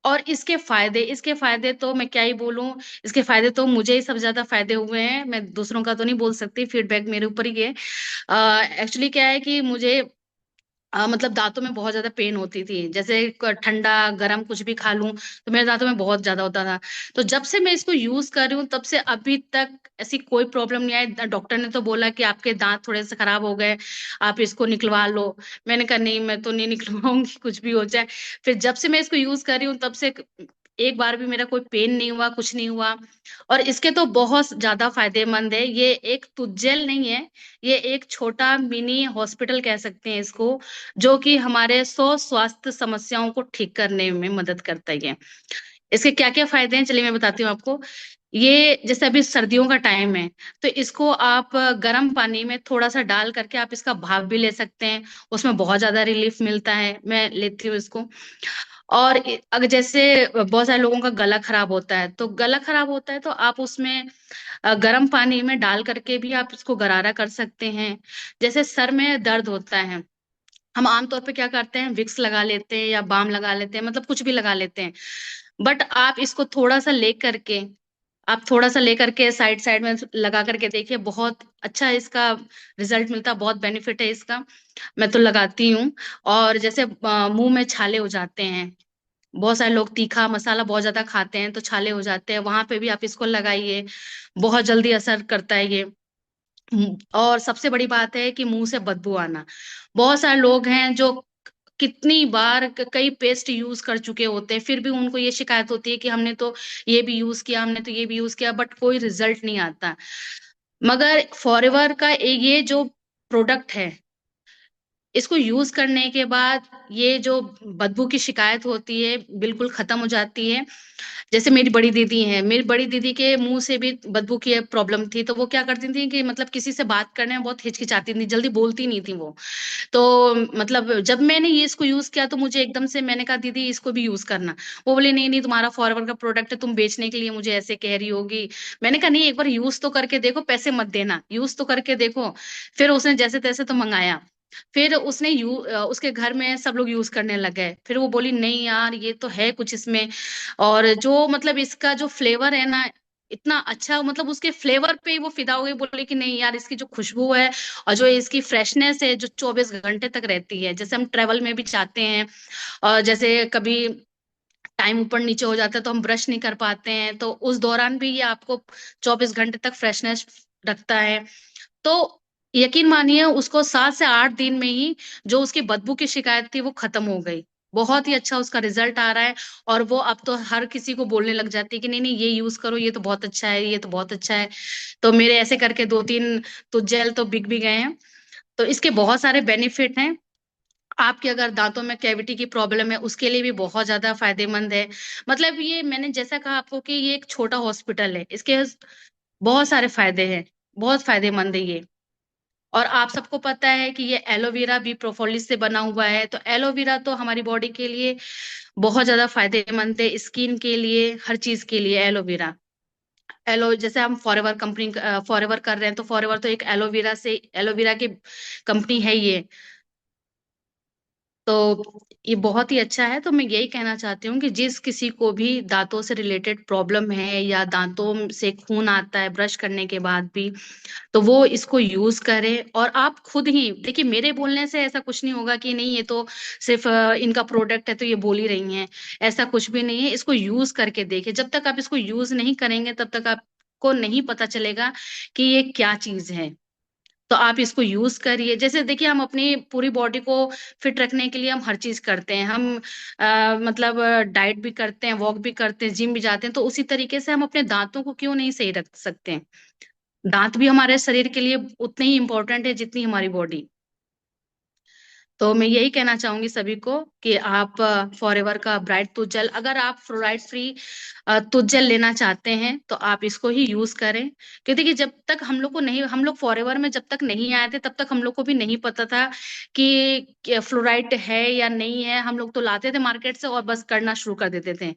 [SPEAKER 9] और इसके फायदे तो मैं क्या ही बोलूं, इसके फायदे तो मुझे ही सबसे ज्यादा फायदे हुए हैं, मैं दूसरों का तो नहीं बोल सकती, फीडबैक मेरे ऊपर ही है। एक्चुअली क्या है कि मुझे मतलब दांतों में बहुत ज्यादा पेन होती थी, जैसे ठंडा गरम कुछ भी खा लूं तो मेरे दांतों में बहुत ज्यादा होता था। तो जब से मैं इसको यूज कर रही हूँ तब से अभी तक ऐसी कोई प्रॉब्लम नहीं आई। डॉक्टर ने तो बोला कि आपके दांत थोड़े से खराब हो गए, आप इसको निकलवा लो। मैंने कहा नहीं, मैं तो नहीं निकलवाऊंगी, कुछ भी हो जाए। फिर जब से मैं इसको यूज कर रही हूँ तब से एक बार भी मेरा कोई पेन नहीं हुआ, कुछ नहीं हुआ। और इसके तो बहुत ज्यादा फायदेमंद है, ये एक तुज्जेल नहीं है, ये एक छोटा मिनी हॉस्पिटल कह सकते हैं इसको, जो कि हमारे 100 स्वास्थ्य समस्याओं को ठीक करने में मदद करता है। इसके क्या क्या फायदे हैं चलिए मैं बताती हूँ आपको। ये जैसे अभी सर्दियों का टाइम है, तो इसको आप गर्म पानी में थोड़ा सा डाल करके आप इसका भाप भी ले सकते हैं, उसमें बहुत ज्यादा रिलीफ मिलता है, मैं लेती हूँ इसको। और अगर जैसे बहुत सारे लोगों का गला खराब होता है, तो गला खराब होता है तो आप उसमें गर्म पानी में डाल करके भी आप इसको गरारा कर सकते हैं। जैसे सर में दर्द होता है, हम आमतौर पे क्या करते हैं, विक्स लगा लेते हैं या बाम लगा लेते हैं, मतलब कुछ भी लगा लेते हैं। बट आप इसको थोड़ा सा ले करके, आप थोड़ा सा लेकर के साइड साइड में लगा करके देखिए, बहुत अच्छा इसका रिजल्ट मिलता है, बहुत बेनिफिट है इसका। मैं तो लगाती हूँ। और जैसे मुंह में छाले हो जाते हैं, बहुत सारे लोग तीखा मसाला बहुत ज्यादा खाते हैं तो छाले हो जाते हैं, वहां पे भी आप इसको लगाइए, बहुत जल्दी असर करता है ये। और सबसे बड़ी बात है कि मुंह से बदबू आना, बहुत सारे लोग हैं जो कितनी बार कई पेस्ट यूज कर चुके होते हैं, फिर भी उनको ये शिकायत होती है कि हमने तो ये भी यूज किया, हमने तो ये भी यूज किया, बट कोई रिजल्ट नहीं आता। मगर फॉरएवर का ये जो प्रोडक्ट है, इसको यूज करने के बाद ये जो बदबू की शिकायत होती है बिल्कुल खत्म हो जाती है। जैसे मेरी बड़ी दीदी है, मेरी बड़ी दीदी के मुंह से भी बदबू की प्रॉब्लम थी, तो वो क्या करती थी कि मतलब किसी से बात करने में बहुत हिचकिचाती थी, जल्दी बोलती नहीं थी वो। तो मतलब जब मैंने ये इसको यूज किया तो मुझे एकदम से, मैंने कहा दीदी इसको भी यूज करना। वो बोली नहीं नहीं, तुम्हारा फॉरएवर का प्रोडक्ट है, तुम बेचने के लिए मुझे ऐसे कह रही होगी। मैंने कहा नहीं, एक बार यूज तो करके देखो, पैसे मत देना, यूज तो करके देखो। फिर उसने जैसे तैसे तो मंगाया, फिर उसने उसके घर में सब लोग यूज करने लगे, फिर वो बोली नहीं यार ये तो है कुछ इसमें। और जो मतलब इसका जो फ्लेवर है ना, इतना अच्छा, मतलब उसके फ्लेवर पे ही वो फिदा हो गई, बोले कि नहीं यार इसकी जो खुशबू है और जो इसकी फ्रेशनेस है जो 24 घंटे तक रहती है। जैसे हम ट्रेवल में भी चाहते हैं, और जैसे कभी टाइम ऊपर नीचे हो जाता है तो हम ब्रश नहीं कर पाते हैं, तो उस दौरान भी ये आपको 24 घंटे तक फ्रेशनेस रखता है। तो यकीन मानिए उसको 7 से 8 दिन में ही जो उसकी बदबू की शिकायत थी वो खत्म हो गई। बहुत ही अच्छा उसका रिजल्ट आ रहा है। और वो अब तो हर किसी को बोलने लग जाती है कि नहीं नहीं ये यूज करो, ये तो बहुत अच्छा है, ये तो बहुत अच्छा है। तो मेरे ऐसे करके 2-3 तो जेल तो बिक भी गए हैं। तो इसके बहुत सारे बेनिफिट हैं। आपके अगर दांतों में कैविटी की प्रॉब्लम है उसके लिए भी बहुत ज्यादा फायदेमंद है। मतलब ये मैंने जैसा कहा आपको कि ये एक छोटा हॉस्पिटल है, इसके बहुत सारे फायदे हैं, बहुत फायदेमंद है ये। और आप सबको पता है कि ये एलोवेरा भी प्रोपोलिस से बना हुआ है, तो एलोवेरा तो हमारी बॉडी के लिए बहुत ज्यादा फायदेमंद है, स्किन के लिए, हर चीज के लिए एलोवेरा। जैसे हम फॉरएवर कंपनी फॉरएवर कर रहे हैं, तो फॉरएवर तो एक एलोवेरा की कंपनी है ये। तो ये बहुत ही अच्छा है। तो मैं यही कहना चाहती हूँ कि जिस किसी को भी दांतों से रिलेटेड प्रॉब्लम है या दांतों से खून आता है ब्रश करने के बाद भी, तो वो इसको यूज करें। और आप खुद ही देखिए, मेरे बोलने से ऐसा कुछ नहीं होगा कि नहीं ये तो सिर्फ इनका प्रोडक्ट है तो ये बोल ही रही हैं, ऐसा कुछ भी नहीं है। इसको यूज करके देखिए, जब तक आप इसको यूज नहीं करेंगे तब तक आपको नहीं पता चलेगा कि ये क्या चीज है। तो आप इसको यूज करिए। जैसे देखिए, हम अपनी पूरी बॉडी को फिट रखने के लिए हम हर चीज करते हैं, हम मतलब डाइट भी करते हैं, वॉक भी करते हैं, जिम भी जाते हैं, तो उसी तरीके से हम अपने दांतों को क्यों नहीं सही रख सकते हैं। दांत भी हमारे शरीर के लिए उतने ही इंपॉर्टेंट है जितनी हमारी बॉडी। तो मैं यही कहना चाहूंगी सभी को कि आप फॉरएवर का ब्राइट टूथ जेल, अगर आप फ्लोराइड फ्री टूथ जेल लेना चाहते हैं तो आप इसको ही यूज करें। क्योंकि देखिए, जब तक हम लोग फॉरएवर में जब तक नहीं आए थे तब तक हम लोग को भी नहीं पता था कि फ्लोराइड है या नहीं है। हम लोग तो लाते थे मार्केट से और बस करना शुरू कर देते थे।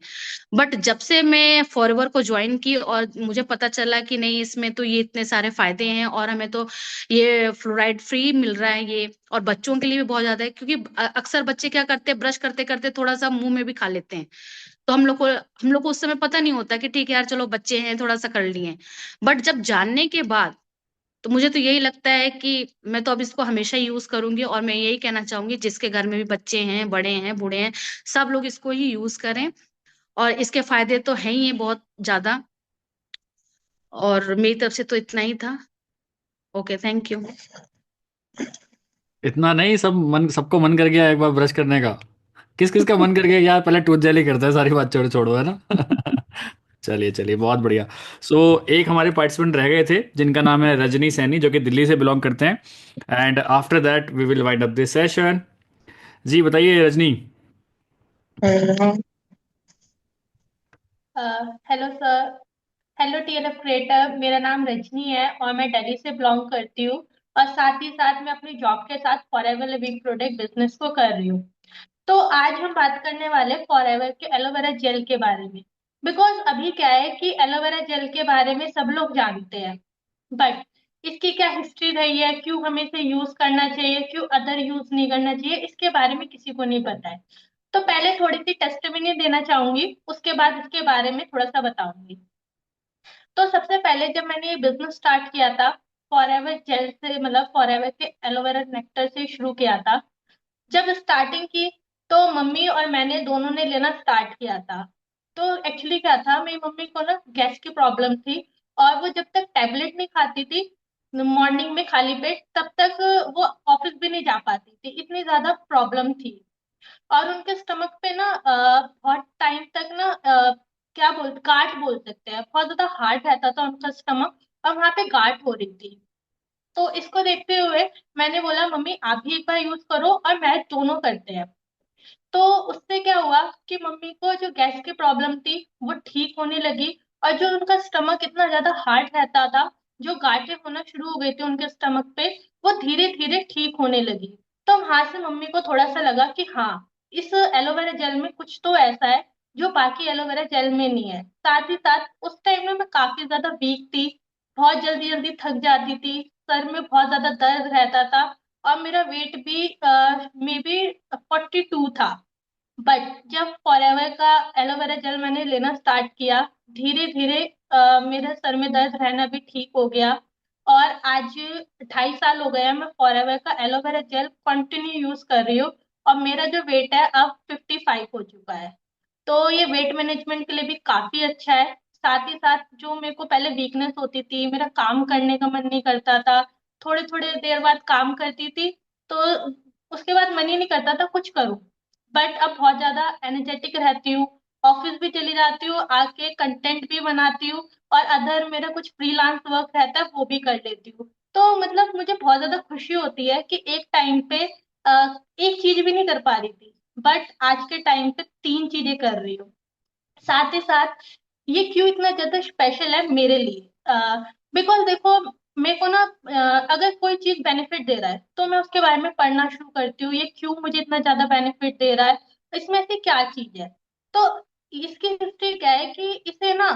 [SPEAKER 9] बट जब से मैं फॉरएवर को ज्वाइन की और मुझे पता चला कि नहीं, इसमें तो ये इतने सारे फायदे हैं और हमें तो ये फ्लोराइड फ्री मिल रहा है ये, और बच्चों के लिए भी बहुत ज्यादा है। क्योंकि अक्सर बच्चे क्या करते हैं, ब्रश करते करते थोड़ा सा मुंह में भी खा लेते हैं। तो हम लोग को उस समय पता नहीं होता कि ठीक है यार, चलो बच्चे हैं थोड़ा सा कर लिए। बट जब जानने के बाद तो मुझे तो यही लगता है कि मैं तो अब इसको हमेशा यूज करूंगी। और मैं यही कहना चाहूंगी, जिसके घर में भी बच्चे हैं, बड़े हैं, बूढ़े हैं, सब लोग इसको ही यूज करें। और इसके फायदे तो हैं ही बहुत ज्यादा। और मेरी तरफ से तो इतना ही था। Okay, thank you.
[SPEAKER 1] इतना नहीं, सबको मन कर गया एक बार ब्रश करने का। किस किस का मन कर गया यार, पहले टूथ जेल ही करता है, सारी बात छोड़ो छोड़ो, है ना। चलिए चलिए, बहुत बढ़िया। सो एक हमारे पार्टिसिपेंट रह गए थे जिनका नाम है रजनी सैनी, जो कि दिल्ली से बिलोंग करते हैं। And after that we will wind up this session. जी बताइए Rajni.
[SPEAKER 10] Hello sir. Hello TLF creator, मेरा नाम रजनी है और मैं दिल्ली से बिलोंग करती हूँ। और साथ ही साथ मैं अपनी जॉब के साथ फॉरएवर लिविंग प्रोडक्ट बिजनेस को कर रही हूँ। तो आज हम बात करने वाले फॉरएवर के एलोवेरा जेल के बारे में। बिकॉज अभी क्या है कि एलोवेरा जेल के बारे में सब लोग जानते हैं, बट इसकी क्या हिस्ट्री रही है, क्यों हमें इसे यूज करना चाहिए, क्यों अदर यूज नहीं करना चाहिए, इसके बारे में किसी को नहीं पता है। तो पहले थोड़ी सी टेस्टिमनी देना चाहूंगी, उसके बाद इसके बारे में थोड़ा सा बताऊंगी। तो सबसे पहले जब मैंने ये बिजनेस स्टार्ट किया था, फॉरएवर जेल से, मतलब फॉरएवर के एलोवेरा नेक्टर से शुरू किया था। जब स्टार्टिंग की तो मम्मी और मैंने दोनों ने लेना स्टार्ट किया था। तो एक्चुअली क्या था, मेरी मम्मी को ना गैस की प्रॉब्लम थी, और वो जब तक टैबलेट नहीं खाती थी मॉर्निंग में खाली पेट, तब तक वो ऑफिस भी नहीं जा पाती थी, इतनी ज्यादा प्रॉब्लम थी। और उनके स्टमक पे ना बहुत टाइम तक ना क्या बोल गांठ बोल सकते हैं, बहुत ज्यादा हार्ड रहता था उनका स्टमक, और वहां पे गांठ हो रही थी। तो इसको देखते हुए मैंने बोला मम्मी आप भी एक बार यूज करो और मैं दोनों करते हैं। तो उससे क्या हुआ कि मम्मी को जो गैस की प्रॉब्लम थी वो ठीक होने लगी, और जो उनका स्टमक इतना ज्यादा हार्ड रहता था, जो गांठें होना शुरू हो गई थी उनके स्टमक पे, वो धीरे धीरे ठीक होने लगी। तो वहां से मम्मी को थोड़ा सा लगा कि हाँ, इस एलोवेरा जेल में कुछ तो ऐसा है जो बाकी एलोवेरा जेल में नहीं है। साथ ही साथ उस टाइम में मैं काफी ज्यादा वीक थी, बहुत जल्दी जल्दी थक जाती थी, सर में बहुत ज्यादा दर्द रहता था, और मेरा वेट भी मे बी 42 था। बट जब फॉरएवर का एलोवेरा जेल मैंने लेना स्टार्ट किया, धीरे धीरे मेरे सर में दर्द रहना भी ठीक हो गया। और आज 2.5 साल हो गया मैं फॉरएवर का एलोवेरा जेल कंटिन्यू यूज कर रही हूँ, और मेरा जो वेट है अब 55 हो चुका है। तो ये वेट मैनेजमेंट के लिए भी काफी अच्छा है। साथ ही साथ जो मेरे को पहले वीकनेस होती थी, मेरा काम करने का मन नहीं करता था, थोड़े थोड़े देर बाद काम करती थी, तो उसके बाद मन ही नहीं करता था कुछ करूं। बट अब बहुत ज्यादा एनर्जेटिक रहती हूँ, ऑफिस भी चली जाती हूँ, आके कंटेंट भी बनाती हूँ, और अदर मेरा कुछ फ्रीलांस वर्क रहता है वो भी कर लेती हूँ। तो मतलब मुझे बहुत ज्यादा खुशी होती है कि एक टाइम पे एक चीज भी नहीं कर पा रही थी, बट आज के टाइम पे 3 चीजें कर रही हूँ। साथ ही साथ ये क्यों इतना ज्यादा स्पेशल है मेरे लिए? बिकॉज देखो, मेरे को ना अगर कोई चीज बेनिफिट दे रहा है तो मैं उसके बारे में पढ़ना शुरू करती हूँ, ये क्यों मुझे इतना ज्यादा बेनिफिट दे रहा है, इसमें से क्या चीज है। तो इसकी हिस्ट्री क्या है कि इसे ना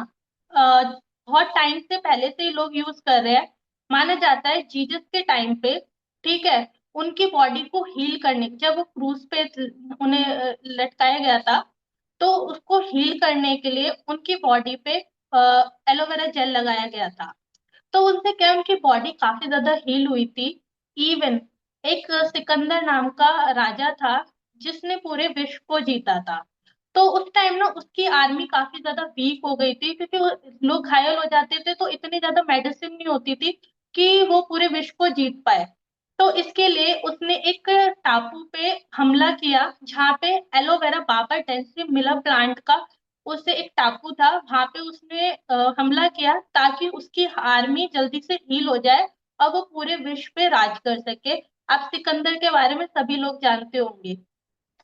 [SPEAKER 10] बहुत टाइम से पहले से ही लोग यूज कर रहे हैं। माना जाता है जीसस के टाइम पे, ठीक है, उनकी बॉडी को हील करने, जब वो क्रूज पे उन्हें लटकाया गया था, तो उसको हील करने के लिए उनकी बॉडी पे एलोवेरा जेल लगाया गया था। तो उनसे क्या उनकी बॉडी काफी ज्यादा हील हुई थी। इवन एक सिकंदर नाम का राजा था जिसने पूरे विश्व को जीता था। तो उस टाइम ना उसकी आर्मी काफी ज्यादा वीक हो गई थी, क्योंकि लोग घायल हो जाते थे तो इतनी ज्यादा मेडिसिन नहीं होती थी कि वो पूरे विश्व को जीत पाए। तो इसके लिए उसने एक टापू पे हमला किया जहाँ पे एलोवेरा बाबा डेंसी मिला प्लांट का, उससे एक टापू था वहां पे उसने हमला किया ताकि उसकी आर्मी जल्दी से हील हो जाए और वो पूरे विश्व पे राज कर सके। आप सिकंदर के बारे में सभी लोग जानते होंगे।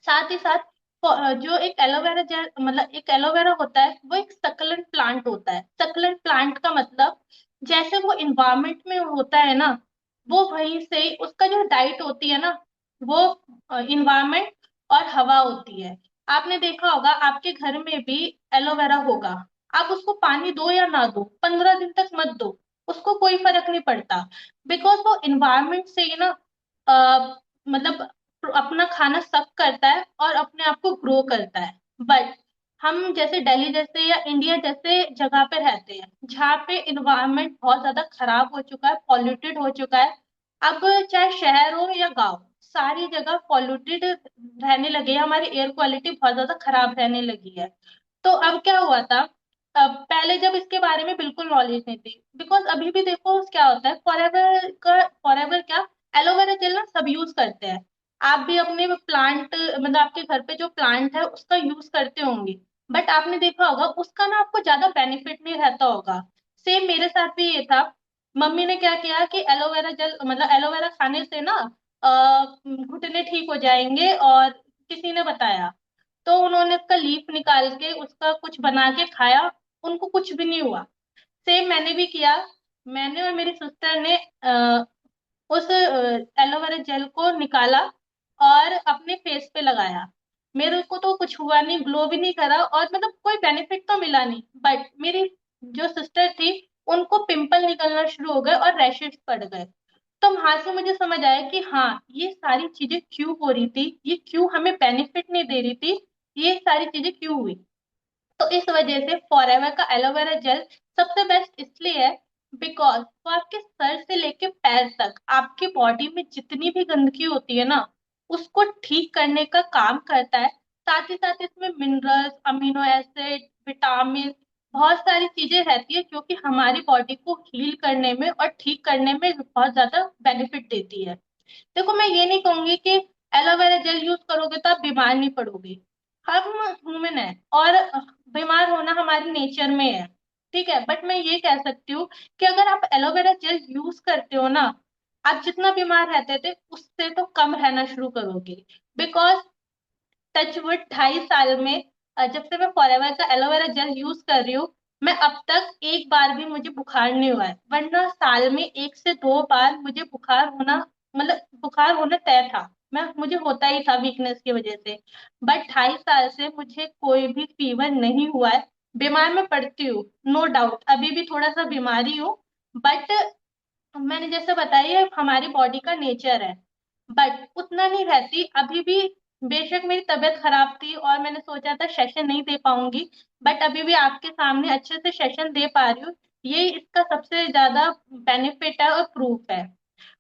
[SPEAKER 10] साथ ही साथ जो एक एलोवेरा जेल, मतलब एक एलोवेरा होता है, वो एक सकलेंट प्लांट होता है। सकलेंट प्लांट का मतलब जैसे वो इन्वायरमेंट में होता है ना, वो वहीं से ही उसका जो डाइट होती है ना, वो इन्वायरमेंट और हवा होती है। आपने देखा होगा आपके घर में भी एलोवेरा होगा, आप उसको पानी दो या ना दो, 15 दिन तक मत दो, उसको कोई फर्क नहीं पड़ता। बिकॉज वो इन्वायरमेंट से ही ना मतलब अपना खाना सक करता है और अपने आप को ग्रो करता है। बट हम जैसे दिल्ली जैसे या इंडिया जैसे जगह पे रहते हैं जहाँ पे इन्वायरमेंट बहुत ज्यादा खराब हो चुका है, पॉल्यूटेड हो चुका है। अब चाहे शहर हो या गांव, सारी जगह पॉल्यूटेड रहने लगे हैं, हमारी एयर क्वालिटी बहुत ज्यादा खराब रहने लगी है। तो अब क्या हुआ था, पहले जब इसके बारे में बिल्कुल नॉलेज नहीं थी, बिकॉज अभी भी देखो क्या होता है, फॉरएवर का फॉरएवर क्या, एलोवेरा जेल ना सब यूज करते हैं। आप भी अपने प्लांट, मतलब आपके घर पे जो प्लांट है उसका यूज करते होंगे, बट आपने देखा होगा उसका ना आपको ज्यादा बेनिफिट नहीं रहता होगा। सेम मेरे साथ भी ये था। मम्मी ने क्या किया कि एलोवेरा जेल, मतलब एलोवेरा खाने से ना घुटने ठीक हो जाएंगे, और किसी ने बताया, तो उन्होंने उसका लीफ निकाल के उसका कुछ बना के खाया, उनको कुछ भी नहीं हुआ। सेम मैंने भी किया। मैंने और मेरी सिस्टर ने उस एलोवेरा जेल को निकाला और अपने फेस पे लगाया। मेरे को तो कुछ हुआ नहीं, ग्लो भी नहीं करा, और मतलब कोई बेनिफिट तो मिला नहीं, बट मेरी जो सिस्टर थी उनको पिंपल निकलना शुरू हो गए और रैशेस पड़ गए। तो वहां से मुझे समझ आया कि हाँ, ये सारी चीजें क्यों हो रही थी, ये क्यों हमें बेनिफिट नहीं दे रही थी, ये सारी चीजें क्यों हुई। तो इस वजह से फॉरएवर का एलोवेरा जेल सबसे बेस्ट इसलिए है, बिकॉज वो आपके सर से लेके पैर तक आपकी बॉडी में जितनी भी गंदगी होती है ना, उसको ठीक करने का काम करता है। साथ ही साथ इसमें मिनरल्स, अमीनो एसिड, विटामिन, बहुत सारी चीजें रहती है जो कि हमारी बॉडी को हील करने में और ठीक करने में बहुत ज्यादा बेनिफिट देती है। देखो, मैं ये नहीं कहूंगी कि एलोवेरा जेल यूज करोगे तो आप बीमार नहीं पड़ोगे। हम ह्यूमन है और बीमार होना हमारे नेचर में है, ठीक है, बट मैं ये कह सकती हूँ कि अगर आप एलोवेरा जेल यूज करते हो ना, आप जितना बीमार रहते थे उससे तो कम रहना शुरू करोगे। बिकॉज टचवुड 2.5 साल में, जब से मैं फॉरएवर का एलोवेरा जेल यूज कर रही हूँ, मैं अब तक एक बार भी मुझे बुखार नहीं हुआ है, वरना साल में 1 से 2 बार मुझे बुखार होना, मतलब बुखार होना तय था। मुझे होता ही था वीकनेस की वजह से। बट 2.5 साल से मुझे कोई भी फीवर नहीं हुआ है। बीमार मैं पड़ती हूँ, नो डाउट, अभी भी थोड़ा सा बीमारी हूँ, बट मैंने जैसे बताया ये हमारी बॉडी का नेचर है। बट उतना नहीं रहती अभी भी। बेशक मेरी तबीयत खराब थी और मैंने सोचा था सेशन नहीं दे पाऊंगी, बट अभी भी आपके सामने अच्छे से सेशन दे पा रही हूँ। ये इसका सबसे ज्यादा बेनिफिट है और प्रूफ है।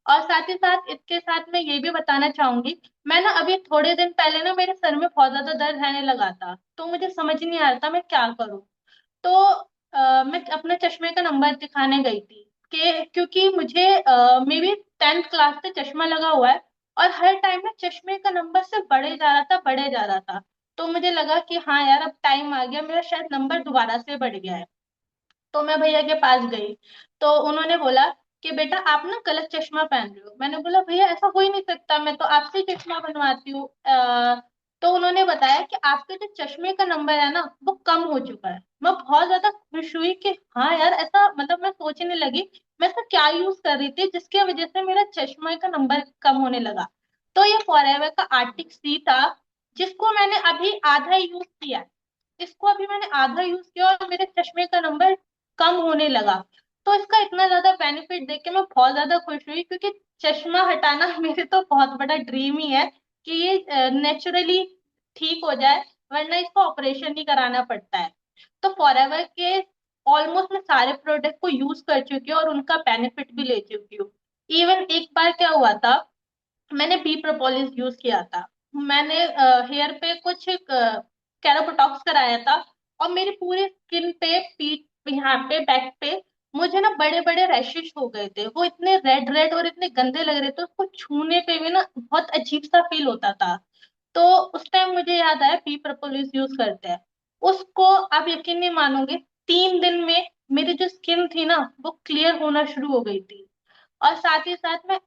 [SPEAKER 10] और साथ ही साथ इसके साथ मैं ये भी बताना चाहूंगी, मैं ना अभी थोड़े दिन पहले ना मेरे सर में बहुत ज्यादा दर्द रहने लगा था, तो मुझे समझ नहीं आ रहा था मैं क्या करूँ। तो मैं अपने चश्मे का नंबर दिखाने गई थी, क्योंकि मुझे मे बी 10th क्लास से चश्मा लगा हुआ है, और हर टाइम ना चश्मे का नंबर सिर्फ बढ़े जा रहा था, बढ़े जा रहा था। तो मुझे लगा कि हाँ यार, अब टाइम आ गया, मेरा शायद नंबर दोबारा से बढ़ गया है। तो मैं भैया के पास गई, तो उन्होंने बोला कि बेटा आप ना गलत चश्मा पहन रहे हो। मैंने बोला भैया ऐसा हो ही नहीं सकता, मैं तो आपसे ही चश्मा बनवाती हूँ। तो उन्होंने बताया कि आपके जो चश्मे का नंबर है ना वो कम हो चुका है। मैं बहुत ज्यादा खुश हुई कि हाँ यार, ऐसा मतलब मैं सोचने लगी मैं ऐसा क्या यूज कर रही थी जिसकी वजह से मेरा चश्मे का नंबर कम होने लगा। तो ये फॉरएवर का आर्टिक सी था, जिसको मैंने अभी आधा यूज किया है। इसको अभी मैंने आधा यूज किया और मेरे चश्मे का नंबर कम होने लगा। तो इसका इतना ज्यादा बेनिफिट देख के मैं बहुत ज्यादा खुश हुई, क्योंकि चश्मा हटाना मेरे तो बहुत बड़ा ड्रीम ही है कि ये नेचुरली ठीक हो जाए, वरना इसको ऑपरेशन ही कराना पड़ता है। तो फॉरएवर के ऑलमोस्ट मैं सारे प्रोडक्ट को यूज कर चुकी हूँ और उनका बेनिफिट भी ले चुकी हूँ। इवन एक बार क्या हुआ था, मैंने बी प्रोपोलिस यूज किया था। मैंने हेयर पे कुछ कैराबोटॉक्स कराया था, और मेरी पूरी स्किन पे, पीठ, यहाँ पे, बैक पे मुझे ना बड़े बड़े रैशेस हो गए थे। वो इतने रेड रेड और इतने गंदे लग रहे थे, उसको छूने पे भी ना बहुत अजीब सा फील होता था। तो उस टाइम मुझे याद आया बी प्रोपोलिस यूज करते हैं। उसको आप यकीन नहीं मानोगे, 3 दिन में मेरी जो स्किन थी ना वो क्लियर होना शुरू हो गई थी। और साथ ही साथ मैं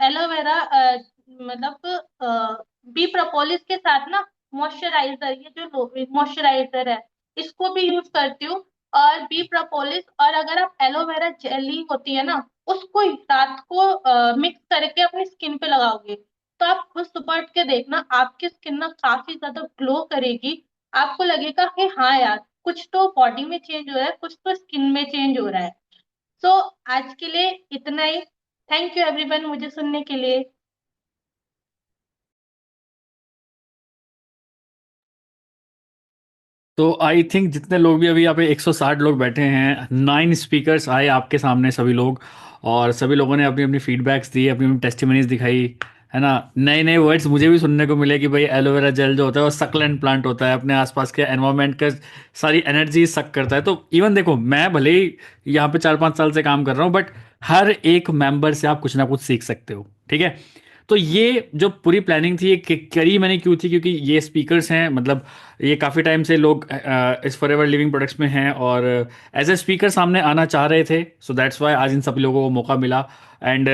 [SPEAKER 10] एलोवेरा, मतलब बी प्रोपोलिस के साथ ना मॉइस्चराइजर, ये जो मॉइस्चराइजर है इसको भी यूज करती हूँ। और बी प्रोपोलिस, और अगर आप एलोवेरा जेली होती है ना उसको रात को मिक्स करके अपनी स्किन पे लगाओगे, तो आप खुद सुबह उठ के देखना आपकी स्किन ना काफी ज्यादा ग्लो करेगी। आपको लगेगा कि हाँ यार, कुछ तो बॉडी में चेंज हो रहा है, कुछ तो स्किन में चेंज हो रहा है। सो आज के लिए इतना ही। थैंक यू एवरीवन मुझे सुनने के लिए।
[SPEAKER 1] तो आई थिंक जितने लोग भी अभी यहाँ पे 160 लोग बैठे हैं, 9 स्पीकर्स आए आपके सामने सभी लोग, और सभी लोगों ने अपनी अपनी फीडबैक्स दी, अपनी अपनी टेस्टिमनीज दिखाई, है ना। नए नए वर्ड्स मुझे भी सुनने को मिले कि भाई एलोवेरा जेल जो होता है वो सक्लेंट प्लांट होता है, अपने आसपास के एनवायरनमेंट का सारी एनर्जी सक करता है। तो इवन देखो, मैं भले ही यहाँ पे 4-5 साल से काम कर रहा हूँ, बट हर एक मेंबर से आप कुछ ना कुछ सीख सकते हो, ठीक है। तो ये जो पूरी प्लानिंग थी ये करी मैंने क्यों थी, क्योंकि ये स्पीकर्स हैं, मतलब ये काफ़ी टाइम से लोग इस फॉरएवर लिविंग प्रोडक्ट्स में हैं और एज ए स्पीकर सामने आना चाह रहे थे। सो दैट्स वाई आज इन सब लोगों को मौका मिला। एंड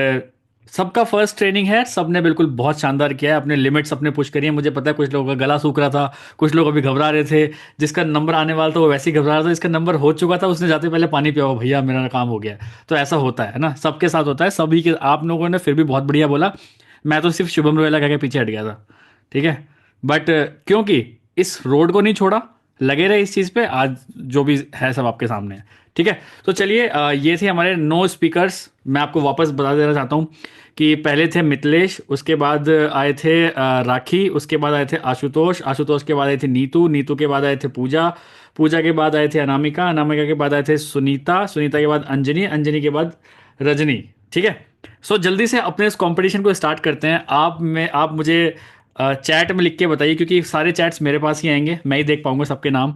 [SPEAKER 1] सबका फर्स्ट ट्रेनिंग है, सबने बिल्कुल बहुत शानदार किया है, अपने लिमिट्स अपने पुश करी है। मुझे पता है कुछ लोगों का गला सूख रहा था, कुछ लोग अभी घबरा रहे थे, जिसका नंबर आने वाला था वो वैसे ही घबरा रहा था, जिसका नंबर हो चुका था उसने जाते पहले पानी पिया हो, भैया मेरा काम हो गया। तो ऐसा होता है ना, सबके साथ होता है, सभी के। आप लोगों ने फिर भी बहुत बढ़िया बोला, मैं तो सिर्फ शुभम रोयला कह के पीछे हट गया था, ठीक है। बट क्योंकि इस रोड को नहीं छोड़ा, लगे रहे इस चीज़ पे, आज जो भी है सब आपके सामने है, ठीक है। तो चलिए, ये थे हमारे 9 स्पीकर्स। मैं आपको वापस बता देना चाहता हूँ कि पहले थे मिथिलेश, उसके बाद आए थे राखी, उसके बाद आए थे आशुतोष, आशुतोष के बाद आई थी नीतू, नीतू के बाद आए थे पूजा, पूजा के बाद आए थे अनामिका, अनामिका के बाद आए थे सुनीता, सुनीता के बाद अंजनी, अंजनी के बाद रजनी, ठीक है। सो जल्दी से अपने इस कंपटीशन को स्टार्ट करते हैं। आप मुझे चैट में लिख के बताइए, क्योंकि सारे चैट्स मेरे पास ही आएंगे, मैं ही देख पाऊंगा सबके नाम,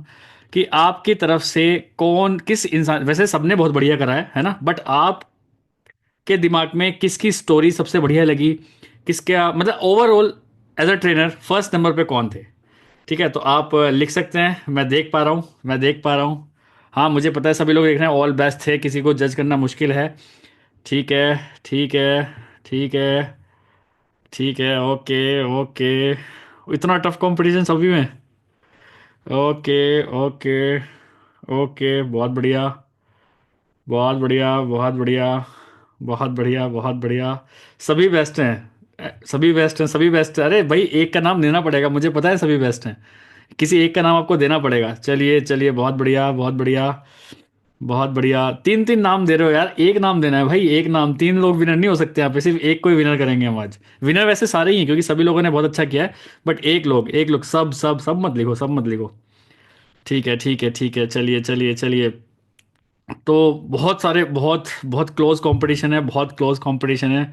[SPEAKER 1] कि आपकी तरफ से कौन किस इंसान, वैसे सबने बहुत बढ़िया करा है ना, बट आप के दिमाग में किसकी स्टोरी सबसे बढ़िया लगी, किसका मतलब overall as a trainer first number पे कौन थे, ठीक है। तो आप लिख सकते हैं, मैं देख पा रहा हूँ, मैं देख पा रहा हूँ। हाँ, मुझे पता है सभी लोग देख रहे हैं, ऑल बेस्ट थे, किसी को जज करना मुश्किल है, ठीक है, ठीक है, ठीक है, ठीक है, ओके, ओके। इतना टफ कंपटीशन सभी में, ओके, ओके, ओके, बहुत बढ़िया, बहुत बढ़िया, बहुत बढ़िया, बहुत बढ़िया, बहुत बढ़िया। सभी बेस्ट हैं, सभी बेस्ट हैं, सभी बेस्ट हैं। अरे भाई, एक का नाम देना पड़ेगा, मुझे पता है सभी बेस्ट हैं, किसी एक का नाम आपको देना पड़ेगा। चलिए चलिए, बहुत बढ़िया, बहुत बढ़िया, बहुत बढ़िया। 3-3 नाम दे रहे हो यार, एक नाम देना है भाई, एक नाम, 3 लोग विनर नहीं हो सकते यहाँ पे, सिर्फ एक कोई विनर करेंगे हम आज। विनर वैसे सारे ही हैं क्योंकि सभी लोगों ने बहुत अच्छा किया है, बट एक लोग, एक लोग, सब सब सब मत लिखो, सब मत लिखो, ठीक है, ठीक है, ठीक है, चलिए चलिए चलिए। तो बहुत सारे, बहुत बहुत क्लोज कंपटीशन है, बहुत क्लोज कंपटीशन है,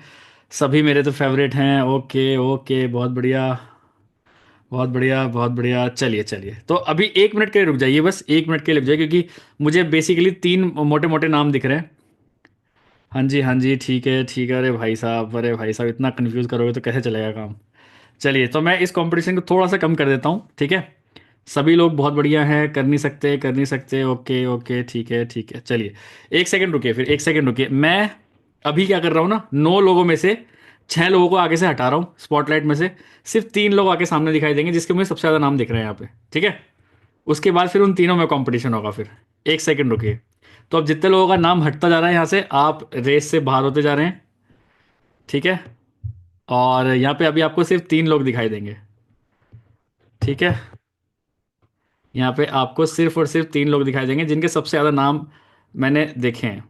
[SPEAKER 1] सभी मेरे तो फेवरेट हैं। ओके, ओके, बहुत बढ़िया, बहुत बढ़िया, बहुत बढ़िया। चलिए चलिए, तो अभी 1 मिनट के लिए रुक जाइए, बस 1 मिनट के लिए रुक जाइए, क्योंकि मुझे बेसिकली 3 मोटे मोटे नाम दिख रहे हैं। हाँ जी, हाँ जी, ठीक है, ठीक है। अरे भाई साहब, अरे भाई साहब, इतना कंफ्यूज करोगे तो कैसे चलेगा काम। चलिए, तो मैं इस कंपटीशन को थोड़ा सा कम कर देता हूँ, ठीक है। सभी लोग बहुत बढ़िया हैं, कर नहीं सकते, कर नहीं सकते, ओके, ओके, ठीक है, ठीक है। चलिए 1 सेकंड रुकिए, फिर 1 सेकंड रुकिए, मैं अभी क्या कर रहा हूँ ना, 9 लोगों में से 6 लोगों को आगे से हटा रहा हूँ स्पॉटलाइट में से, सिर्फ 3 लोग आगे सामने दिखाई देंगे जिसके मुझे सबसे ज़्यादा नाम दिख रहे हैं यहाँ पे, ठीक है। उसके बाद फिर उन तीनों में कंपटीशन होगा फिर। 1 सेकंड रुकिए। तो अब जितने लोगों का नाम हटता जा रहा है यहाँ से, आप रेस से बाहर होते जा रहे हैं, ठीक है। और यहाँ पे अभी आपको सिर्फ 3 लोग दिखाई देंगे, ठीक है। यहाँ पे आपको सिर्फ और सिर्फ 3 लोग दिखाई देंगे जिनके सबसे ज़्यादा नाम मैंने देखे हैं,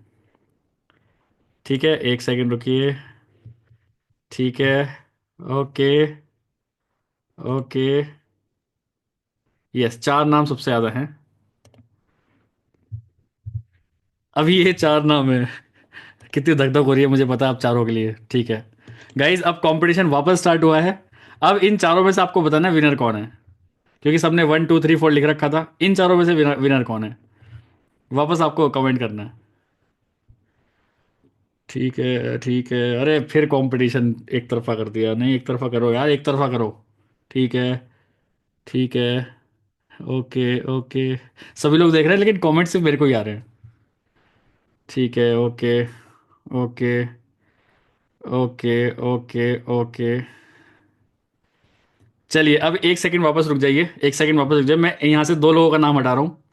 [SPEAKER 1] ठीक है। 1 सेकंड रुकिए, ठीक है। Okay, okay. यस, 4 नाम सबसे ज़्यादा हैं। अभी ये 4 नाम है। कितनी धक धक हो रही है मुझे पता है आप चारों के लिए, ठीक है। गाइज, अब कंपटीशन वापस स्टार्ट हुआ है। अब इन चारों में से आपको बताना है विनर कौन है, क्योंकि सबने 1 2 3 4 लिख रखा था। इन चारों में से विनर विनर कौन है, वापस आपको कमेंट करना है, ठीक है, ठीक है। अरे फिर कंपटीशन एक तरफा कर दिया, नहीं एक तरफा करो यार, एक तरफा करो, ठीक है, ठीक है। Okay, okay. सभी लोग देख रहे हैं लेकिन कमेंट सिर्फ मेरे को ही आ रहे हैं, ठीक है। Okay, okay, okay, okay, okay. चलिए अब 1 सेकंड वापस रुक जाइए, 1 सेकंड वापस रुक जाइए। मैं यहाँ से 2 लोगों का नाम हटा रहा हूँ,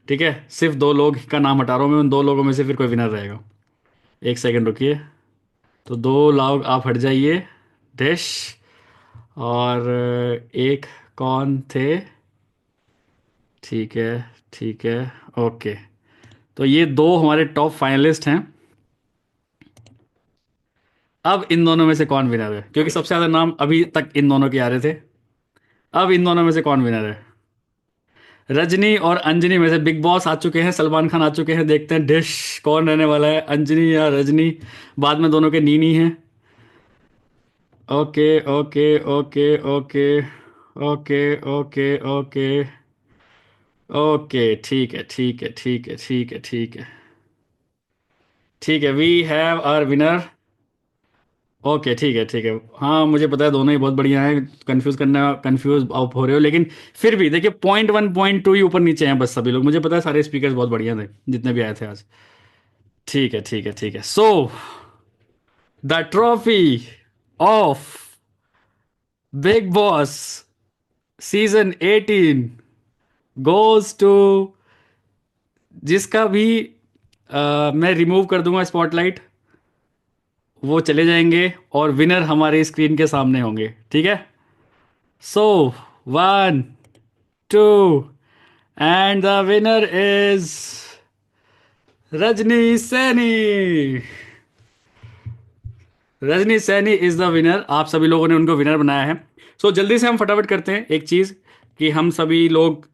[SPEAKER 1] ठीक है। सिर्फ 2 लोग का नाम हटा रहा हूँ मैं, उन 2 लोगों में से फिर कोई विनर रहेगा। 1 सेकंड रुकिए। तो 2 लोग आप हट जाइए, डैश। और एक कौन थे, ठीक है, ठीक है। ओके, तो ये 2 हमारे टॉप फाइनलिस्ट हैं। अब इन दोनों में से कौन विनर है, क्योंकि सबसे ज़्यादा नाम अभी तक इन दोनों के आ रहे थे। अब इन दोनों में से कौन विनर है। रजनी और अंजनी में से बिग बॉस आ चुके हैं, सलमान खान आ चुके हैं, देखते हैं डिश कौन रहने वाला है, अंजनी या रजनी। बाद में दोनों के नीनी हैं। Okay, okay, okay, okay, okay, okay, okay, okay. ठीक है, ठीक है, ठीक है, ठीक है, ठीक है, ठीक है। We have our winner. Okay, ठीक है, ठीक है। हाँ, मुझे पता है दोनों ही बहुत बढ़िया हैं, कंफ्यूज आप हो रहे हो, लेकिन फिर भी देखिए, .1 .2 ही ऊपर नीचे हैं बस सभी लोग। मुझे पता है सारे स्पीकर्स बहुत बढ़िया थे जितने भी आए थे आज। ठीक है, ठीक है, ठीक है। So the trophy of Bigg Boss season 18 goes to, जिसका भी मैं रिमूव कर दूंगा स्पॉटलाइट, वो चले जाएंगे और विनर हमारे स्क्रीन के सामने होंगे, ठीक है। सो 1 2, and the winner is Rajni Saini. Rajni Saini is the winner. आप सभी लोगों ने उनको विनर बनाया है। सो जल्दी से हम फटाफट करते हैं एक चीज़, कि हम सभी लोग,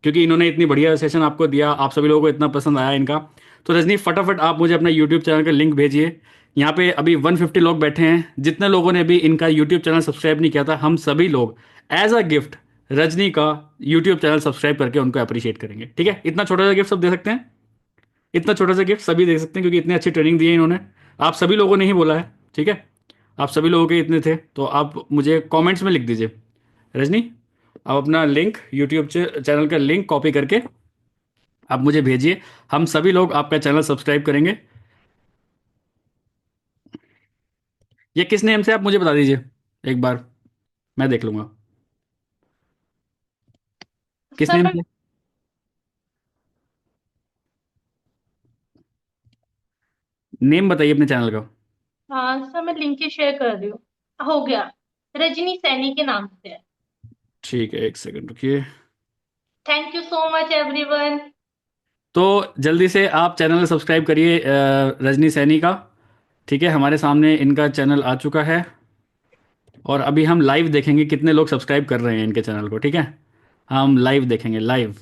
[SPEAKER 1] क्योंकि इन्होंने इतनी बढ़िया सेशन आपको दिया, आप सभी लोगों को इतना पसंद आया इनका, तो रजनी फटाफट आप मुझे अपना यूट्यूब चैनल का लिंक भेजिए। यहाँ पे अभी 150 लोग बैठे हैं, जितने लोगों ने अभी इनका यूट्यूब चैनल सब्सक्राइब नहीं किया था, हम सभी लोग एज अ गिफ्ट रजनी का यूट्यूब चैनल सब्सक्राइब करके उनको अप्रिशिएट करेंगे, ठीक है। इतना छोटा सा गिफ्ट सब दे सकते हैं, इतना छोटा सा गिफ्ट सभी दे सकते हैं, क्योंकि इतनी अच्छी ट्रेनिंग दी है इन्होंने। आप सभी लोगों ने ही बोला है, ठीक है। आप सभी लोगों के इतने थे, तो आप मुझे कमेंट्स में लिख दीजिए। रजनी, आप अपना लिंक, यूट्यूब चैनल का लिंक कॉपी करके आप मुझे भेजिए, हम सभी लोग आपका चैनल सब्सक्राइब करेंगे। ये किस नेम से, आप मुझे बता दीजिए एक बार, मैं देख लूंगा किस
[SPEAKER 10] सर
[SPEAKER 1] नेम
[SPEAKER 10] मैं
[SPEAKER 1] से। नेम बताइए अपने चैनल का।
[SPEAKER 10] हाँ सर, मैं लिंक ही शेयर कर रही हूँ। हो गया, रजनी सैनी के नाम से है।
[SPEAKER 1] ठीक है, 1 सेकंड रुकिए।
[SPEAKER 10] Thank you so much everyone.
[SPEAKER 1] तो जल्दी से आप चैनल सब्सक्राइब करिए रजनी सैनी का, ठीक है। हमारे सामने इनका चैनल आ चुका है, और अभी हम लाइव देखेंगे कितने लोग सब्सक्राइब कर रहे हैं इनके चैनल को, ठीक है। हम लाइव देखेंगे, लाइव।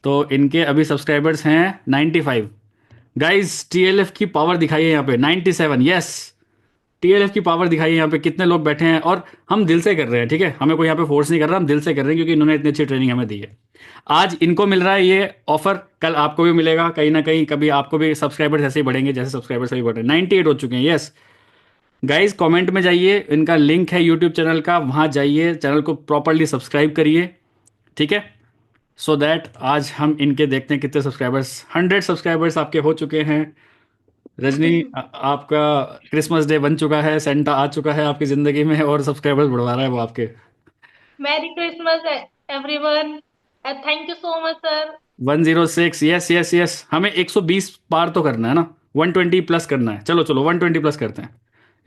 [SPEAKER 1] तो इनके अभी सब्सक्राइबर्स हैं 95। गाइस, टीएलएफ की पावर दिखाइए यहाँ पे, 97। यस, टीएलएफ की पावर दिखाइए यहाँ पे, कितने लोग बैठे हैं। और हम दिल से कर रहे हैं, ठीक है, हमें कोई यहाँ पे फोर्स नहीं कर रहा, हम दिल से कर रहे हैं, क्योंकि इन्होंने इतनी अच्छी ट्रेनिंग हमें दी है। आज इनको मिल रहा है ये ऑफर, कल आपको भी मिलेगा कहीं ना कहीं, कभी आपको भी सब्सक्राइबर्स ऐसे ही बढ़ेंगे जैसे सब्सक्राइबर्स अभी बढ़ रहे हैं। 98 हो चुके हैं। यस गाइस, कमेंट में जाइए, इनका लिंक है यूट्यूब चैनल का, वहां जाइए, चैनल को प्रॉपरली सब्सक्राइब करिए, ठीक है। सो दैट आज हम इनके देखते हैं कितने सब्सक्राइबर्स, 100 सब्सक्राइबर्स आपके हो चुके हैं। रजनी, आपका क्रिसमस डे बन चुका है, सेंटा आ चुका है आपकी जिंदगी में और सब्सक्राइबर्स बढ़वा रहा है वो आपके।
[SPEAKER 10] Mary Christmas everyone, thank you so much sir.
[SPEAKER 1] 106, yes yes yes, हमें 120 पार तो करना है ना, 120 प्लस करना है। चलो चलो 120 प्लस करते हैं।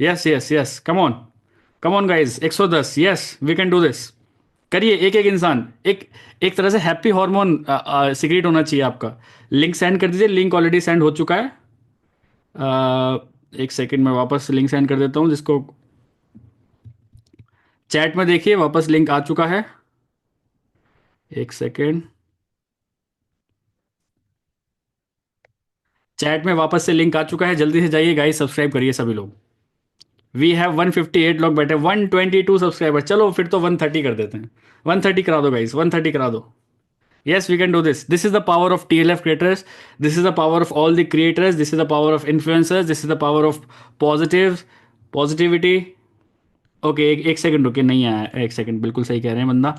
[SPEAKER 1] Yes yes yes, come on guys, 110, yes we can do this. करिए, एक एक इंसान, एक एक तरह से हैप्पी हार्मोन सीक्रेट होना चाहिए आपका। लिंक सेंड कर दीजिए, लिंक ऑलरेडी सेंड हो चुका है। एक सेकंड में वापस लिंक सेंड कर देता हूँ, जिसको चैट में देखिए, वापस लिंक आ चुका है। एक सेकंड, चैट में वापस से लिंक आ चुका है, जल्दी से जाइए गाइस, सब्सक्राइब करिए सभी लोग। वी हैव 158 लोग बैठे, 122 सब्सक्राइबर। चलो फिर तो 130 कर देते हैं, 130 करा दो गाइस, 130 करा दो। Yes, we can do this. This is the power of TLF creators. This is the power of all the creators. This is the power of influencers. This is the power of positive positivity. Okay, एक second रुकिए, नहीं आया है। एक second, बिल्कुल सही कह रहे हैं बंदा,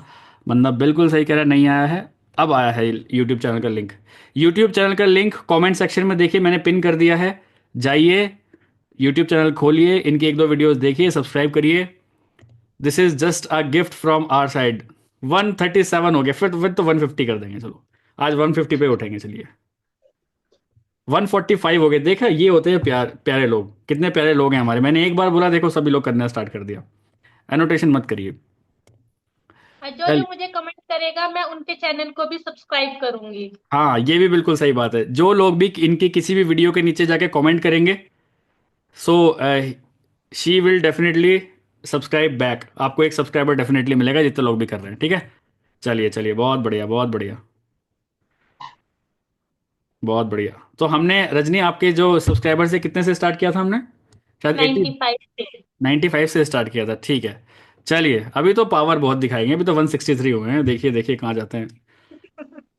[SPEAKER 1] बंदा बिल्कुल सही कह रहा है, नहीं आया है। अब आया है यूट्यूब चैनल का लिंक। यूट्यूब चैनल का लिंक कमेंट सेक्शन में देखिए, मैंने पिन कर दिया है। जाइए, यूट्यूब चैनल खोलिए, इनकी एक दो वीडियोस देखिए, सब्सक्राइब करिए। This is just a gift from our side. 137 हो गया, फिर तो 150 कर देंगे। चलो आज 150 पे उठेंगे, चलिए। 145 हो गए। देखा, ये होते हैं प्यारे लोग, कितने प्यारे लोग हैं हमारे। मैंने एक बार बोला, देखो सभी लोग करना स्टार्ट कर दिया। एनोटेशन मत करिए।
[SPEAKER 10] जो
[SPEAKER 1] चल,
[SPEAKER 10] जो मुझे कमेंट करेगा मैं उनके चैनल को भी सब्सक्राइब करूंगी।
[SPEAKER 1] हाँ ये भी बिल्कुल सही बात है। जो लोग भी इनकी किसी भी वीडियो के नीचे जाके कमेंट करेंगे, so she will definitely subscribe back. आपको एक सब्सक्राइबर डेफिनेटली मिलेगा, जितने लोग भी कर रहे हैं, ठीक है। चलिए चलिए, बहुत बढ़िया बहुत बढ़िया बहुत बढ़िया। तो हमने रजनी, आपके जो सब्सक्राइबर से कितने से स्टार्ट किया था हमने? शायद 80,
[SPEAKER 10] 95 से।
[SPEAKER 1] 95 से स्टार्ट किया था, ठीक है। चलिए, अभी तो पावर बहुत दिखाएंगे, अभी तो 163 हुए हैं। देखिए देखिए कहाँ जाते हैं।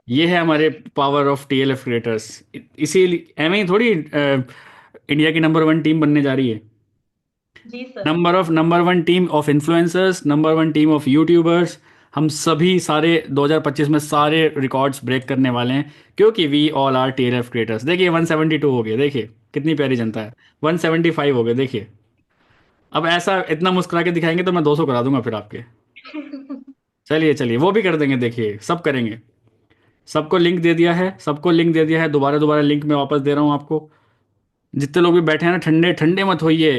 [SPEAKER 1] ये है हमारे पावर ऑफ TLF क्रिएटर्स। इसीलिए एम ही थोड़ी इंडिया की नंबर 1 टीम बनने जा रही है।
[SPEAKER 10] जी sir.
[SPEAKER 1] Number 1 team of influencers, number 1 team of YouTubers. हम सभी सारे 2025 में सारे रिकॉर्ड्स ब्रेक करने वाले हैं, क्योंकि we all are TLF creators. देखिए 172 हो गए, देखिए कितनी प्यारी जनता है। 175 हो गए, देखिए। अब ऐसा इतना मुस्कुरा के दिखाएंगे तो मैं 200 करा दूंगा फिर आपके। चलिए चलिए, वो भी कर देंगे, देखिए सब करेंगे। सबको लिंक दे दिया है, सबको लिंक दे दिया है। दोबारा दोबारा लिंक मैं वापस दे रहा हूँ आपको। जितने लोग भी बैठे हैं ना, ठंडे ठंडे मत होइए।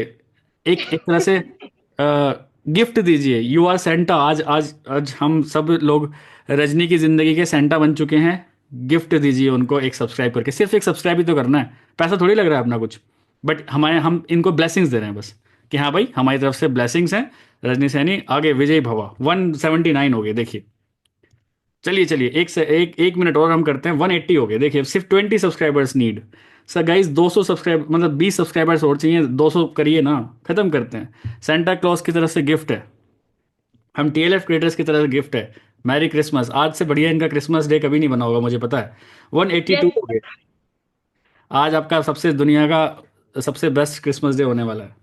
[SPEAKER 1] एक एक तरह से गिफ्ट दीजिए। You are Santa. आज आज आज हम सब लोग रजनी की जिंदगी के सेंटा बन चुके हैं। गिफ्ट दीजिए उनको, एक सब्सक्राइब करके। सिर्फ एक सब्सक्राइब ही तो करना है, पैसा थोड़ी लग रहा है अपना कुछ। बट हम इनको ब्लेसिंग्स दे रहे हैं बस, कि हाँ भाई हमारी तरफ से ब्लेसिंग्स हैं। रजनी सैनी आगे विजयी भवा। 179 हो गए, देखिए। चलिए चलिए, एक मिनट और हम करते हैं। 180 हो गए, देखिए। सिर्फ 20 subscribers need. Sir guys, 200 subscribe मतलब 20 सब्सक्राइबर्स और चाहिए। 200 करिए ना, खत्म करते हैं। सेंटा क्लॉज की तरफ से गिफ्ट है, हम TLF क्रिएटर्स की तरफ से गिफ्ट है। Merry Christmas. आज से बढ़िया इनका क्रिसमस डे कभी नहीं बना होगा, मुझे पता है। 182
[SPEAKER 10] यस।
[SPEAKER 1] हो गए। आज आपका सबसे दुनिया का सबसे बेस्ट क्रिसमस डे होने वाला है।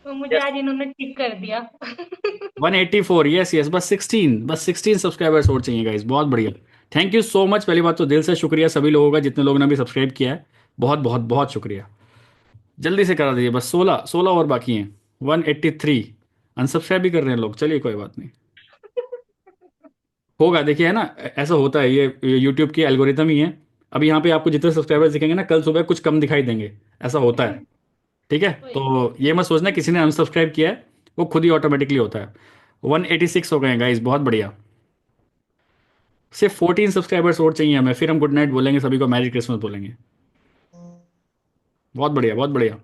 [SPEAKER 10] तो मुझे आज इन्होंने ठीक कर दिया।
[SPEAKER 1] 184, यस यस, बस 16 सब्सक्राइबर्स और चाहिए गाइस, बहुत बढ़िया। Thank you so much. पहली बात तो दिल से शुक्रिया सभी लोगों का, जितने लोगों ने भी सब्सक्राइब किया है। बहुत बहुत बहुत शुक्रिया। जल्दी से करा दीजिए, बस 16 16 और बाकी हैं। 183 अनसब्सक्राइब भी कर रहे हैं लोग, चलिए कोई बात नहीं। होगा, देखिए, है ना। ऐसा होता है, ये यूट्यूब की एल्गोरिथम ही है। अब यहाँ पे आपको जितने सब्सक्राइबर्स दिखेंगे ना, कल सुबह कुछ कम दिखाई देंगे। ऐसा होता है, ठीक है।
[SPEAKER 10] वही।
[SPEAKER 1] तो ये मत सोचना किसी ने अनसब्सक्राइब किया है, वो खुद ही ऑटोमेटिकली होता है। 186 हो गए हैं गाइस, बहुत बढ़िया। सिर्फ 14 सब्सक्राइबर्स और चाहिए हमें, फिर हम गुड नाइट बोलेंगे, सभी को मैरी क्रिसमस बोलेंगे। बहुत बढ़िया बहुत बढ़िया।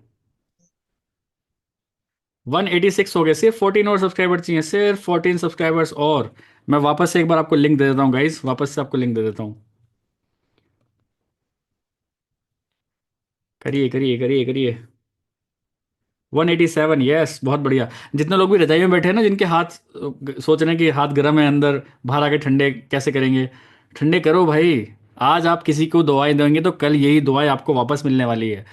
[SPEAKER 1] 186 हो गए, सिर्फ 14 और सब्सक्राइबर चाहिए, सिर्फ 14 सब्सक्राइबर्स और। मैं वापस से एक बार आपको लिंक दे देता हूँ गाइस, वापस से आपको लिंक दे देता हूँ। करिए करिए करिए करिए। 187, यस, बहुत बढ़िया। जितने लोग भी रजाई में बैठे हैं ना, जिनके हाथ सोच रहे हैं कि हाथ गर्म है अंदर, बाहर आके ठंडे कैसे करेंगे, ठंडे करो भाई। आज आप किसी को दुआएं देंगे तो कल यही दुआएं आपको वापस मिलने वाली है,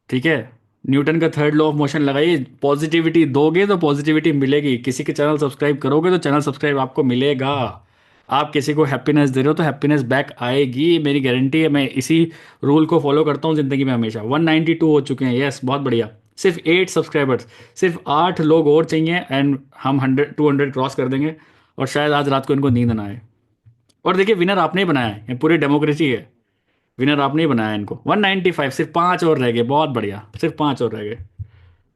[SPEAKER 1] ठीक है। न्यूटन का थर्ड लॉ ऑफ मोशन लगाइए। पॉजिटिविटी दोगे तो पॉजिटिविटी मिलेगी। किसी के चैनल सब्सक्राइब करोगे तो चैनल सब्सक्राइब आपको मिलेगा। आप किसी को हैप्पीनेस दे रहे हो तो हैप्पीनेस बैक आएगी, मेरी गारंटी है। मैं इसी रूल को फॉलो करता हूँ ज़िंदगी में हमेशा। 192 हो चुके हैं, यस बहुत बढ़िया। सिर्फ 8 सब्सक्राइबर्स, सिर्फ 8 लोग और चाहिए एंड हम 200 क्रॉस कर देंगे। और शायद आज रात को इनको नींद ना आए। और देखिए विनर आपने ही बनाया है, ये पूरी डेमोक्रेसी है। विनर आपने ही बनाया है इनको। 195, सिर्फ 5 और रह गए, बहुत बढ़िया, सिर्फ 5 और रह गए,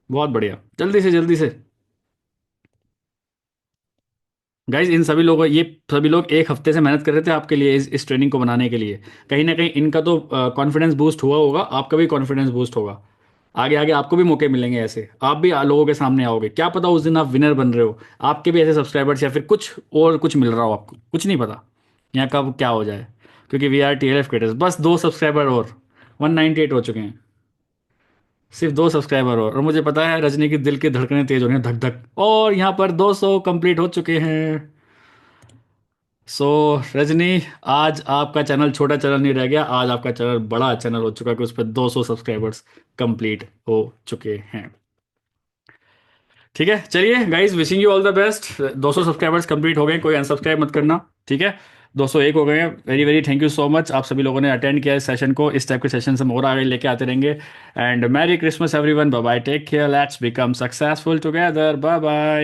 [SPEAKER 1] बहुत बढ़िया। जल्दी से जल्दी से गाइज, इन सभी लोगों, ये सभी लोग एक हफ्ते से मेहनत कर रहे थे आपके लिए, इस ट्रेनिंग को बनाने के लिए। कहीं ना कहीं इनका तो कॉन्फिडेंस बूस्ट हुआ होगा, आपका भी कॉन्फिडेंस बूस्ट होगा। आगे आगे आपको भी मौके मिलेंगे ऐसे, आप भी लोगों के सामने आओगे, क्या पता उस दिन आप विनर बन रहे हो, आपके भी ऐसे सब्सक्राइबर्स या फिर कुछ और कुछ मिल रहा हो आपको, कुछ नहीं पता यहाँ कब क्या हो जाए। क्योंकि वी आर TLF क्रिएटर्स। बस 2 सब्सक्राइबर और 198 हो चुके हैं, सिर्फ 2 सब्सक्राइबर और मुझे पता है रजनी की दिल की धड़कनें तेज हो रही हैं, धक धक। और यहाँ पर 200 कंप्लीट हो चुके हैं। सो रजनी, आज आपका चैनल छोटा चैनल नहीं रह गया, आज आपका चैनल बड़ा चैनल हो चुका है कि उस पर 200 सब्सक्राइबर्स कंप्लीट हो चुके हैं। ठीक है, चलिए guys, wishing you all the best. 200 subscribers complete हो गए, कोई अनसब्सक्राइब मत करना, ठीक है। 201 हो गए हैं, very very thank you so much. आप सभी लोगों ने अटेंड किया इस सेशन को, इस टाइप के सेशन हम और आगे लेके आते रहेंगे। And merry Christmas everyone, bye bye, take care, let's become successful together, bye bye.